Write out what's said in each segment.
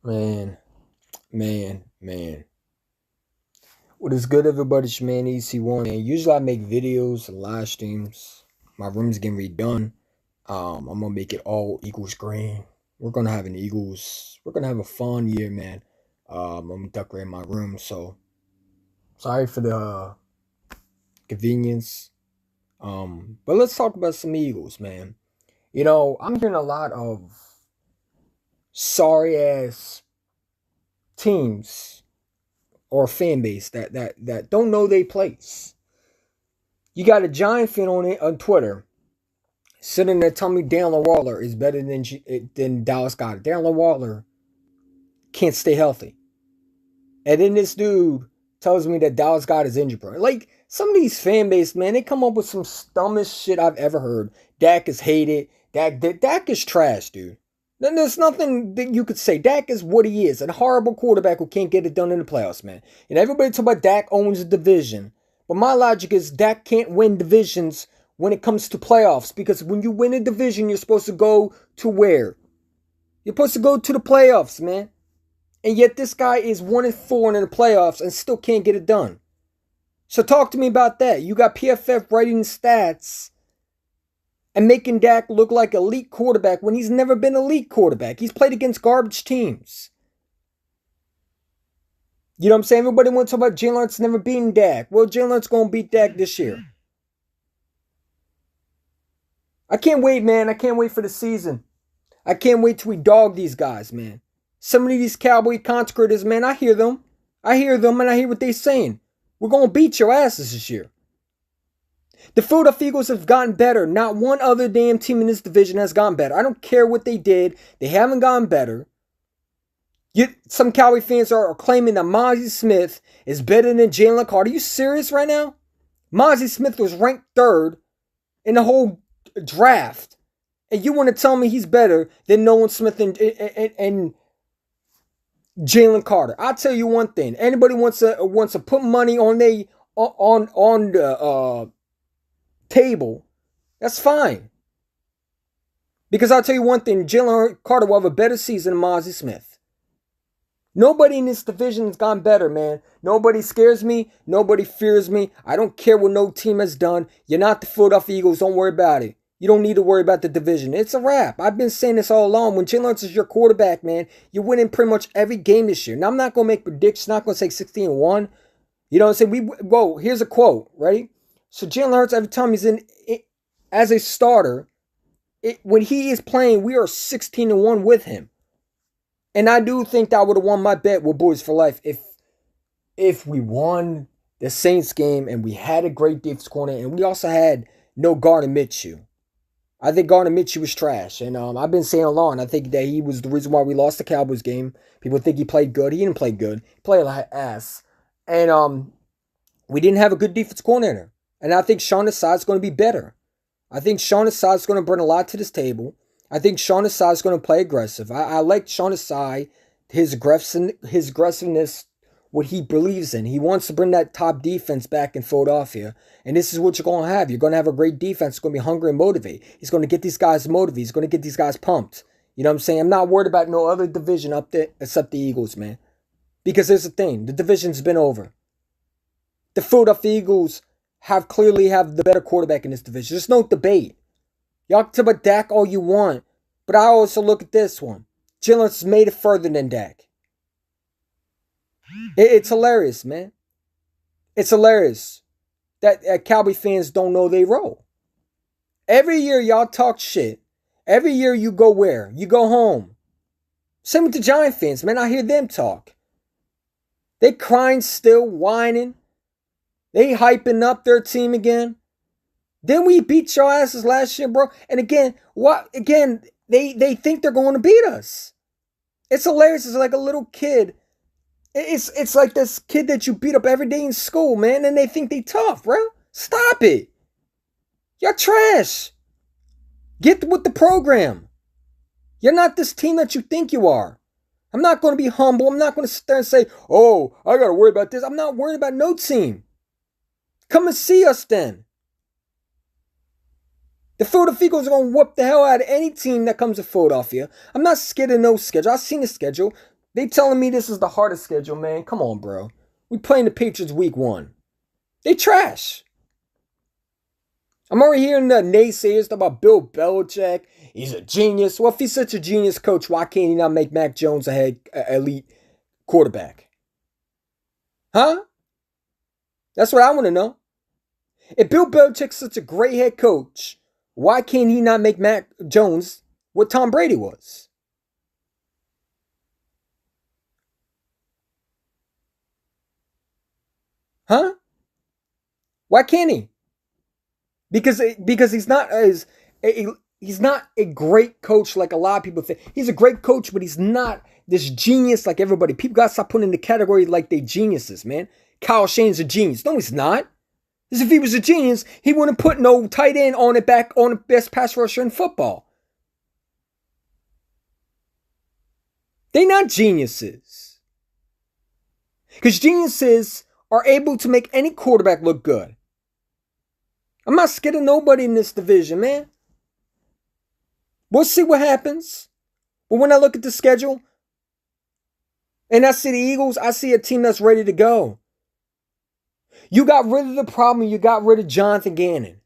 Man, man. What is good, everybody? It's your man EC1. Man, usually I make videos and live streams. My room's getting redone. I'm gonna make it all Eagles green. We're gonna have an Eagles. We're gonna have a fun year, man. I'm gonna decorate my room. So sorry for the convenience. But let's talk about some Eagles, man. I'm hearing a lot of sorry ass teams or fan base that don't know their place. You got a Giant fan on Twitter sitting there telling me Darren Waller is better than Dallas Goedert. Darren Waller can't stay healthy, and then this dude tells me that Dallas Goedert is injured prone. Like some of these fan base, man, they come up with some dumbest shit I've ever heard. Dak is hated. Dak is trash, dude. Then there's nothing that you could say. Dak is what he is, a horrible quarterback who can't get it done in the playoffs, man. And everybody talk about Dak owns the division. But my logic is Dak can't win divisions when it comes to playoffs. Because when you win a division, you're supposed to go to where? You're supposed to go to the playoffs, man. And yet this guy is 1-4 in the playoffs and still can't get it done. So talk to me about that. You got PFF writing stats and making Dak look like an elite quarterback when he's never been an elite quarterback. He's played against garbage teams. You know what I'm saying? Everybody wants to talk about Jalen Hurts never beating Dak. Well, Jalen Hurts going to beat Dak this year. I can't wait, man. I can't wait for the season. I can't wait till we dog these guys, man. Some of these Cowboy consecrators, man, I hear them. I hear them and I hear what they're saying. We're going to beat your asses this year. The Philadelphia Eagles have gotten better. Not one other damn team in this division has gotten better. I don't care what they did. They haven't gotten better. Some Cowboy fans are claiming that Mozzie Smith is better than Jalen Carter. Are you serious right now? Mozzie Smith was ranked third in the whole draft. And you want to tell me he's better than Nolan Smith and Jalen Carter? I'll tell you one thing. Anybody wants to put money on the table, that's fine. Because I'll tell you one thing, Jalen Carter will have a better season than Mozzie Smith. Nobody in this division has gone better, man. Nobody scares me. Nobody fears me. I don't care what no team has done. You're not the Philadelphia Eagles. Don't worry about it. You don't need to worry about the division. It's a wrap. I've been saying this all along. When Jalen Hurts is your quarterback, man, you're winning pretty much every game this year. Now, I'm not going to make predictions. I'm not going to say 16-1. You know what I'm saying? Whoa, here's a quote. Ready? So Jalen Hurts, every time he's in as a starter, when he is playing, we are 16-1 with him. And I do think that I would have won my bet with Boys for Life if we won the Saints game and we had a great defense corner and we also had no Gardner Minshew. I think Gardner Minshew was trash. And I've been saying along, I think that he was the reason why we lost the Cowboys game. People think he played good. He didn't play good. He played like ass. And we didn't have a good defense coordinator. And I think Sean Desai is going to be better. I think Sean Desai is going to bring a lot to this table. I think Sean Desai is going to play aggressive. I like Sean Desai, his aggressiveness, what he believes in. He wants to bring that top defense back in Philadelphia. And this is what you're going to have. You're going to have a great defense. It's going to be hungry and motivated. He's going to get these guys motivated. He's going to get these guys pumped. You know what I'm saying? I'm not worried about no other division up there except the Eagles, man. Because here's the thing. The division's been over. The Philadelphia Eagles clearly have the better quarterback in this division. There's no debate. Y'all can talk about Dak all you want, but I also look at this one. Jalen Hurts made it further than Dak. It's hilarious, man. It's hilarious that Cowboy fans don't know they role. Every year y'all talk shit. Every year you go where? You go home. Same with the Giant fans, man. I hear them talk. They crying still, whining. They hyping up their team again. Then we beat your asses last year, bro. And again, they think they're going to beat us. It's hilarious. It's like a little kid. It's like this kid that you beat up every day in school, man, and they think they tough, bro. Stop it. You're trash. Get with the program. You're not this team that you think you are. I'm not going to be humble. I'm not going to sit there and say, oh, I got to worry about this. I'm not worried about no team. Come and see us then. The Philadelphia Eagles are going to whoop the hell out of any team that comes to Philadelphia. I'm not scared of no schedule. I've seen the schedule. They telling me this is the hardest schedule, man. Come on, bro. We playing the Patriots week 1. They trash. I'm already hearing the naysayers about Bill Belichick. He's a genius. Well, if he's such a genius coach, why can't he not make Mac Jones a elite quarterback? Huh? That's what I want to know. If Bill Belichick's such a great head coach, why can't he not make Mac Jones what Tom Brady was? Huh? Why can't he? Because he's not he's not a great coach like a lot of people think. He's a great coach, but he's not this genius like everybody. People gotta stop putting in the category like they geniuses, man. Kyle Shanahan's a genius. No, he's not. Because if he was a genius, he wouldn't put no tight end on it back on the best pass rusher in football. They're not geniuses. Because geniuses are able to make any quarterback look good. I'm not scared of nobody in this division, man. We'll see what happens. But when I look at the schedule and I see the Eagles, I see a team that's ready to go. You got rid of the problem. You got rid of Jonathan Gannon.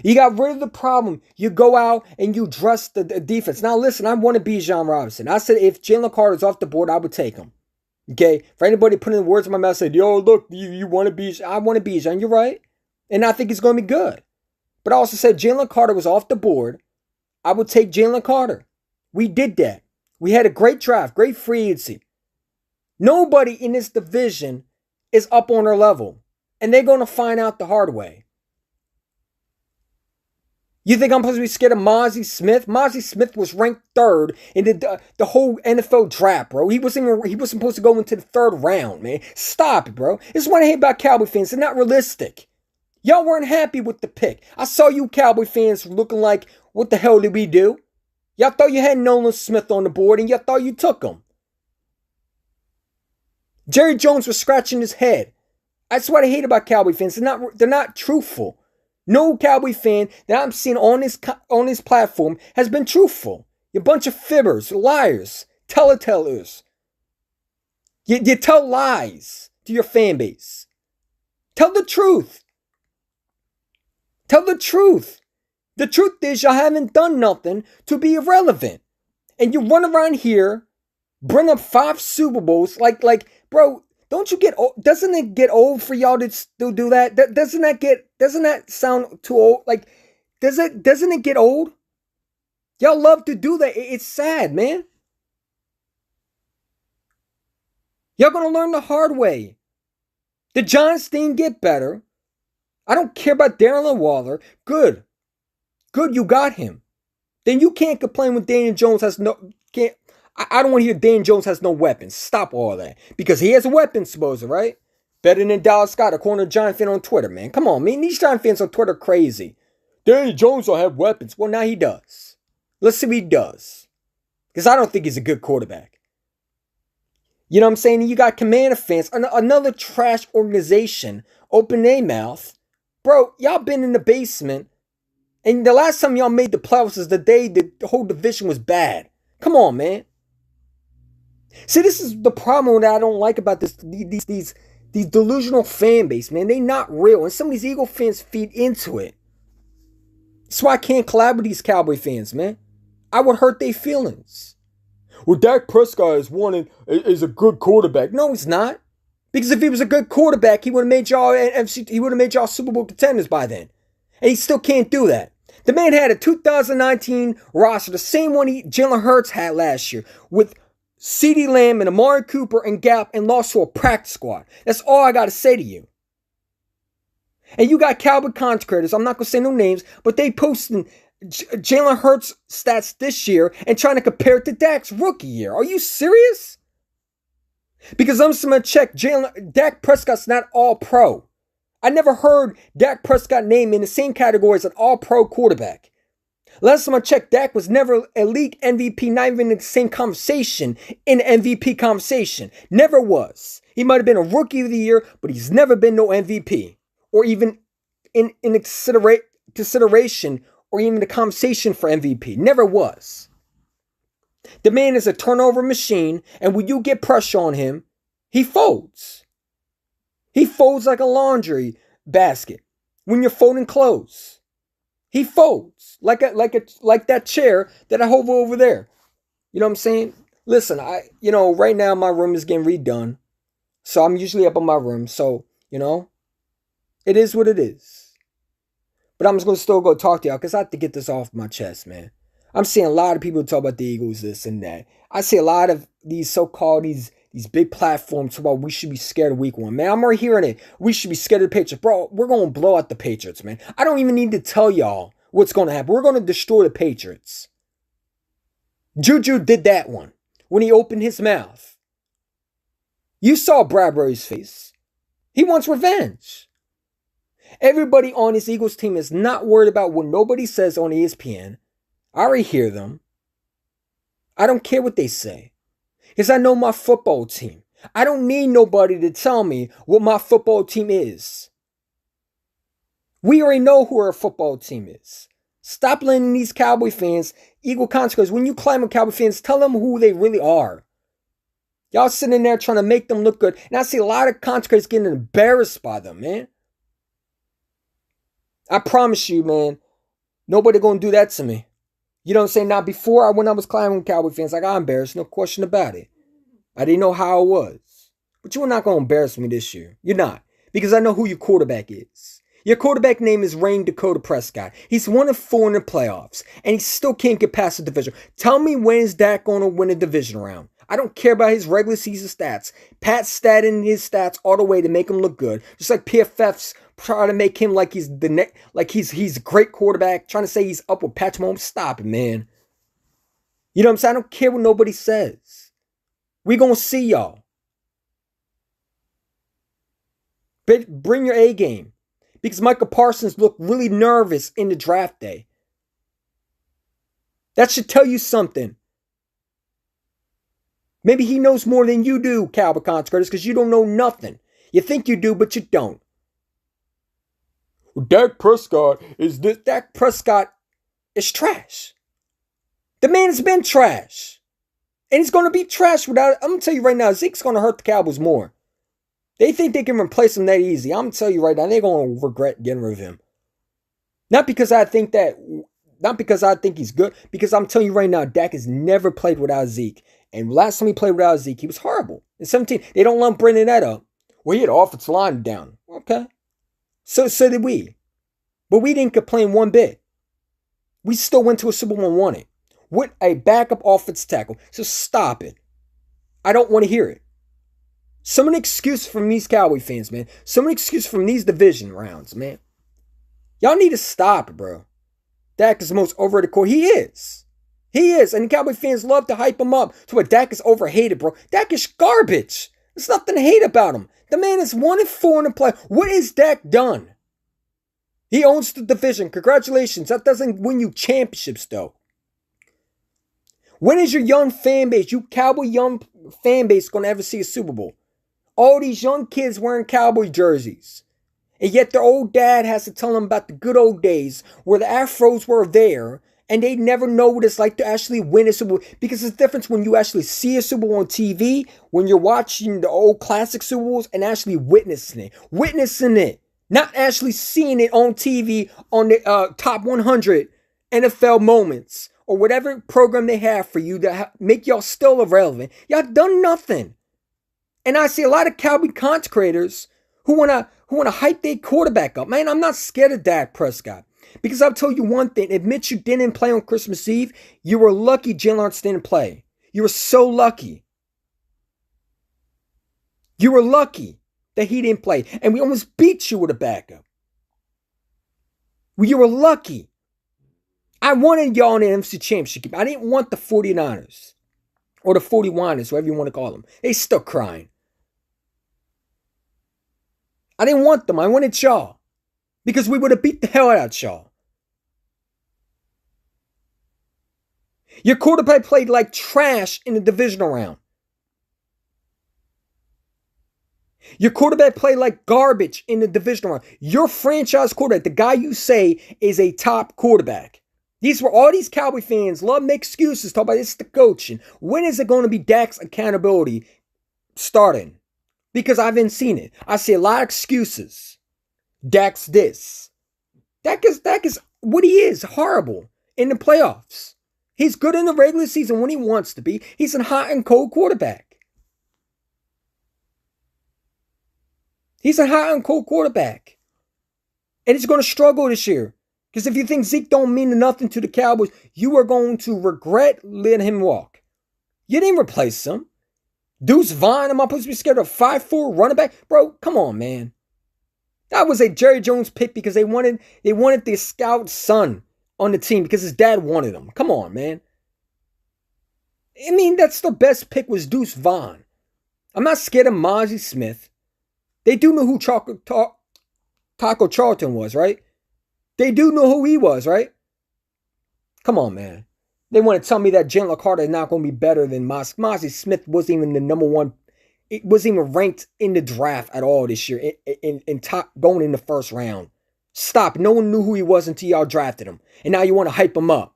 You got rid of the problem. You go out and you dress the defense. Now, listen, I want to be John Robinson. I said if Jalen Carter's off the board, I would take him. Okay? For anybody putting words in my mouth, said, yo, look, you want to be, I want to be John. You're right. And I think he's going to be good. But I also said Jalen Carter was off the board. I would take Jalen Carter. We did that. We had a great draft, great free agency. Nobody in this division is up on our level. And they're going to find out the hard way. You think I'm supposed to be scared of Mozzie Smith? Mozzie Smith was ranked 3rd in the whole NFL draft, bro. He wasn't supposed to go into the 3rd round, man. Stop it, bro. This is what I hate about Cowboy fans. They're not realistic. Y'all weren't happy with the pick. I saw you Cowboy fans looking like, what the hell did we do? Y'all thought you had Nolan Smith on the board and y'all thought you took him. Jerry Jones was scratching his head. That's what I hate about Cowboy fans. They're not truthful. No Cowboy fan that I'm seeing on this platform has been truthful. You're a bunch of fibbers, liars, telltellers. You tell lies to your fan base. Tell the truth. Tell the truth. The truth is y'all haven't done nothing to be irrelevant. And you run around here, bring up 5 Super Bowls like bro, don't you get old? Doesn't it get old for y'all to still do that? Doesn't that sound too old? Like, doesn't it get old? Y'all love to do that. It's sad, man. Y'all gonna learn the hard way. The Giants didn't get better. I don't care about Darren Waller. Good, you got him. Then you can't complain when Daniel Jones has I don't want to hear Daniel Jones has no weapons. Stop all that. Because he has a weapon, supposedly, right? Better than Dallas Scott, according to Giant fan on Twitter, man. Come on, man. These Giant fans on Twitter are crazy. Daniel Jones will have weapons. Well, now he does. Let's see what he does. Because I don't think he's a good quarterback. You know what I'm saying? You got Commander fans. Another trash organization. Open their mouth. Bro, y'all been in the basement. And the last time y'all made the playoffs is the day the whole division was bad. Come on, man. See, this is the problem that I don't like about these delusional fan base, man. They not real. And some of these Eagle fans feed into it. That's why I can't collab with these Cowboy fans, man. I would hurt their feelings. Well, Dak Prescott is a good quarterback. No, he's not. Because if he was a good quarterback, he would have made y'all Super Bowl contenders by then. And he still can't do that. The man had a 2019 roster, the same one Jalen Hurts had last year, with CeeDee Lamb and Amari Cooper and Gap, and lost to a practice squad. That's all I got to say to you. And you got Cowboy content creators, I'm not going to say no names, but they posting Jalen Hurts stats this year and trying to compare it to Dak's rookie year. Are you serious? Because I'm just going to check, Dak Prescott's not all pro. I never heard Dak Prescott named in the same category as an all-pro quarterback. Last time I checked, Dak was never a league MVP, not even in the same conversation, in MVP conversation. Never was. He might have been a rookie of the year, but he's never been no MVP. Or even in consideration, or even the conversation for MVP. Never was. The man is a turnover machine, and when you get pressure on him, he folds. He folds like a laundry basket when you're folding clothes. He folds like that chair that I hold over there. You know what I'm saying? Listen, right now my room is getting redone. So I'm usually up in my room. So, it is what it is. But I'm just going to still go talk to y'all because I have to get this off my chest, man. I'm seeing a lot of people talk about the Eagles, this and that. I see a lot of these so-called, these big platforms talk about we should be scared of week 1. Man, I'm already hearing it. We should be scared of the Patriots. Bro, we're going to blow out the Patriots, man. I don't even need to tell y'all what's going to happen. We're going to destroy the Patriots. Juju did that one when he opened his mouth. You saw Bradbury's face. He wants revenge. Everybody on this Eagles team is not worried about what nobody says on ESPN. I already hear them. I don't care what they say. Because I know my football team. I don't need nobody to tell me what my football team is. We already know who our football team is. Stop letting these Cowboy fans equal consequences. When you climb on Cowboy fans, tell them who they really are. Y'all sitting there trying to make them look good. And I see a lot of consequences getting embarrassed by them, man. I promise you, man, nobody gonna do that to me. You know what I'm saying? Now, before, when I was climbing with Cowboy fans, I got embarrassed. No question about it. I didn't know how it was. But you are not going to embarrass me this year. You're not. Because I know who your quarterback is. Your quarterback name is Rain Dakota Prescott. He's 1-4 in the playoffs. And he still can't get past the division. Tell me when is Dak going to win a division round? I don't care about his regular season stats. Pat statting his stats all the way to make him look good. Just like PFF's trying to make him like he's he's a great quarterback, trying to say he's up with Patrick Mahomes. Stop it, man. You know what I'm saying? I don't care what nobody says. We gonna see y'all. But bring your A game. Because Micah Parsons looked really nervous in the draft day. That should tell you something. Maybe he knows more than you do, Cowboy consecrators, because you don't know nothing. You think you do, but you don't. Dak Prescott is this. Dak Prescott is trash. The man's been trash. And he's going to be trash without it. I'm going to tell you right now, Zeke's going to hurt the Cowboys more. They think they can replace him that easy. I'm going to tell you right now, they're going to regret getting rid of him. Not because I think he's good, because I'm telling you right now, Dak has never played without Zeke. And last time he played without Zeke, he was horrible. In 17, they don't lump bringing that up. Well, he had offensive line down. Okay. So did we. But we didn't complain one bit. We still went to a Super Bowl and won it. With a backup offensive tackle. So stop it. I don't want to hear it. Some an excuse from these Cowboy fans, man. Some an excuse from these division rounds, man. Y'all need to stop it, bro. Dak is the most overrated quarterback. He is. He is. And the Cowboy fans love to hype him up to what Dak is overhated, bro. Dak is garbage. There's nothing to hate about him. The man is 1-4 in the play. What has Dak done? He owns the division. Congratulations. That doesn't win you championships, though. When is your young fan base, you Cowboy young fan base, going to ever see a Super Bowl? All these young kids wearing Cowboy jerseys. And yet their old dad has to tell them about the good old days where the Afros were there and they never know what it's like to actually win a Super Bowl. Because it's the difference when you actually see a Super Bowl on TV, when you're watching the old classic Super Bowls and actually witnessing it. Witnessing it. Not actually seeing it on TV on the top 100 NFL moments or whatever program they have for you to make y'all still irrelevant. Y'all done nothing. And I see a lot of Cowboy content creators who wanna hype their quarterback up. Man, I'm not scared of Dak Prescott. Because I'll tell you one thing. Admit you didn't play on Christmas Eve. You were lucky Jalen Hurts didn't play. You were so lucky. You were lucky that he didn't play. And we almost beat you with a backup. You were lucky. I wanted y'all in the NFC Championship. I didn't want the 49ers. Or the 41ers, whatever you want to call them. They still crying. I didn't want them. I wanted y'all. Because we would have beat the hell out of y'all. Your quarterback played like trash in the divisional round. Your quarterback played like garbage in the divisional round. Your franchise quarterback, the guy you say is a top quarterback, These were all these Cowboy fans love make excuses, talk about it's the coach. And when is it going to be Dak's accountability starting? Because I haven't seen it. I see a lot of excuses. Dak's this. Dak is what he is, horrible in the playoffs. He's good in the regular season when he wants to be. He's a hot and cold quarterback. He's a hot and cold quarterback. And he's going to struggle this year. Because if you think Zeke don't mean nothing to the Cowboys, you are going to regret letting him walk. You didn't replace him. Deuce Vaughn, am I supposed to be scared of 5'4" running back? Bro, come on, man. That was a Jerry Jones pick because they wanted the scout son on the team because his dad wanted him. Come on, man. I mean, that's the best pick was Deuce Vaughn. I'm not scared of Mazi Smith. They do know who Taco Charlton was, right? They do know who he was, right? Come on, man. They want to tell me that Jalen Carter is not going to be better than Mazi Smith wasn't even the number one. It wasn't even ranked in the draft at all this year in top going in the first round. Stop. No one knew who he was until y'all drafted him. And now you want to hype him up.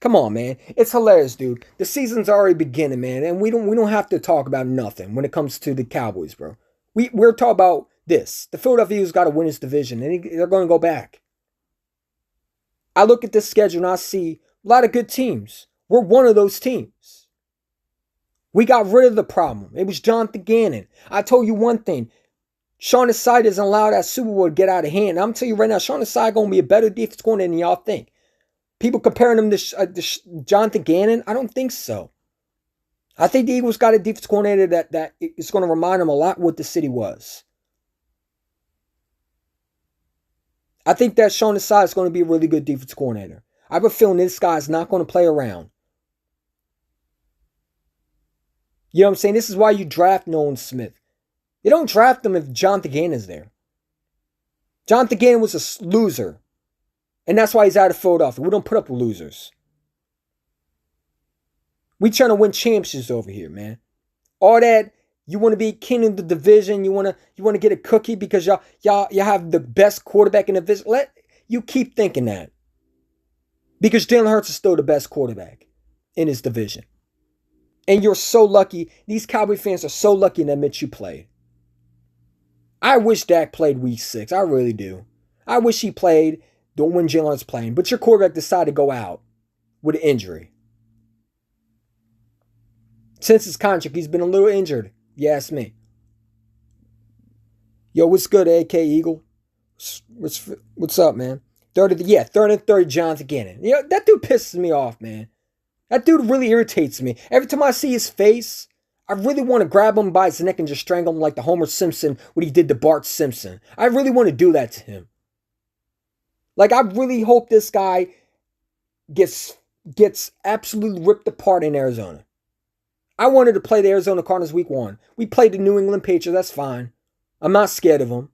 Come on, man. It's hilarious, dude. The season's already beginning, man. And we don't have to talk about nothing when it comes to the Cowboys, bro. We're talking about this. The Philadelphia Eagles got to win this division. And they're going to go back. I look at this schedule and I see a lot of good teams. We're one of those teams. We got rid of the problem. It was Jonathan Gannon. I told you one thing. Sean Desai doesn't allow that Super Bowl to get out of hand. And I'm telling you right now, Sean Desai going to be a better defense coordinator than y'all think. People comparing him to Jonathan Gannon, I don't think so. I think the Eagles got a defense coordinator that is going to remind them a lot what the city was. I think that Sean Desai is going to be a really good defense coordinator. I have a feeling this guy's not going to play around. You know what I'm saying? This is why you draft Nolan Smith. You don't draft him if Jonathan Gannon's there. Jonathan Gannon was a loser. And that's why he's out of Philadelphia. We don't put up with losers. We trying to win championships over here, man. All that, you want to be king of the division. You want to get a cookie because y'all have the best quarterback in the division. You keep thinking that. Because Jalen Hurts is still the best quarterback in his division. And you're so lucky. These Cowboy fans are so lucky to admit you played. I wish Dak played week 6. I really do. I wish he played when Jalen Hurts playing. But your quarterback decided to go out with an injury. Since his contract, he's been a little injured. You ask me. Yo, what's good, AK Eagle? What's up, man? Third and 30, Jonathan Gannon. You know, that dude pisses me off, man. That dude really irritates me. Every time I see his face, I really want to grab him by his neck and just strangle him like the Homer Simpson when he did to Bart Simpson. I really want to do that to him. Like, I really hope this guy gets absolutely ripped apart in Arizona. I wanted to play the Arizona Cardinals week 1. We played the New England Patriots. That's fine. I'm not scared of them.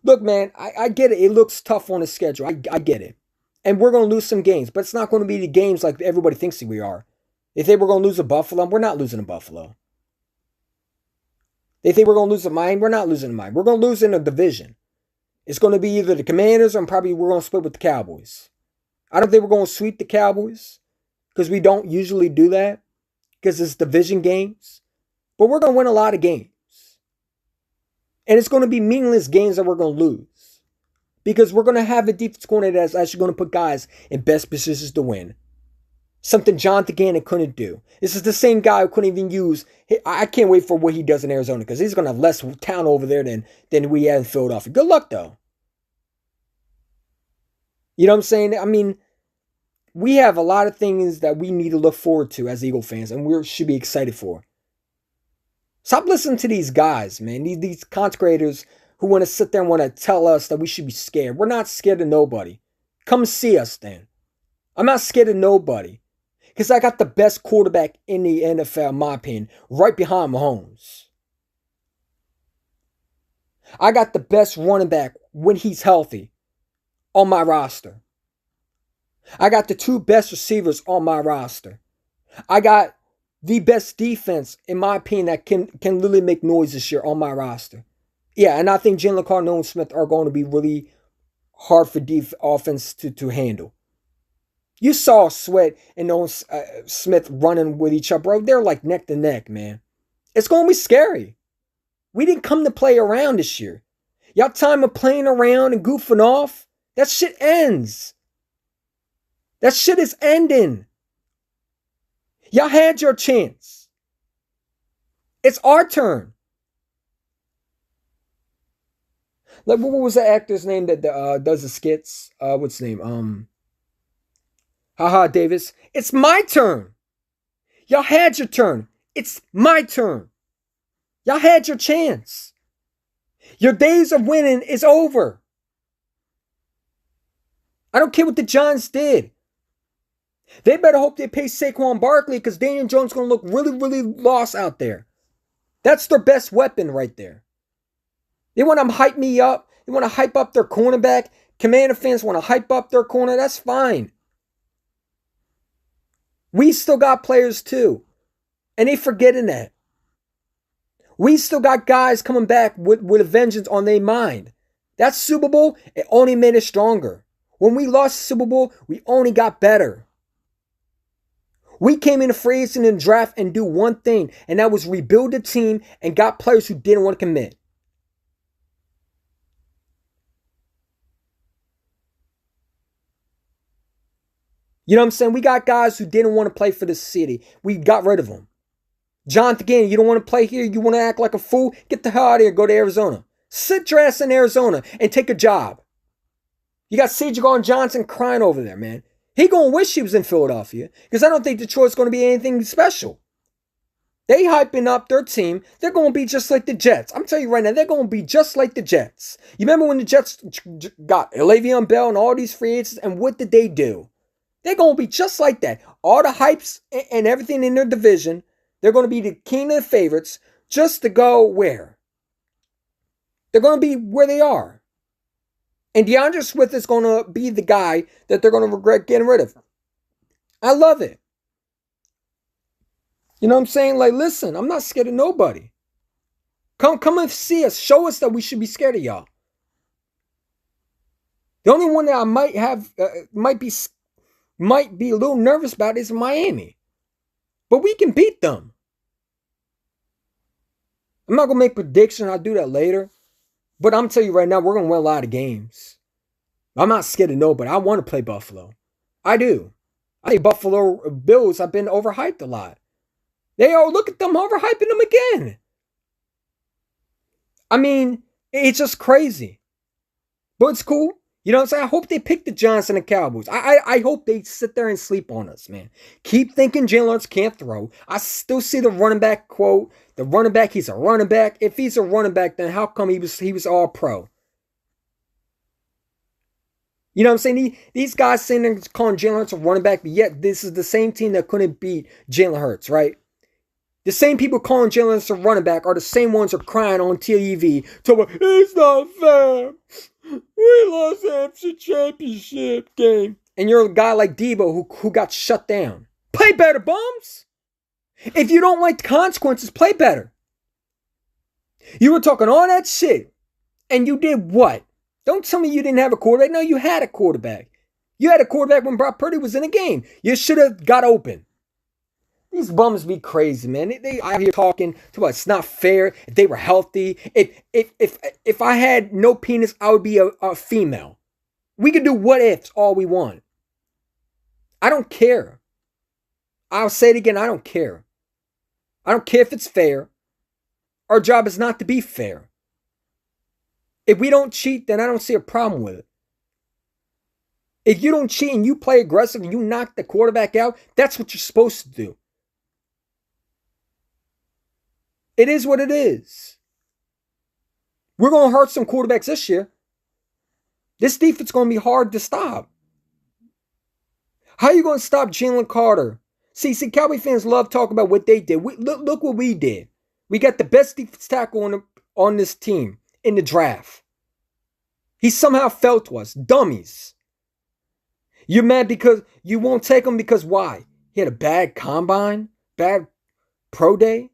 Look, man, I get it. It looks tough on the schedule. I get it. And we're going to lose some games. But it's not going to be the games like everybody thinks we are. If they were going to lose to Buffalo, we're not losing to Buffalo. If they were going to lose to Miami, we're not losing to Miami. We're going to lose in a division. It's going to be either the Commanders or probably we're going to split with the Cowboys. I don't think we're going to sweep the Cowboys because we don't usually do that because it's division games. But we're going to win a lot of games. And it's going to be meaningless games that we're going to lose. Because we're going to have a defense coordinator that's actually going to put guys in best positions to win. Something Jonathan Gannon couldn't do. This is the same guy who couldn't even use. I can't wait for what he does in Arizona because he's going to have less talent over there than we had in Philadelphia. Good luck, though. You know what I'm saying? I mean, we have a lot of things that we need to look forward to as Eagle fans, and we should be excited for. Stop listening to these guys, man. These content creators who want to sit there and want to tell us that we should be scared. We're not scared of nobody. Come see us then. I'm not scared of nobody. Because I got the best quarterback in the NFL, in my opinion, right behind Mahomes. I got the best running back when he's healthy on my roster. I got the 2 best receivers on my roster. I got the best defense, in my opinion, that can literally make noise this year on my roster. Yeah, and I think Jalen Carter and Nolan Smith are going to be really hard for offense to handle. You saw Sweat and Nolan Smith running with each other, bro. They're like neck to neck, man. It's going to be scary. We didn't come to play around this year. Y'all time of playing around and goofing off, that shit ends. That shit is ending. Y'all had your chance. It's our turn. Like, what was the actor's name that does the skits? What's his name? Haha Davis. It's my turn. Y'all had your turn. It's my turn. Y'all had your chance. Your days of winning is over. I don't care what the Giants did. They better hope they pay Saquon Barkley because Daniel Jones is going to look really, really lost out there. That's their best weapon right there. They want to hype me up. They want to hype up their cornerback. Commander fans want to hype up their corner. That's fine. We still got players too. And they forgetting that. We still got guys coming back with a vengeance on their mind. That Super Bowl, it only made us stronger. When we lost the Super Bowl, we only got better. We came in the free agency and draft and do one thing, and that was rebuild the team and got players who didn't want to commit. You know what I'm saying? We got guys who didn't want to play for the city. We got rid of them. Jonathan Gannon, you don't want to play here? You want to act like a fool? Get the hell out of here. Go to Arizona. Sit your ass in Arizona and take a job. You got C.J. Gardner-Johnson crying over there, man. He gonna wish he was in Philadelphia because I don't think Detroit's gonna be anything special. They hyping up their team. They're gonna be just like the Jets. I'm telling you right now, they're gonna be just like the Jets. You remember when the Jets got Le'Veon Bell and all these free agents, and what did they do? They're gonna be just like that. All the hypes and everything in their division, they're gonna be the king of the favorites just to go where? They're gonna be where they are. And DeAndre Swift is going to be the guy that they're going to regret getting rid of. I love it. You know what I'm saying? Like, listen, I'm not scared of nobody. Come and see us. Show us that we should be scared of y'all. The only one that I might have, might be a little nervous about is Miami. But we can beat them. I'm not going to make predictions. I'll do that later. But I'm telling you right now, we're going to win a lot of games. I'm not scared of nobody. I want to play Buffalo. I do. I think Buffalo Bills have been overhyped a lot. Look at them overhyping them again. I mean, it's just crazy. But it's cool. You know what I'm saying? I hope they pick the Giants and the Cowboys. I hope they sit there and sleep on us, man. Keep thinking Jalen Hurts can't throw. I still see the running back quote. The running back, he's a running back. If he's a running back, then how come he was all pro? You know what I'm saying? These guys saying they're calling Jalen Hurts a running back, but yet this is the same team that couldn't beat Jalen Hurts, right? The same people calling Jalen Hurts a running back are the same ones who are crying on TV. Talking about, it's not fair. We lost the AFC Championship game. And you're a guy like Debo who got shut down. Play better, bums. If you don't like the consequences, play better. You were talking all that shit. And you did what? Don't tell me you didn't have a quarterback. No, you had a quarterback. You had a quarterback when Brock Purdy was in the game. You should have got open. These bums be crazy, man. They out here talking about it's not fair. If they were healthy, if I had no penis, I would be a female. We could do what ifs all we want. I don't care. I'll say it again. I don't care. I don't care if it's fair. Our job is not to be fair. If we don't cheat, then I don't see a problem with it. If you don't cheat and you play aggressive and you knock the quarterback out, that's what you're supposed to do. It is what it is. We're going to hurt some quarterbacks this year. This defense is going to be hard to stop. How are you going to stop Jalen Carter? See, Cowboy fans love talking about what they did. Look what we did. We got the best defense tackle on this team in the draft. He somehow fell to us. Dummies. You're mad because you won't take him because why? He had a bad combine? Bad pro day?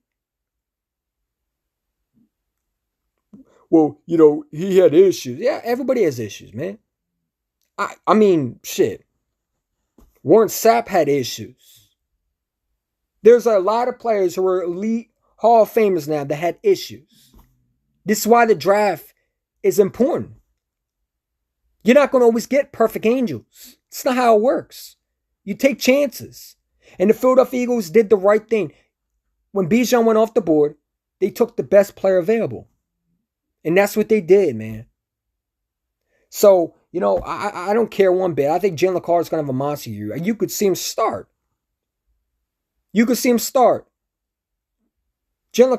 Well, he had issues. Yeah, everybody has issues, man. I mean, shit. Warren Sapp had issues. There's a lot of players who are elite Hall of Famers now that had issues. This is why the draft is important. You're not going to always get perfect angels. It's not how it works. You take chances. And the Philadelphia Eagles did the right thing. When Bijan went off the board, they took the best player available. And that's what they did, man. So, I don't care one bit. I think Jalen Carter's going to have a monster year. You could see him start. Jalen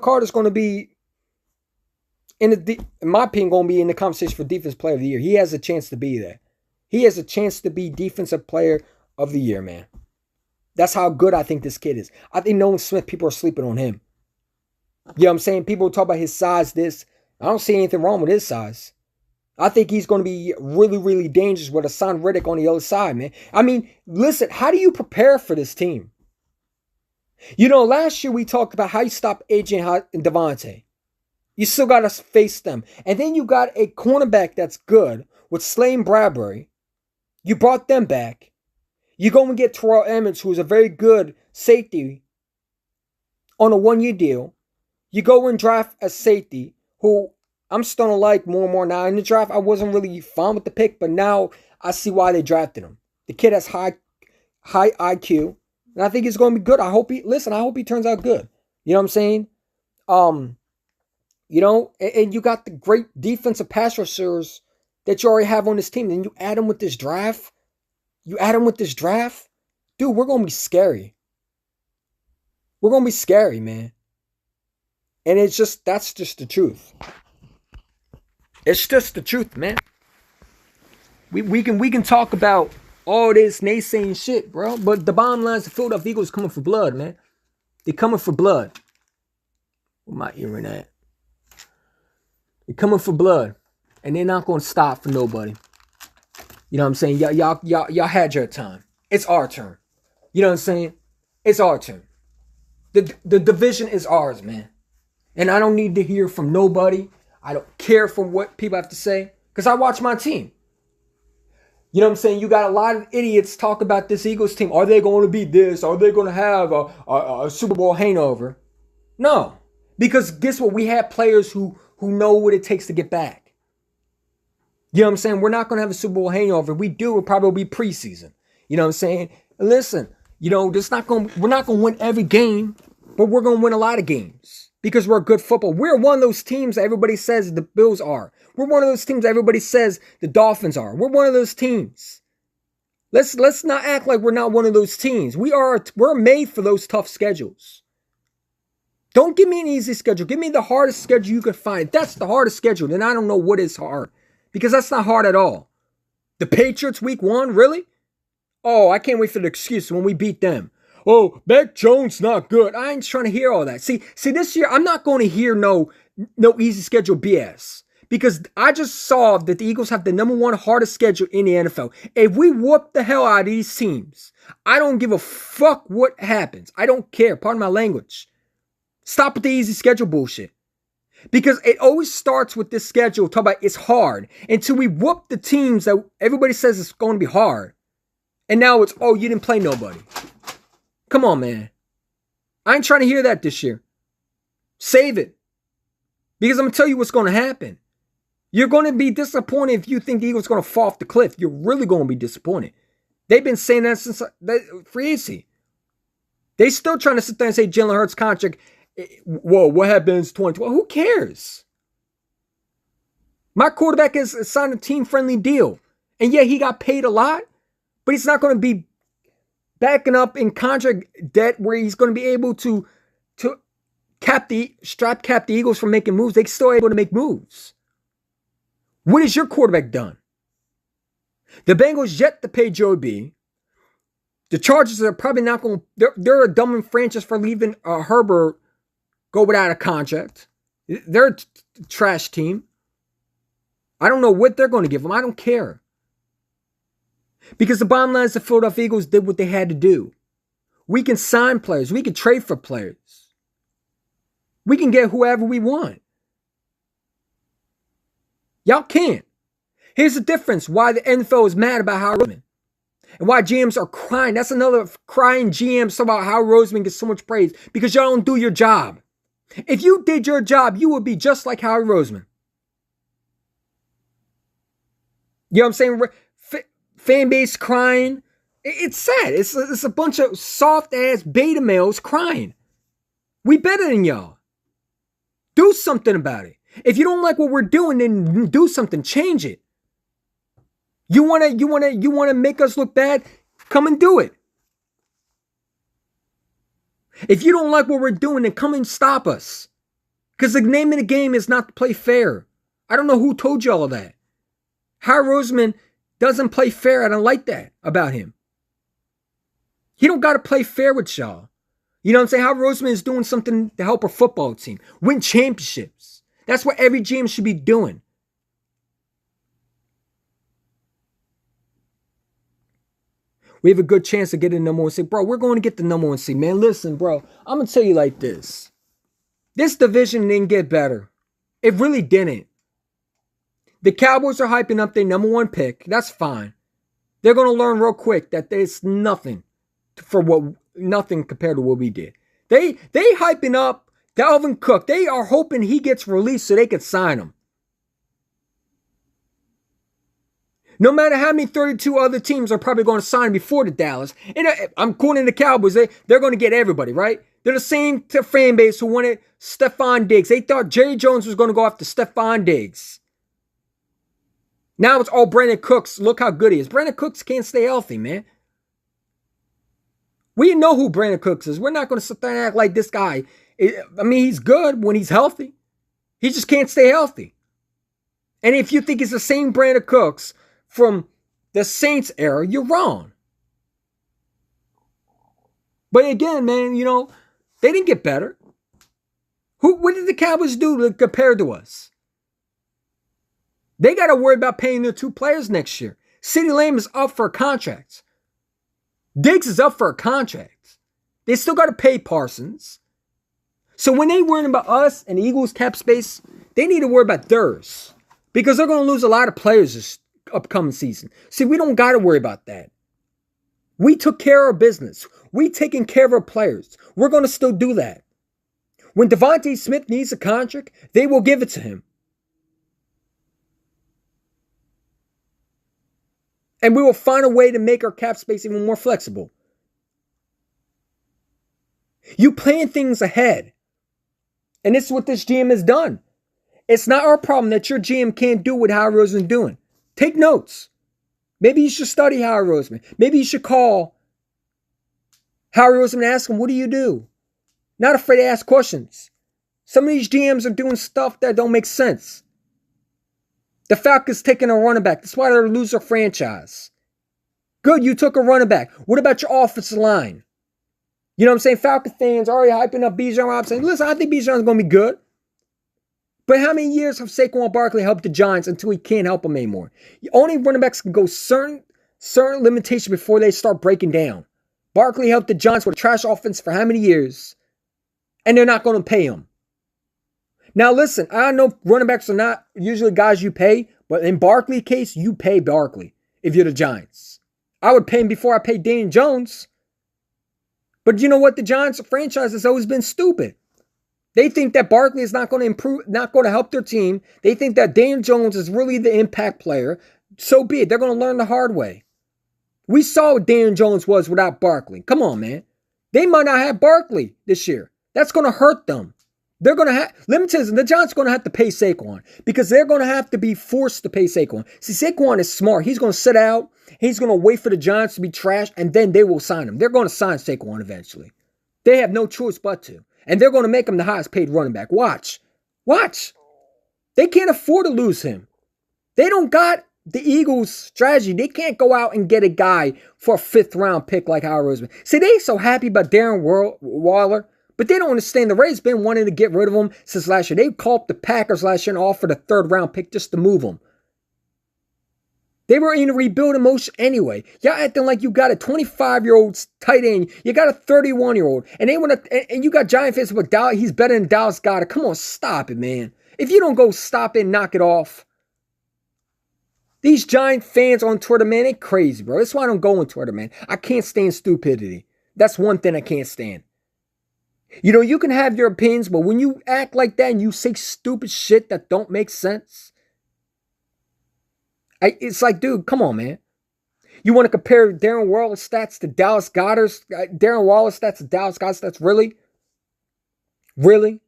Carter's going to be, in my opinion, going to be in the conversation for Defensive Player of the Year. He has a chance to be there. He has a chance to be Defensive Player of the Year, man. That's how good I think this kid is. I think Nolan Smith, people are sleeping on him. You know what I'm saying? People talk about his size, this. I don't see anything wrong with his size. I think he's going to be really, really dangerous with Hassan Reddick on the other side, man. I mean, listen, how do you prepare for this team? Last year we talked about how you stop AJ and Devontae. You still got to face them. And then you got a cornerback that's good with Slane Bradbury. You brought them back. You go and get Terrell Emmons, who's a very good safety on a one-year deal. You go and draft a safety who I'm starting to like more and more now. In the draft, I wasn't really fond with the pick, but now I see why they drafted him. The kid has high IQ, and I think he's going to be good. I hope he turns out good. You know what I'm saying? And you got the great defensive pass rushers that you already have on this team. And you add them with this draft. Dude, we're going to be scary. We're going to be scary, man. And that's just the truth. It's just the truth, man. We can talk about all this naysaying shit, bro. But the bottom line is the Philadelphia Eagles coming for blood, man. They're coming for blood. Where my earring at? They're coming for blood. And they're not going to stop for nobody. You know what I'm saying? Y'all had your time. It's our turn. You know what I'm saying? It's our turn. The division is ours, man. And I don't need to hear from nobody. I don't care for what people have to say. Because I watch my team. You know what I'm saying? You got a lot of idiots talk about this Eagles team. Are they going to be this? Are they going to have a Super Bowl hangover? No. Because guess what? We have players who know what it takes to get back. You know what I'm saying? We're not going to have a Super Bowl hangover. If we do, it'll probably be preseason. You know what I'm saying? Listen, we're not going to win every game, but we're going to win a lot of games because we're good football. We're one of those teams that everybody says the Bills are. We're one of those teams that everybody says the Dolphins are. We're one of those teams. Let's not act like we're not one of those teams. We're made for those tough schedules. Don't give me an easy schedule. Give me the hardest schedule you could find. If that's the hardest schedule, then I don't know what is hard. Because that's not hard at all. The Patriots week 1, really? Oh, I can't wait for the excuse when we beat them. Oh, Mac Jones not good. I ain't trying to hear all that. See, this year I'm not going to hear no easy schedule BS. Because I just saw that the Eagles have the number 1 hardest schedule in the NFL. If we whoop the hell out of these teams, I don't give a fuck what happens. I don't care. Pardon my language. Stop with the easy schedule bullshit. Because it always starts with this schedule, talk about it's hard, until we whoop the teams that everybody says it's going to be hard. And now it's, oh, you didn't play nobody. Come on, man. I ain't trying to hear that this year. Save it. Because I'm going to tell you what's going to happen. You're going to be disappointed if you think the Eagles are going to fall off the cliff. You're really going to be disappointed. They've been saying that since free agency. They still trying to sit there and say Jalen Hurts' contract. Whoa, what happens 2012? Who cares? My quarterback has signed a team-friendly deal. And yeah, he got paid a lot, but he's not going to be backing up in contract debt where he's going to be able to strap cap the Eagles from making moves. They're still able to make moves. What has your quarterback done? The Bengals yet to pay Joe B. The Chargers are probably not going to... They're a dumb franchise for leaving Herbert go without a contract. They're a trash team. I don't know what they're going to give them. I don't care. Because the bottom line is the Philadelphia Eagles did what they had to do. We can sign players. We can trade for players. We can get whoever we want. Y'all can't. Here's the difference why the NFL is mad about Howard Roseman. And why GMs are crying. That's another crying GMs about how Roseman gets so much praise because y'all don't do your job. If you did your job, you would be just like Howie Roseman. You know what I'm saying? Fan base crying. It's sad. It's a bunch of soft-ass beta males crying. We better than y'all. Do something about it. If you don't like what we're doing, then do something. Change it. You wanna make us look bad? Come and do it. If you don't like what we're doing, then come and stop us. Because the name of the game is not to play fair. I don't know who told you all of that. Howie Roseman doesn't play fair. I don't like that about him. He don't got to play fair with y'all. You know what I'm saying? Howie Roseman is doing something to help our football team. Win championships. That's what every GM should be doing. We have a good chance to get the number one seed. Bro, we're going to get the number one seed, man. Listen, bro, I'm going to tell you like this. This division didn't get better. It really didn't. The Cowboys are hyping up their number one pick. That's fine. They're going to learn real quick that there's nothing compared to what we did. They hyping up Dalvin Cook. They are hoping he gets released so they can sign him. No matter how many 32 other teams are probably going to sign before the Dallas. And I'm quoting the Cowboys. They're going to get everybody, right? They're the same fan base who wanted Stephon Diggs. They thought Jerry Jones was going to go after Stephon Diggs. Now it's all Brandon Cooks. Look how good he is. Brandon Cooks can't stay healthy, man. We know who Brandon Cooks is. We're not going to sit there and act like this guy. I mean, he's good when he's healthy. He just can't stay healthy. And if you think it's the same Brandon Cooks from the Saints era, you're wrong. But again, man, you know, they didn't get better. What did the Cowboys do compared to us? They got to worry about paying their two players next year. CeeDee Lamb is up for a contract. Diggs is up for a contract. They still got to pay Parsons. So when they worrying about us and the Eagles cap space, they need to worry about theirs. Because they're going to lose a lot of players this upcoming season. See, we don't got to worry about that. We took care of our business. We taking care of our players. We're going to still do that. When Devontae Smith needs a contract, they will give it to him. And we will find a way to make our cap space even more flexible. You plan things ahead. And this is what this GM has done. It's not our problem that your GM can't do what Howie Roseman's doing. Take notes. Maybe you should study Howie Roseman. Maybe you should call Howie Roseman and ask him, what do you do? Not afraid to ask questions. Some of these GMs are doing stuff that don't make sense. The Falcons taking a running back. That's why they're a loser franchise. Good, you took a running back. What about your offensive line? You know what I'm saying? Falcon fans already hyping up Bijan Robinson. Listen, I think Bijan's going to be good. But how many years have Saquon Barkley helped the Giants until he can't help them anymore? Only running backs can go certain limitations before they start breaking down. Barkley helped the Giants with a trash offense for how many years? And they're not going to pay him. Now listen, I know running backs are not usually guys you pay, but in Barkley's case, you pay Barkley if you're the Giants. I would pay him before I pay Daniel Jones. But you know what? The Giants franchise has always been stupid. They think that Barkley is not going to improve, not going to help their team. They think that Daniel Jones is really the impact player. So be it. They're going to learn the hard way. We saw what Daniel Jones was without Barkley. Come on, man. They might not have Barkley this year. That's going to hurt them. They're going to have, the Giants are going to have to pay Saquon because they're going to have to be forced to pay Saquon. See, Saquon is smart. He's going to sit out. He's going to wait for the Giants to be trashed, and then they will sign him. They're going to sign Saquon eventually. They have no choice but to. And they're going to make him the highest paid running back. Watch. They can't afford to lose him. They don't got the Eagles' strategy. They can't go out and get a guy for a 5th round pick like Howie Roseman. See, they so happy about Darren Waller. But they don't understand the Rays been wanting to get rid of him since last year. They called the Packers last year and offered a 3rd round pick just to move him. They were in a rebuilding motion anyway. Y'all acting like you got a 25-year-old tight end. You got a 31-year-old. And they want to, and you got Giant fans, but he's better than Dallas Goedert. Come on, stop it, man. If you don't go stop it and knock it off. These Giant fans on Twitter, man, they crazy, bro. That's why I don't go on Twitter, man. I can't stand stupidity. That's one thing I can't stand. You know, you can have your opinions, but when you act like that and you say stupid shit that don't make sense, it's like, dude, come on, man. You want to compare Darren Waller's stats to Dallas Goedert's? Darren Waller's stats to Dallas Goedert's stats? Really? Really?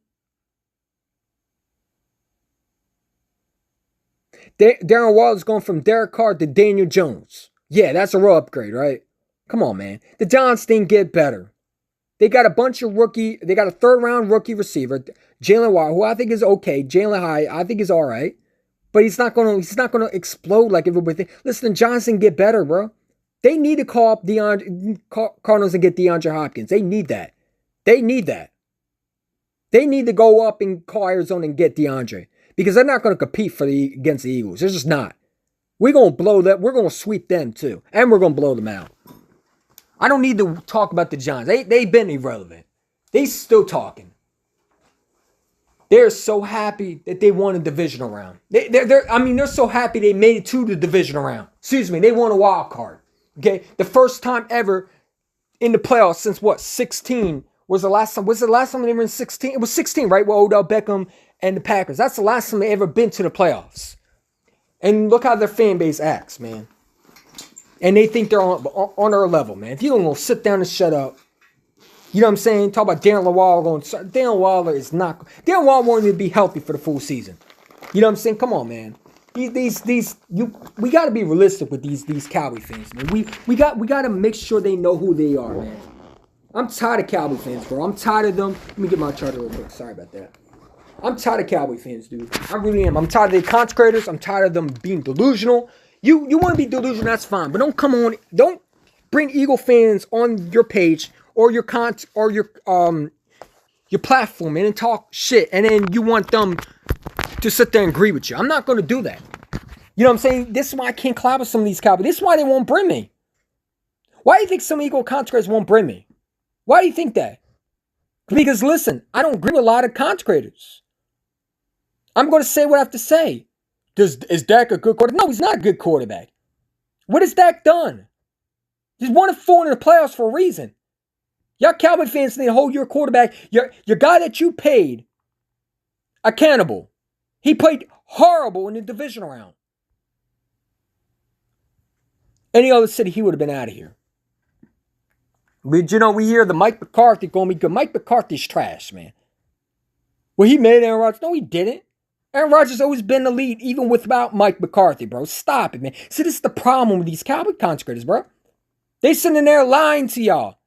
Darren Waller's going from Derek Carr to Daniel Jones. Yeah, that's a real upgrade, right? Come on, man. The Giants didn't get better. They got a bunch of they got a third-round rookie receiver, Jalen Waddle, who I think is okay. Jalen Hyatt, I think is all right. But he's not gonna explode like everybody thinks. Listen, the Giants didn't get better, bro. They need to call up Cardinals and get DeAndre Hopkins. They need that. They need that. They need to go up and call Arizona and get DeAndre. Because they're not going to compete against the Eagles. They're just not. We're going to blow them. We're going to sweep them too. And we're going to blow them out. I don't need to talk about the Giants. They've been irrelevant. They still talking. They're so happy that they won a divisional round. They're so happy they made it to the divisional round. Excuse me, they won a wild card. Okay? The first time ever in the playoffs since what? 16 was the last time. Was the last time they were in 16? It was 16, right? With Odell Beckham and the Packers. That's the last time they ever been to the playoffs. And look how their fan base acts, man. And they think they're on our level, man. If you don't go sit down and shut up, you know what I'm saying? Talk about Darren Waller going. Darren Waller is not. Darren Waller won't even be healthy for the full season. You know what I'm saying? Come on, man. We got to be realistic with these Cowboy fans, man. We got to make sure they know who they are, man. I'm tired of Cowboy fans, bro. I'm tired of them. Let me get my charger real quick. Sorry about that. I'm tired of Cowboy fans, dude. I really am. I'm tired of the content creators. I'm tired of them being delusional. You want to be delusional, that's fine. But don't bring Eagle fans on your page or your your platform and talk shit. And then you want them to sit there and agree with you. I'm not going to do that. You know what I'm saying? This is why I can't collab with some of these Cowboys. This is why they won't bring me. Why do you think some Eagle content creators won't bring me? Why do you think that? Because listen, I don't agree with a lot of content creators. I'm going to say what I have to say. Is Dak a good quarterback? No, he's not a good quarterback. What has Dak done? He's 1-4 in the playoffs for a reason. Y'all Cowboy fans need to hold your quarterback, your guy that you paid, accountable. He played horrible in the divisional round. Any other city, he would have been out of here. But you know, we hear the Mike McCarthy going to be good. Mike McCarthy's trash, man. Well, he made Aaron Rodgers. No, he didn't. Aaron Rodgers always been the lead, even without Mike McCarthy, bro. Stop it, man. See, this is the problem with these Cowboy consecrators, bro. They sitting there lying to y'all.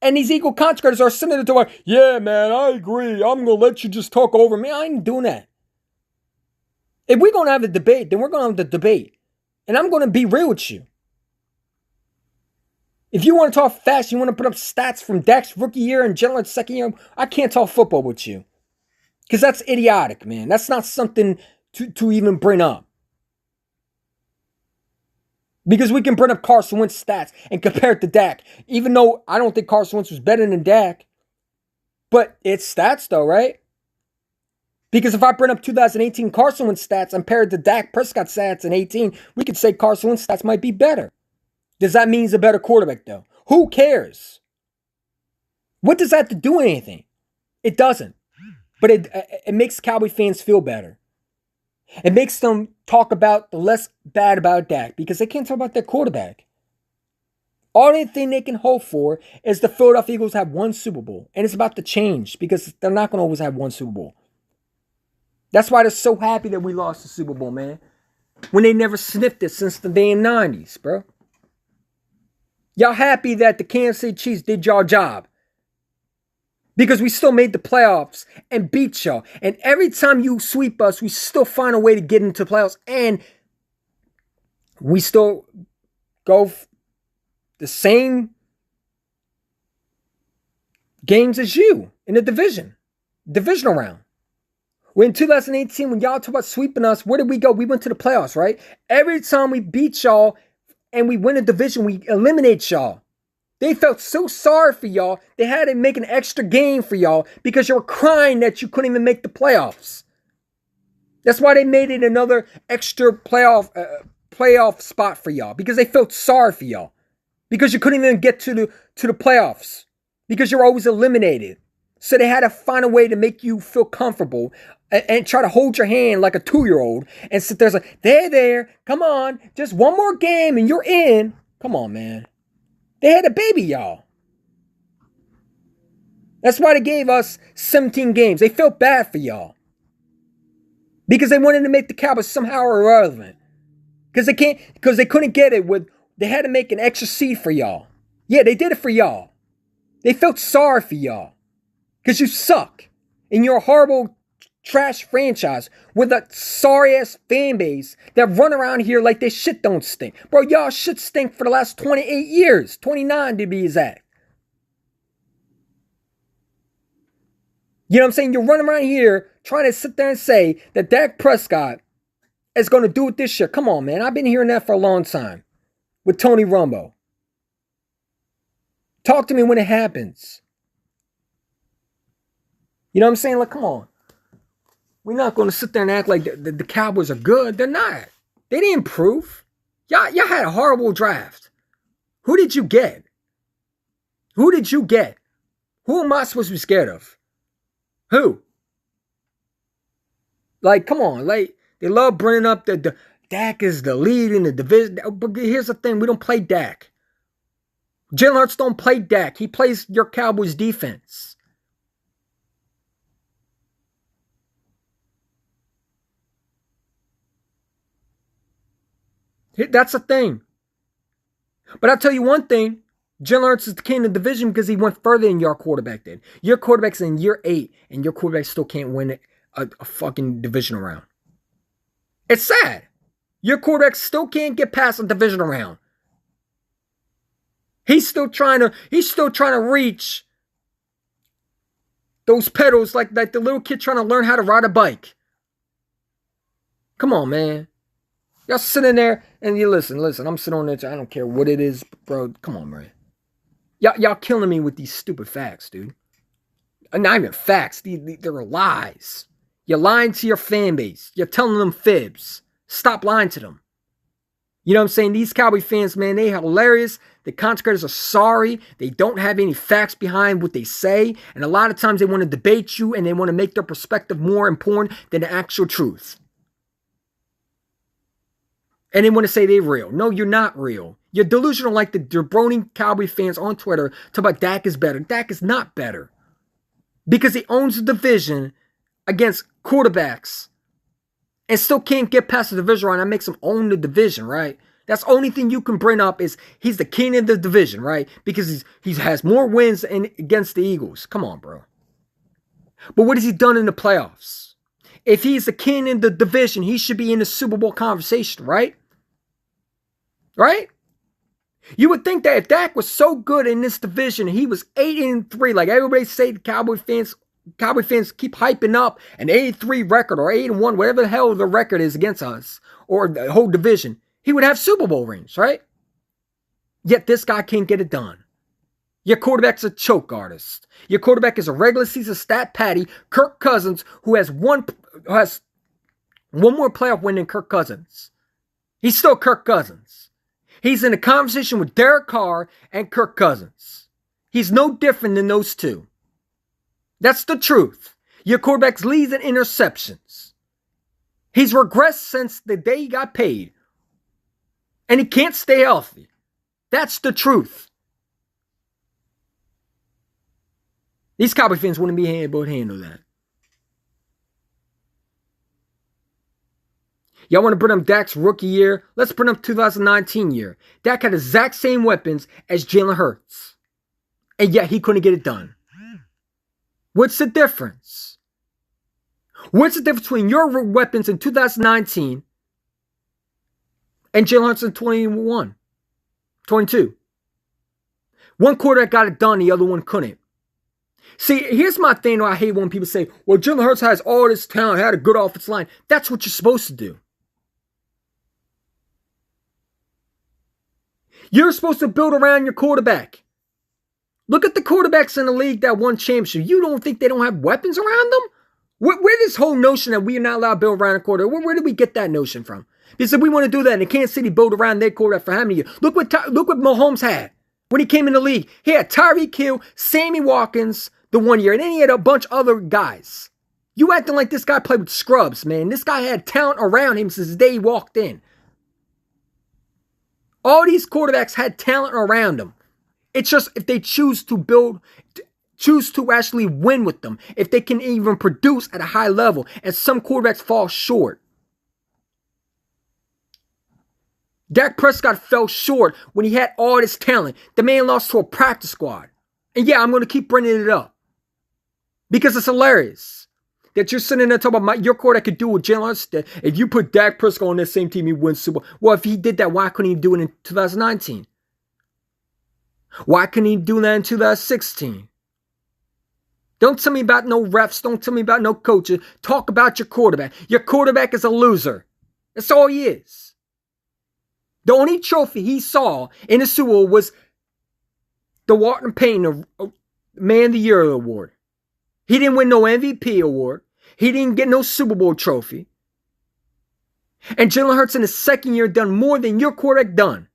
And these Eagle consecrators are sitting there to yeah, man, I agree. I'm going to let you just talk over me. I ain't doing that. If we're going to have a debate, then we're going to have the debate. And I'm going to be real with you. If you want to talk fast, you want to put up stats from Dak's rookie year and Jalen's second year, I can't talk football with you. Because that's idiotic, man. That's not something to even bring up. Because we can bring up Carson Wentz stats and compare it to Dak. Even though I don't think Carson Wentz was better than Dak. But it's stats though, right? Because if I bring up 2018 Carson Wentz stats and compare it to Dak Prescott stats in 18, we could say Carson Wentz stats might be better. Does that mean he's a better quarterback though? Who cares? What does that have to do with anything? It doesn't. But it makes Cowboy fans feel better. It makes them talk about the less bad about Dak because they can't talk about their quarterback. Only thing they can hope for is the Philadelphia Eagles have one Super Bowl. And it's about to change because they're not going to always have one Super Bowl. That's why they're so happy that we lost the Super Bowl, man. When they never sniffed it since the damn 90s, bro. Y'all happy that the Kansas City Chiefs did y'all job. Because we still made the playoffs and beat y'all. And every time you sweep us, we still find a way to get into the playoffs. And we still go the same games as you in the divisional round. When in 2018, when y'all talk about sweeping us, where did we go? We went to the playoffs, right? Every time we beat y'all and we win a division, we eliminate y'all. They felt so sorry for y'all, they had to make an extra game for y'all because you were crying that you couldn't even make the playoffs. That's why they made it another extra playoff playoff spot for y'all because they felt sorry for y'all. Because you couldn't even get to the playoffs. Because you're always eliminated. So they had to find a way to make you feel comfortable and try to hold your hand like a 2-year-old and sit there like, there, come on, just one more game and you're in. Come on, man. They had a baby, y'all. That's why they gave us 17 games. They felt bad for y'all. Because they wanted to make the Cowboys somehow irrelevant. Because they couldn't get it they had to make an extra seed for y'all. Yeah, they did it for y'all. They felt sorry for y'all. Because you suck. And you're a horrible trash franchise with a sorry-ass fan base that run around here like their shit don't stink. Bro, y'all shit stink for the last 28 years. 29 to be exact. You know what I'm saying? You're running around here trying to sit there and say that Dak Prescott is going to do it this year. Come on, man. I've been hearing that for a long time with Tony Romo. Talk to me when it happens. You know what I'm saying? Like, come on. We're not going to sit there and act like the Cowboys are good. They're not. They didn't improve. Y'all had a horrible draft. Who did you get? Who did you get? Who am I supposed to be scared of? Who? Like, come on. Like, they love bringing up the Dak is the lead in the division. But here's the thing. We don't play Dak. Jalen Hurts don't play Dak. He plays your Cowboys defense. That's the thing. But I'll tell you one thing. Jalen Hurts is the king of the division because he went further than your quarterback did. Your quarterback's in year 8, and your quarterback still can't win a fucking divisional round. It's sad. Your quarterback still can't get past a divisional round. He's still trying to reach those pedals like the little kid trying to learn how to ride a bike. Come on, man. Y'all sitting there and you listen, I'm sitting on there. I don't care what it is, bro. Come on, man. Y'all killing me with these stupid facts, dude. Not even facts. They're lies. You're lying to your fan base. You're telling them fibs. Stop lying to them. You know what I'm saying? These Cowboy fans, man, they hilarious. The content creators are sorry. They don't have any facts behind what they say. And a lot of times they want to debate you and they want to make their perspective more important than the actual truth. And they want to say they're real. No, you're not real. You're delusional like the jabroni Cowboy fans on Twitter talk about Dak is better. Dak is not better. Because he owns the division against quarterbacks and still can't get past the division round. That makes him own the division, right? That's the only thing you can bring up is he's the king of the division, right? Because he has more wins against the Eagles. Come on, bro. But what has he done in the playoffs? If he's the king in the division, he should be in the Super Bowl conversation, right? Right? You would think that if Dak was so good in this division, he was 8-3, like everybody say the Cowboy fans keep hyping up an 8-3 record or 8-1, whatever the hell the record is against us, or the whole division, he would have Super Bowl rings, right? Yet this guy can't get it done. Your quarterback's a choke artist. Your quarterback is a regular season stat patty, Kirk Cousins, who has one more playoff win than Kirk Cousins. He's still Kirk Cousins. He's in a conversation with Derek Carr and Kirk Cousins. He's no different than those two. That's the truth. Your quarterback's leads in interceptions. He's regressed since the day he got paid. And he can't stay healthy. That's the truth. These Cowboy fans wouldn't be able to handle that. Y'all want to bring up Dak's rookie year? Let's bring up 2019 year. Dak had the exact same weapons as Jalen Hurts. And yet he couldn't get it done. What's the difference? What's the difference between your weapons in 2019 and Jalen Hurts in 22? One quarterback got it done, the other one couldn't. See, here's my thing I hate when people say, well, Jalen Hurts has all this talent, had a good offensive line. That's what you're supposed to do. You're supposed to build around your quarterback. Look at the quarterbacks in the league that won championship. You don't think they don't have weapons around them? Where this whole notion that we are not allowed to build around a quarterback, where did we get that notion from? They said we want to do that, and the Kansas City built around their quarterback for how many years? Look what Mahomes had when he came in the league. He had Tyreek Hill, Sammy Watkins the one year, and then he had a bunch of other guys. You acting like this guy played with scrubs, man. This guy had talent around him since the day he walked in. All these quarterbacks had talent around them. It's just if they choose to actually win with them, if they can even produce at a high level, and some quarterbacks fall short. Dak Prescott fell short when he had all this talent. The man lost to a practice squad. And yeah, I'm going to keep bringing it up because it's hilarious that you're sitting there talking about your quarterback could do what Jalen Hurts did. If you put Dak Prescott on that same team, he wins Super Bowl. Well, if he did that, why couldn't he do it in 2019? Why couldn't he do that in 2016? Don't tell me about no refs. Don't tell me about no coaches. Talk about your quarterback. Your quarterback is a loser. That's all he is. The only trophy he saw in the Super Bowl was the Walter Payton Man of the Year award. He didn't win no MVP award. He didn't get no Super Bowl trophy. And Jalen Hurts in his second year done more than your quarterback done.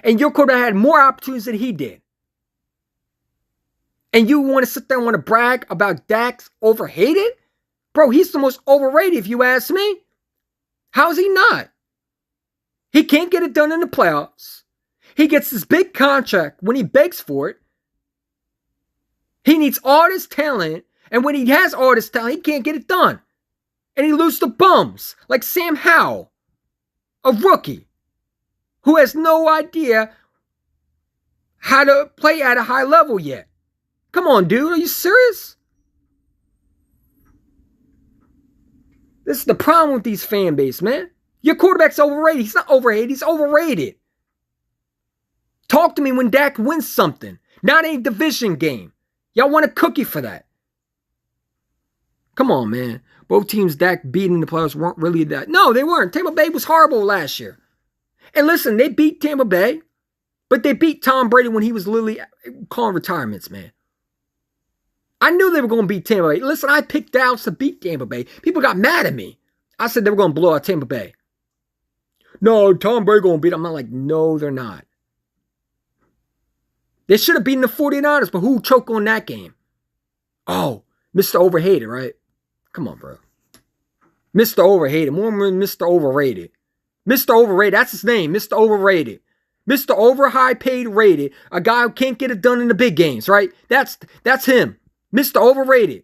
And your quarterback had more opportunities than he did. And you want to sit there and want to brag about Dak's overhated? Bro, he's the most overrated if you ask me. How is he not? He can't get it done in the playoffs. He gets this big contract when he begs for it. He needs all this talent. And when he has all this talent, he can't get it done. And he loses to bums like Sam Howell, a rookie who has no idea how to play at a high level yet. Come on, dude. Are you serious? This is the problem with these fan base, man. Your quarterback's overrated. He's not overrated. He's overrated. Talk to me when Dak wins something. Not a division game. Y'all want a cookie for that. Come on, man. Both teams Dak beat in the playoffs weren't really that. No, they weren't. Tampa Bay was horrible last year. And listen, they beat Tampa Bay, but they beat Tom Brady when he was literally calling retirements, man. I knew they were going to beat Tampa Bay. Listen, I picked Dallas to beat Tampa Bay. People got mad at me. I said they were going to blow out Tampa Bay. No, Tom Brady going to beat them. I'm like, no, they're not. They should have beaten the 49ers, but who choked on that game? Oh, Mr. Overhated, right? Come on, bro. Mr. Overhated. More than Mr. Overrated. Mr. Overrated, that's his name. Mr. Overrated. Mr. Over high paid rated. A guy who can't get it done in the big games, right? That's him. Mr. Overrated.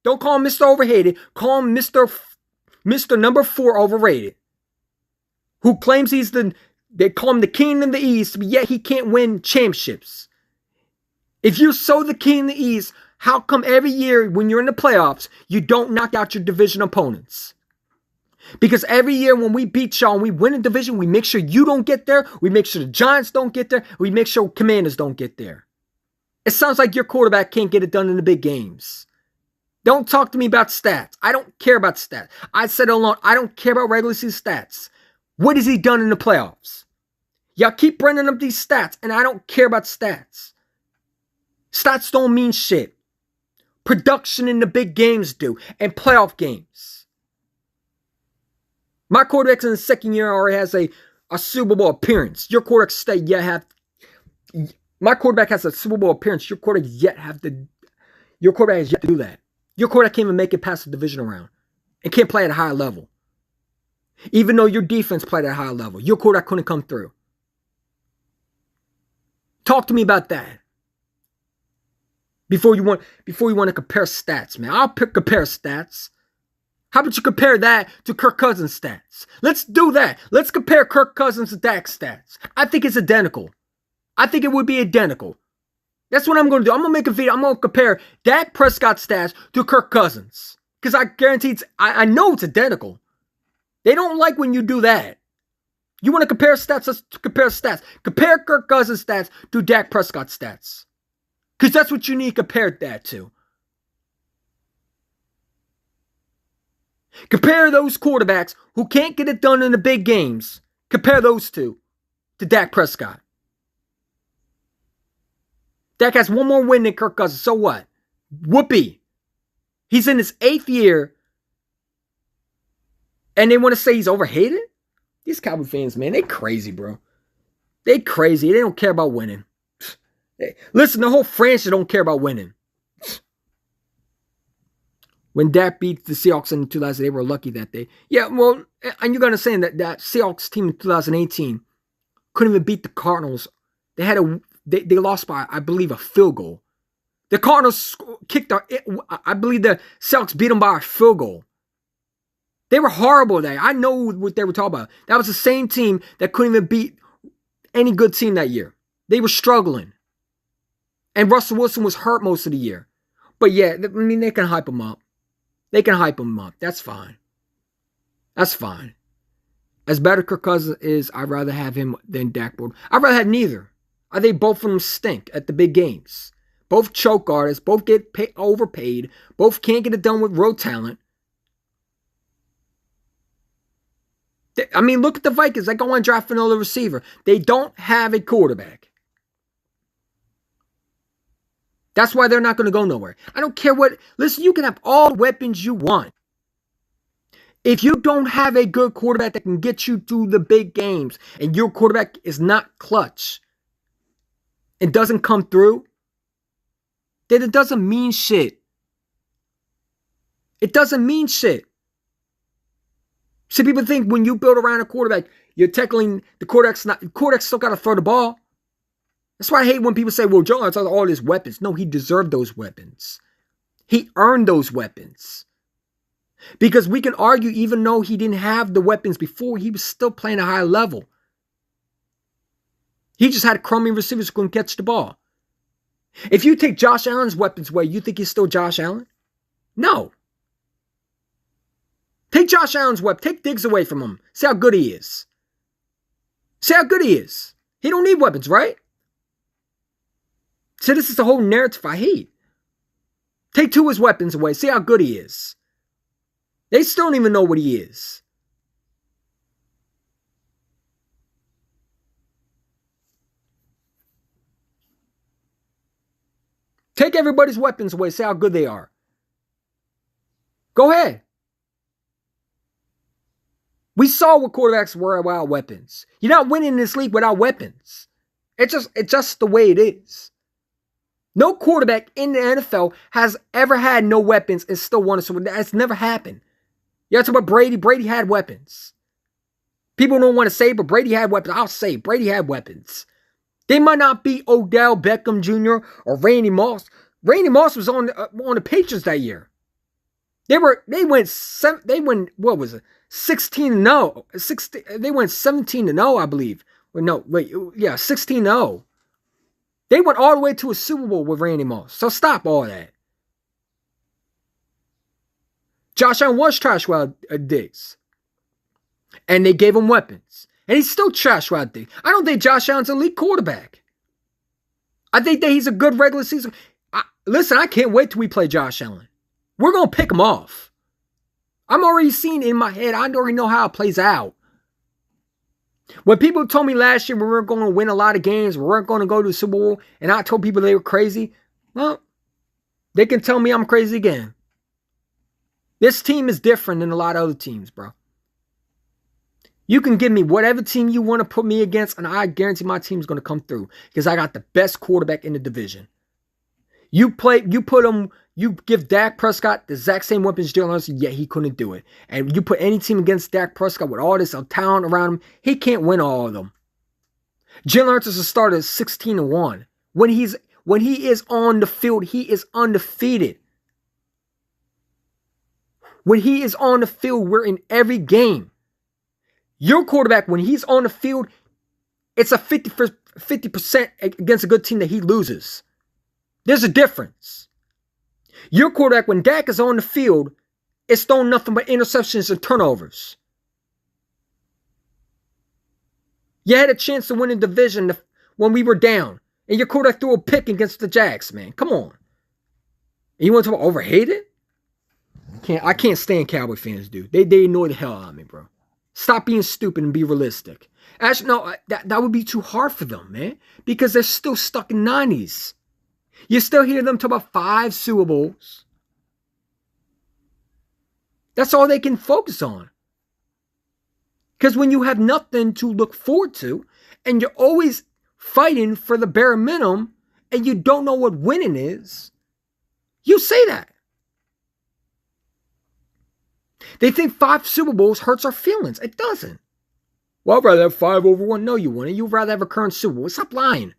Don't call him Mr. Overhated. Call him Mr. number 4 overrated. Who claims they call him the king in the East, but yet he can't win championships. If you're so the king in the East, how come every year when you're in the playoffs, you don't knock out your division opponents? Because every year when we beat y'all and we win a division, we make sure you don't get there. We make sure the Giants don't get there. We make sure Commanders don't get there. It sounds like your quarterback can't get it done in the big games. Don't talk to me about stats. I don't care about stats. I said it alone. I don't care about regular season stats. What has he done in the playoffs? Y'all keep bringing up these stats, and I don't care about stats. Stats don't mean shit. Production in the big games do, and playoff games. My quarterback's in the second year already has a Super Bowl appearance. Your quarterback my quarterback has a Super Bowl appearance. Your quarterback has yet to do that. Your quarterback can't even make it past the division round and can't play at a high level. Even though your defense played at a high level, your quarterback couldn't come through. Talk to me about that. Before you want to compare stats, man. I'll compare stats. How about you compare that to Kirk Cousins' stats? Let's do that. Let's compare Kirk Cousins to Dak's stats. I think it's identical. I think it would be identical. That's what I'm going to do. I'm going to make a video. I'm going to compare Dak Prescott's stats to Kirk Cousins. Because I guarantee I know it's identical. They don't like when you do that. You want to compare stats? Let's compare stats. Compare Kirk Cousins' stats to Dak Prescott's stats. Because that's what you need to compare that to. Compare those quarterbacks who can't get it done in the big games. Compare those two to Dak Prescott. Dak has one more win than Kirk Cousins. So what? Whoopee. He's in his 8th year. And they want to say he's overhated? These Cowboy fans, man, they crazy, bro. They crazy. They don't care about winning. Listen, the whole franchise don't care about winning. When Dak beat the Seahawks in 2000, they were lucky that day. Yeah, well, and you're going to say that Seahawks team in 2018 couldn't even beat the Cardinals. They lost by, I believe, a field goal. The Cardinals I believe the Seahawks beat them by a field goal. They were horrible there. I know what they were talking about. That was the same team that couldn't even beat any good team that year. They were struggling. And Russell Wilson was hurt most of the year. But yeah, I mean, they can hype him up. They can hype him up. That's fine. That's fine. As bad as Kirk Cousins is, I'd rather have him than Dak Prescott. I'd rather have neither. I think both of them stink at the big games. Both choke artists. Both get overpaid. Both can't get it done with real talent. I mean, look at the Vikings. They go and draft another receiver. They don't have a quarterback. That's why they're not going to go nowhere. I don't care what. Listen, you can have all the weapons you want. If you don't have a good quarterback that can get you through the big games and your quarterback is not clutch and doesn't come through, then it doesn't mean shit. It doesn't mean shit. See, people think when you build around a quarterback, you're tackling the quarterback's still got to throw the ball. That's why I hate when people say, well, Joe has all his weapons. No, he deserved those weapons. He earned those weapons. Because we can argue, even though he didn't have the weapons before, he was still playing a high level. He just had crummy receivers who couldn't catch the ball. If you take Josh Allen's weapons away, you think he's still Josh Allen? No. Take Josh Allen's weapon. Take Diggs away from him. See how good he is. See how good he is. He don't need weapons, right? See, this is the whole narrative I hate. Take two of his weapons away. See how good he is. They still don't even know what he is. Take everybody's weapons away. See how good they are. Go ahead. We saw what quarterbacks were without weapons. You're not winning this league without weapons. It's just the way it is. No quarterback in the NFL has ever had no weapons and still won. So that's never happened. You have to talk about Brady. Brady had weapons. People don't want to say, but Brady had weapons. I'll say Brady had weapons. They might not be Odell Beckham Jr. or Randy Moss. Randy Moss was on the Patriots that year. They went 16-0. They went 17-0, I believe. Or no, wait, yeah, 16-0. They went all the way to a Super Bowl with Randy Moss. So stop all that. Josh Allen was trash without Diggs. And they gave him weapons. And he's still trash without Diggs. I don't think Josh Allen's an elite quarterback. I think that he's a good regular season. Listen, I can't wait till we play Josh Allen. We're going to pick him off. I'm already seeing it in my head. I already know how it plays out. When people told me last year we weren't going to win a lot of games, we weren't going to go to the Super Bowl, and I told people they were crazy, well, they can tell me I'm crazy again. This team is different than a lot of other teams, bro. You can give me whatever team you want to put me against, and I guarantee my team's going to come through because I got the best quarterback in the division. You give Dak Prescott the exact same weapons Jalen Hurts, yet he couldn't do it. And you put any team against Dak Prescott with all this talent around him, he can't win all of them. Jalen Hurts is a starter 16-1. When he is on the field, he is undefeated. When he is on the field, we're in every game. Your quarterback, when he's on the field, it's a 50% against a good team that he loses. There's a difference. Your quarterback, when Dak is on the field, is throwing nothing but interceptions and turnovers. You had a chance to win a division when we were down, and your quarterback threw a pick against the Jags, man. Come on. And you want to talk about overhated? I can't stand Cowboy fans, dude. They annoy the hell out of me, bro. Stop being stupid and be realistic. Actually, no, that would be too hard for them, man, because they're still stuck in 90s. You still hear them talk about 5 Super Bowls. That's all they can focus on. Because when you have nothing to look forward to, and you're always fighting for the bare minimum, and you don't know what winning is, you say that. They think 5 Super Bowls hurts our feelings. It doesn't. Well, I'd rather have 5 over 1. No, you wouldn't. You'd rather have a current Super Bowl. Stop lying.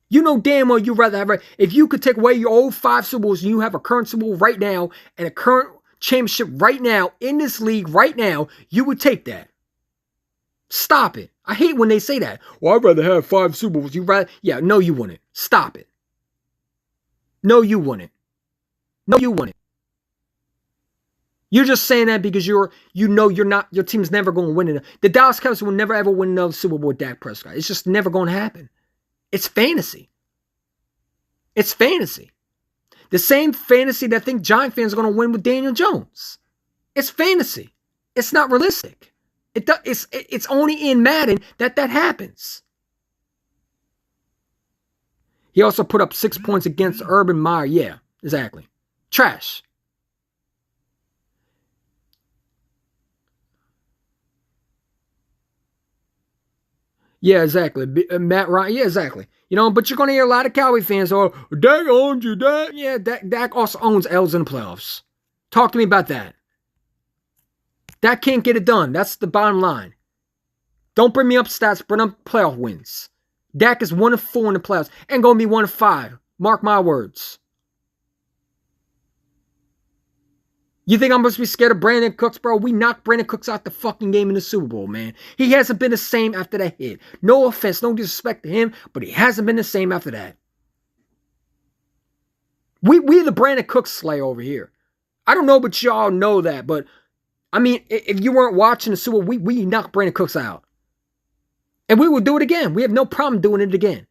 You know damn well you'd rather have if you could take away your old 5 Super Bowls and you have a current Super Bowl right now and a current championship right now in this league right now, you would take that. Stop it. I hate when they say that. Well, I'd rather have 5 Super Bowls. Yeah, no, you wouldn't. Stop it. No, you wouldn't. No, you wouldn't. You're just saying that because your team's never going to win it. The Dallas Cowboys will never ever win another Super Bowl with Dak Prescott. It's just never going to happen. It's fantasy. It's fantasy. The same fantasy that think Giant fans are going to win with Daniel Jones. It's fantasy. It's not realistic. It's only in Madden that happens. He also put up 6 points against Urban Meyer. Yeah, exactly. Trash. Yeah, exactly. Matt Ryan. Yeah, exactly. You know, but you're going to hear a lot of Cowboy fans, Dak owns you, Dak. Yeah, Dak also owns L's in the playoffs. Talk to me about that. Dak can't get it done. That's the bottom line. Don't bring me up stats, bring up playoff wins. Dak is 1-4 in the playoffs and going to be 1-5. Mark my words. You think I'm supposed to be scared of Brandon Cooks, bro? We knocked Brandon Cooks out the fucking game in the Super Bowl, man. He hasn't been the same after that hit. No offense, no disrespect to him, but he hasn't been the same after that. We the Brandon Cooks slayer over here. I don't know, but y'all know that. But, I mean, if you weren't watching the Super Bowl, we knocked Brandon Cooks out. And we will do it again. We have no problem doing it again.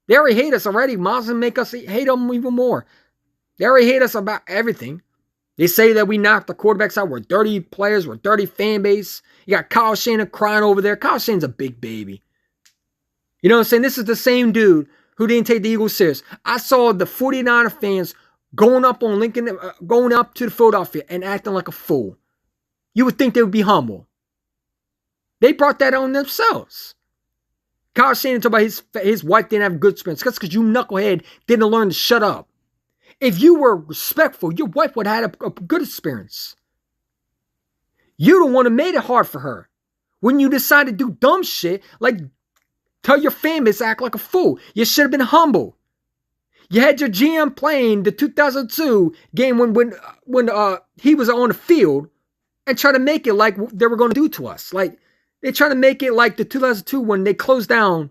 They already hate us already. Miles will make us hate them even more. They already hate us about everything. They say that we knocked the quarterbacks out. We're dirty players. We're dirty fan base. You got Kyle Shanahan crying over there. Kyle Shanahan's a big baby. You know what I'm saying? This is the same dude who didn't take the Eagles serious. I saw the 49er fans going up on Lincoln, going up to the Philadelphia and acting like a fool. You would think they would be humble. They brought that on themselves. Kyle Shanahan talked about his wife didn't have good experience. That's because you knucklehead didn't learn to shut up. If you were respectful, your wife would have had a good experience. You the one who made it hard for her. When you decide to do dumb shit, like tell your fan base act like a fool. You should have been humble. You had your GM playing the 2002 game when he was on the field and try to make it like they were going to do to us. Like they try to make it like the 2002 when they closed down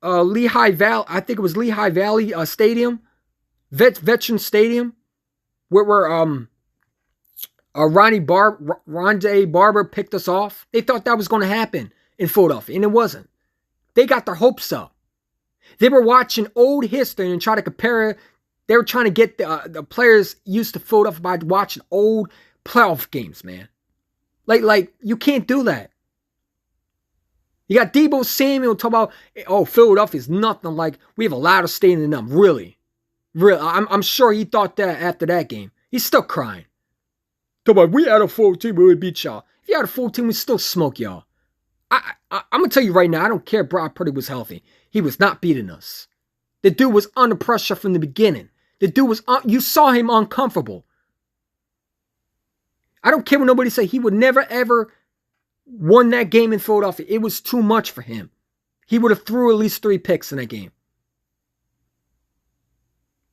Lehigh Valley. I think it was Lehigh Valley Stadium. Veteran Stadium, where Rondé Barber picked us off. They thought that was going to happen in Philadelphia, and it wasn't. They got their hopes up. They were watching old history and trying to compare it. They were trying to get the players used to Philadelphia by watching old playoff games, man. Like you can't do that. You got Deebo Samuel talking about, Philadelphia's nothing like, we have a louder stadium than them, really. Really, I'm sure he thought that after that game. He's still crying. Come on, we had a full team, we would beat y'all. If you had a full team, we'd still smoke y'all. I'm going to tell you right now, I don't care if Brock Purdy was healthy. He was not beating us. The dude was under pressure from the beginning. The dude was, you saw him uncomfortable. I don't care what nobody say. He would never, ever won that game in Philadelphia. It was too much for him. He would have threw at least 3 picks in that game.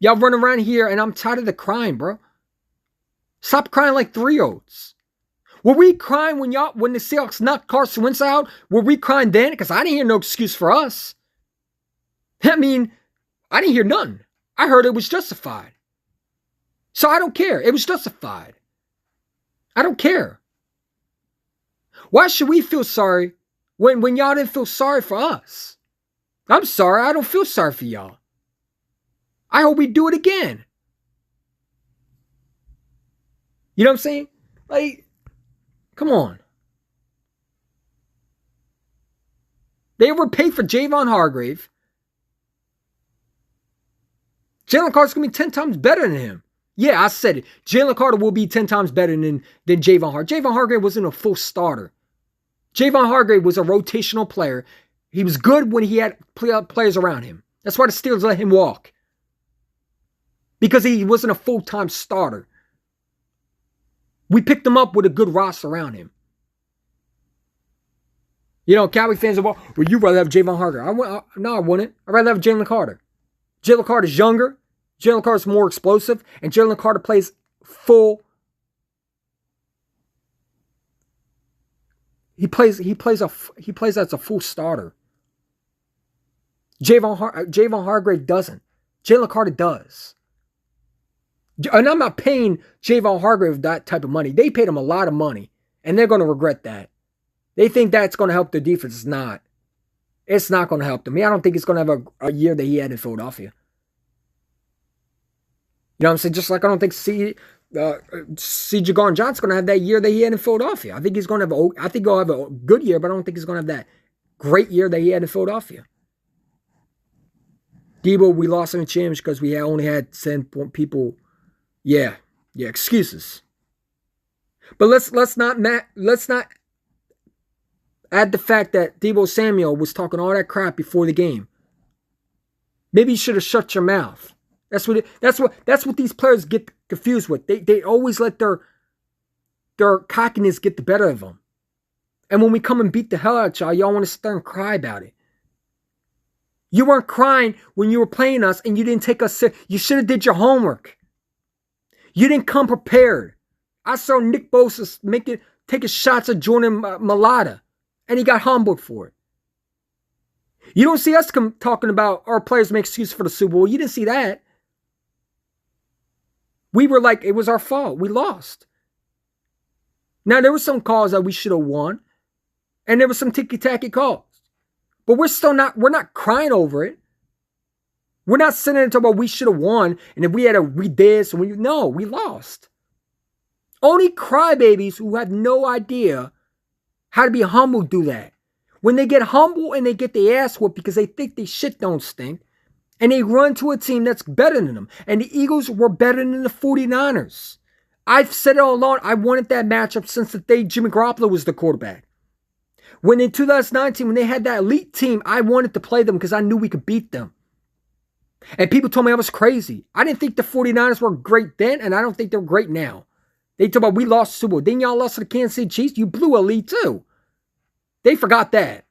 Y'all run around here and I'm tired of the crying, bro. Stop crying like 3-year-olds. Were we crying when the Seahawks knocked Carson Wentz out? Were we crying then? Because I didn't hear no excuse for us. I mean, I didn't hear nothing. I heard it was justified. So I don't care. It was justified. I don't care. Why should we feel sorry when y'all didn't feel sorry for us? I'm sorry. I don't feel sorry for y'all. I hope we do it again. You know what I'm saying? Like, come on. They overpaid for Javon Hargrave. Jalen Carter's going to be 10 times better than him. Yeah, I said it. Jalen Carter will be 10 times better than Javon Hargrave. Javon Hargrave wasn't a full starter. Javon Hargrave was a rotational player. He was good when he had players around him. That's why the Steelers let him walk. Because he wasn't a full-time starter. We picked him up with a good roster around him. You know, Cowboy fans are, well, you'd rather have Javon Hargrave. No, I wouldn't. I'd rather have Jalen Carter. Jalen Carter's younger. Jalen Carter's more explosive. And Jalen Carter plays full. He plays as a full starter. Javon Hargrave doesn't. Jalen Carter does. And I'm not paying Javon Hargrave that type of money. They paid him a lot of money. And they're going to regret that. They think that's going to help their defense. It's not. It's not going to help them. I don't think it's going to have a year that he had in Philadelphia. You know what I'm saying? Just like I don't think C.J. Gardner-Johnson's going to have that year that he had in Philadelphia. I think he's going to have I think he'll have a good year, but I don't think he's going to have that great year that he had in Philadelphia. Debo, we lost in the championship because we only had 10 people. Yeah, excuses. But let's not add the fact that Debo Samuel was talking all that crap before the game. Maybe you should have shut your mouth. That's what these players get confused with. They always let their cockiness get the better of them. And when we come and beat the hell out of y'all want to sit there and cry about it. You weren't crying when you were playing us and you didn't take us serious. You should have did your homework. You didn't come prepared. I saw Nick Bosa taking shots at Jordan Mailata, and he got humbled for it. You don't see us talking about our players make excuses for the Super Bowl. You didn't see that. We were like, it was our fault. We lost. Now, there were some calls that we should have won, and there were some ticky-tacky calls. But we're not crying over it. We're not sitting there talking about we should have won, and if we had read this, no, we lost. Only crybabies who have no idea how to be humble do that. When they get humble and they get their ass whooped because they think their shit don't stink, and they run to a team that's better than them. And the Eagles were better than the 49ers. I've said it all along. I wanted that matchup since the day Jimmy Garoppolo was the quarterback. When in 2019, when they had that elite team, I wanted to play them because I knew we could beat them. And people told me I was crazy. I didn't think the 49ers were great then, and I don't think they're great now. They talk about we lost the Super Bowl. Then y'all lost to the Kansas City Chiefs. You blew a lead too. They forgot that.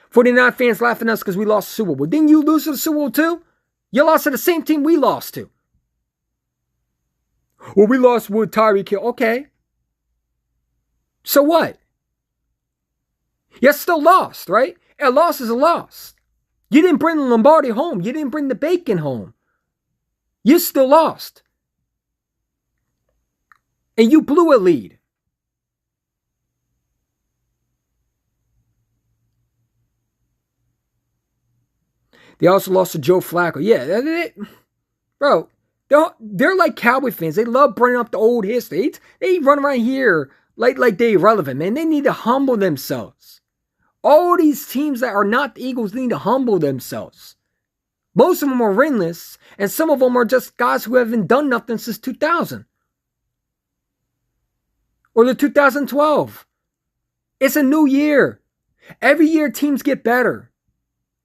49 fans laughing at us because we lost the Super Bowl. Didn't you lose to the Super Bowl too? You lost to the same team we lost to. Well, we lost with Tyreek Hill. Okay. So what? You still lost, right? A loss is a loss. You didn't bring the Lombardi home. You didn't bring the bacon home. You still lost. And you blew a lead. They also lost to Joe Flacco. Yeah, bro, they're like Cowboy fans. They love bringing up the old history. They run around here like they're irrelevant, man. They need to humble themselves. All these teams that are not the Eagles need to humble themselves. Most of them are winless, and some of them are just guys who haven't done nothing since 2000. Or the 2012. It's a new year. Every year teams get better.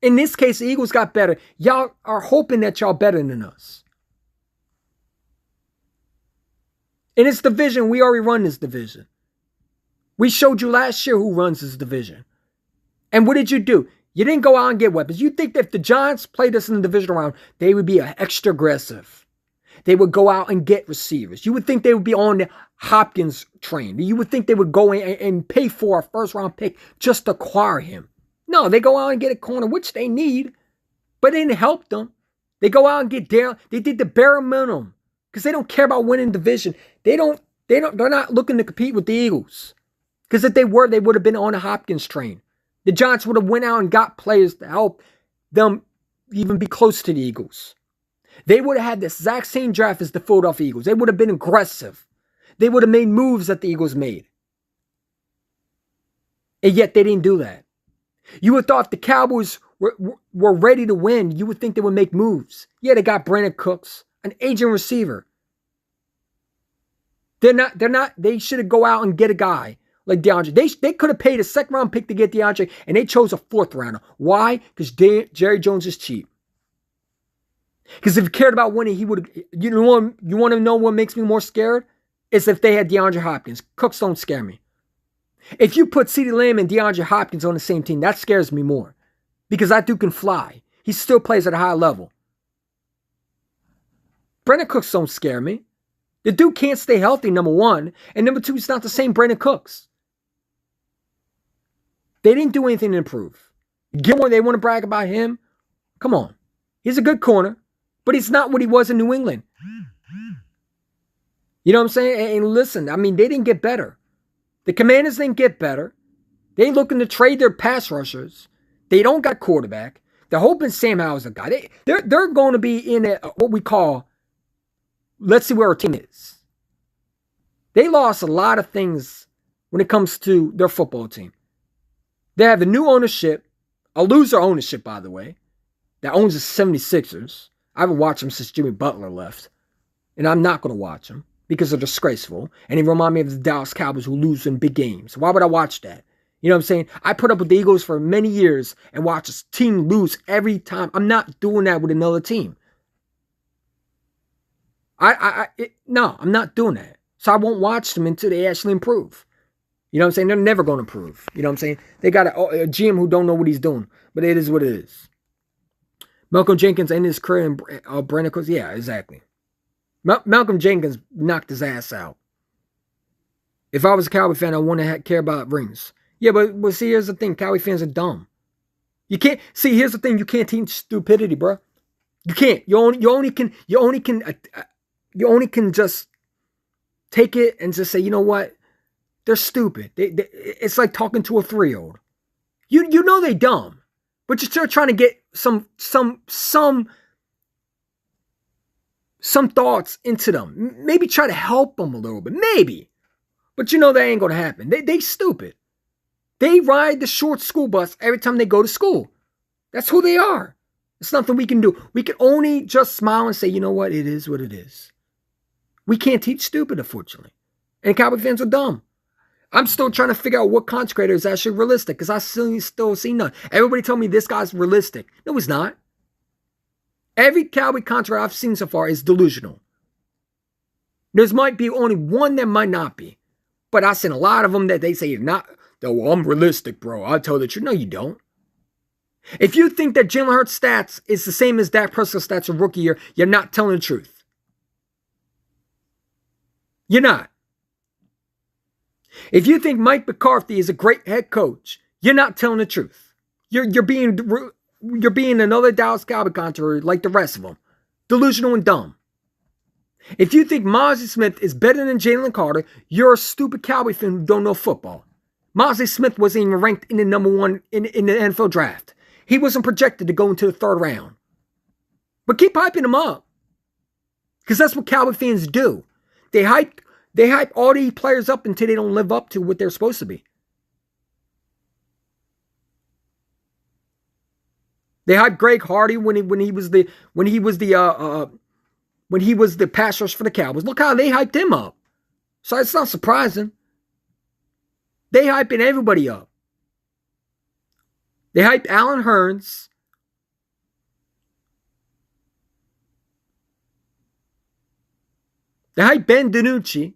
In this case, the Eagles got better. Y'all are hoping that y'all better than us. In this division, we already run this division. We showed you last year who runs this division. And what did you do? You didn't go out and get weapons. You think that if the Giants played us in the division round, they would be extra aggressive. They would go out and get receivers. You would think they would be on the Hopkins train. You would think they would go in and pay for a first-round pick just to acquire him. No, they go out and get a corner, which they need, but it didn't help them. They go out and get down. They did the bare minimum because they don't care about winning division. They're not looking to compete with the Eagles. Because if they were, they would have been on the Hopkins train. The Giants would have went out and got players to help them even be close to the Eagles. They would have had the exact same draft as the Philadelphia Eagles. They would have been aggressive. They would have made moves that the Eagles made. And yet they didn't do that. You would have thought the Cowboys were ready to win. You would think they would make moves. Yeah, they got Brandon Cooks, an aging receiver. They should have go out and get a guy like DeAndre. They could have paid a second round pick to get DeAndre, and they chose a fourth rounder. Why? Because Jerry Jones is cheap. Because if he cared about winning, he would. You want to know what makes me more scared? Is if they had DeAndre Hopkins. Cooks don't scare me. If you put CeeDee Lamb and DeAndre Hopkins on the same team, that scares me more. Because that dude can fly. He still plays at a high level. Brandon Cooks don't scare me. The dude can't stay healthy, number one. And number two, he's not the same Brandon Cooks. They didn't do anything to improve. Gilmore, they want to brag about him. Come on. He's a good corner. But he's not what he was in New England. You know what I'm saying? And listen, I mean, they didn't get better. The Commanders didn't get better. They ain't looking to trade their pass rushers. They don't got quarterback. They're hoping Sam Howell's a guy. They're going to be in what we call, let's see where our team is. They lost a lot of things when it comes to their football team. They have the new ownership, a loser ownership, by the way, that owns the 76ers. I haven't watched them since Jimmy Butler left. And I'm not going to watch them because they're disgraceful. And they remind me of the Dallas Cowboys who lose in big games. Why would I watch that? You know what I'm saying? I put up with the Eagles for many years and watch a team lose every time. I'm not doing that with another team. No, I'm not doing that. So I won't watch them until they actually improve. You know what I'm saying? They're never going to improve. You know what I'm saying? They got a GM who don't know what he's doing. But it is what it is. Malcolm Jenkins ended his career in Brandon Cooks. Yeah, exactly. Malcolm Jenkins knocked his ass out. If I was a Cowboy fan, I wouldn't care about rings. Yeah, but see, here's the thing. Cowboy fans are dumb. You can't see. Here's the thing. You can't teach stupidity, bro. You can't. You only can just take it and just say, you know what? They're stupid. It's like talking to a 3-year-old. You know they dumb, but you're still trying to get some thoughts into them. Maybe try to help them a little bit. Maybe, but you know that ain't gonna happen. They stupid. They ride the short school bus every time they go to school. That's who they are. There's nothing we can do. We can only just smile and say, you know what? It is what it is. We can't teach stupid, unfortunately. And Cowboy fans are dumb. I'm still trying to figure out what contract creator is actually realistic because I still see none. Everybody told me this guy's realistic. No, he's not. Every Cowboy contract I've seen so far is delusional. There might be only one that might not be. But I've seen a lot of them that they say not. Oh, I'm realistic, bro. I'll tell the truth. No, you don't. If you think that Jalen Hurts' stats is the same as Dak Prescott's stats of rookie year, you're not telling the truth. You're not. If you think Mike McCarthy is a great head coach, you're not telling the truth. You're being another Dallas Cowboy contrary like the rest of them. Delusional and dumb. If you think Mozzie Smith is better than Jalen Carter, you're a stupid Cowboy fan who don't know football. Mozzie Smith wasn't even ranked in the number one in the NFL draft. He wasn't projected to go into the third round. But keep hyping him up. Because that's what Cowboy fans do. They hype all these players up until they don't live up to what they're supposed to be. They hyped Greg Hardy when he was the pass rush for the Cowboys. Look how they hyped him up. So it's not surprising. They hyping everybody up. They hyped Allen Hurns. They hyped Ben DiNucci.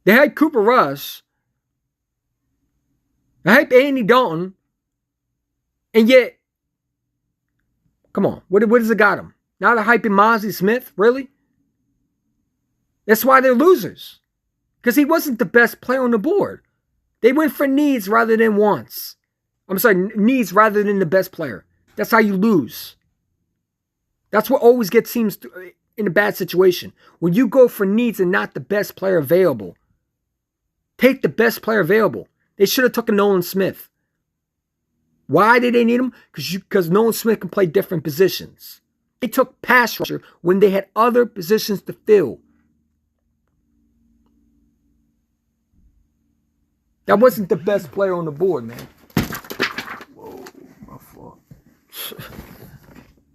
They hyped Cooper Rush. They hyped Andy Dalton. And yet, come on, what has it got them? Now they're hyping Mozzie Smith? Really? That's why they're losers. Because he wasn't the best player on the board. They went for needs rather than wants. I'm sorry, needs rather than the best player. That's how you lose. That's what always gets teams in a bad situation. When you go for needs and not the best player available. Take the best player available. They should have taken Nolan Smith. Why did they need him? Because Nolan Smith can play different positions. They took pass rusher when they had other positions to fill. That wasn't the best player on the board, man. Whoa, my fault.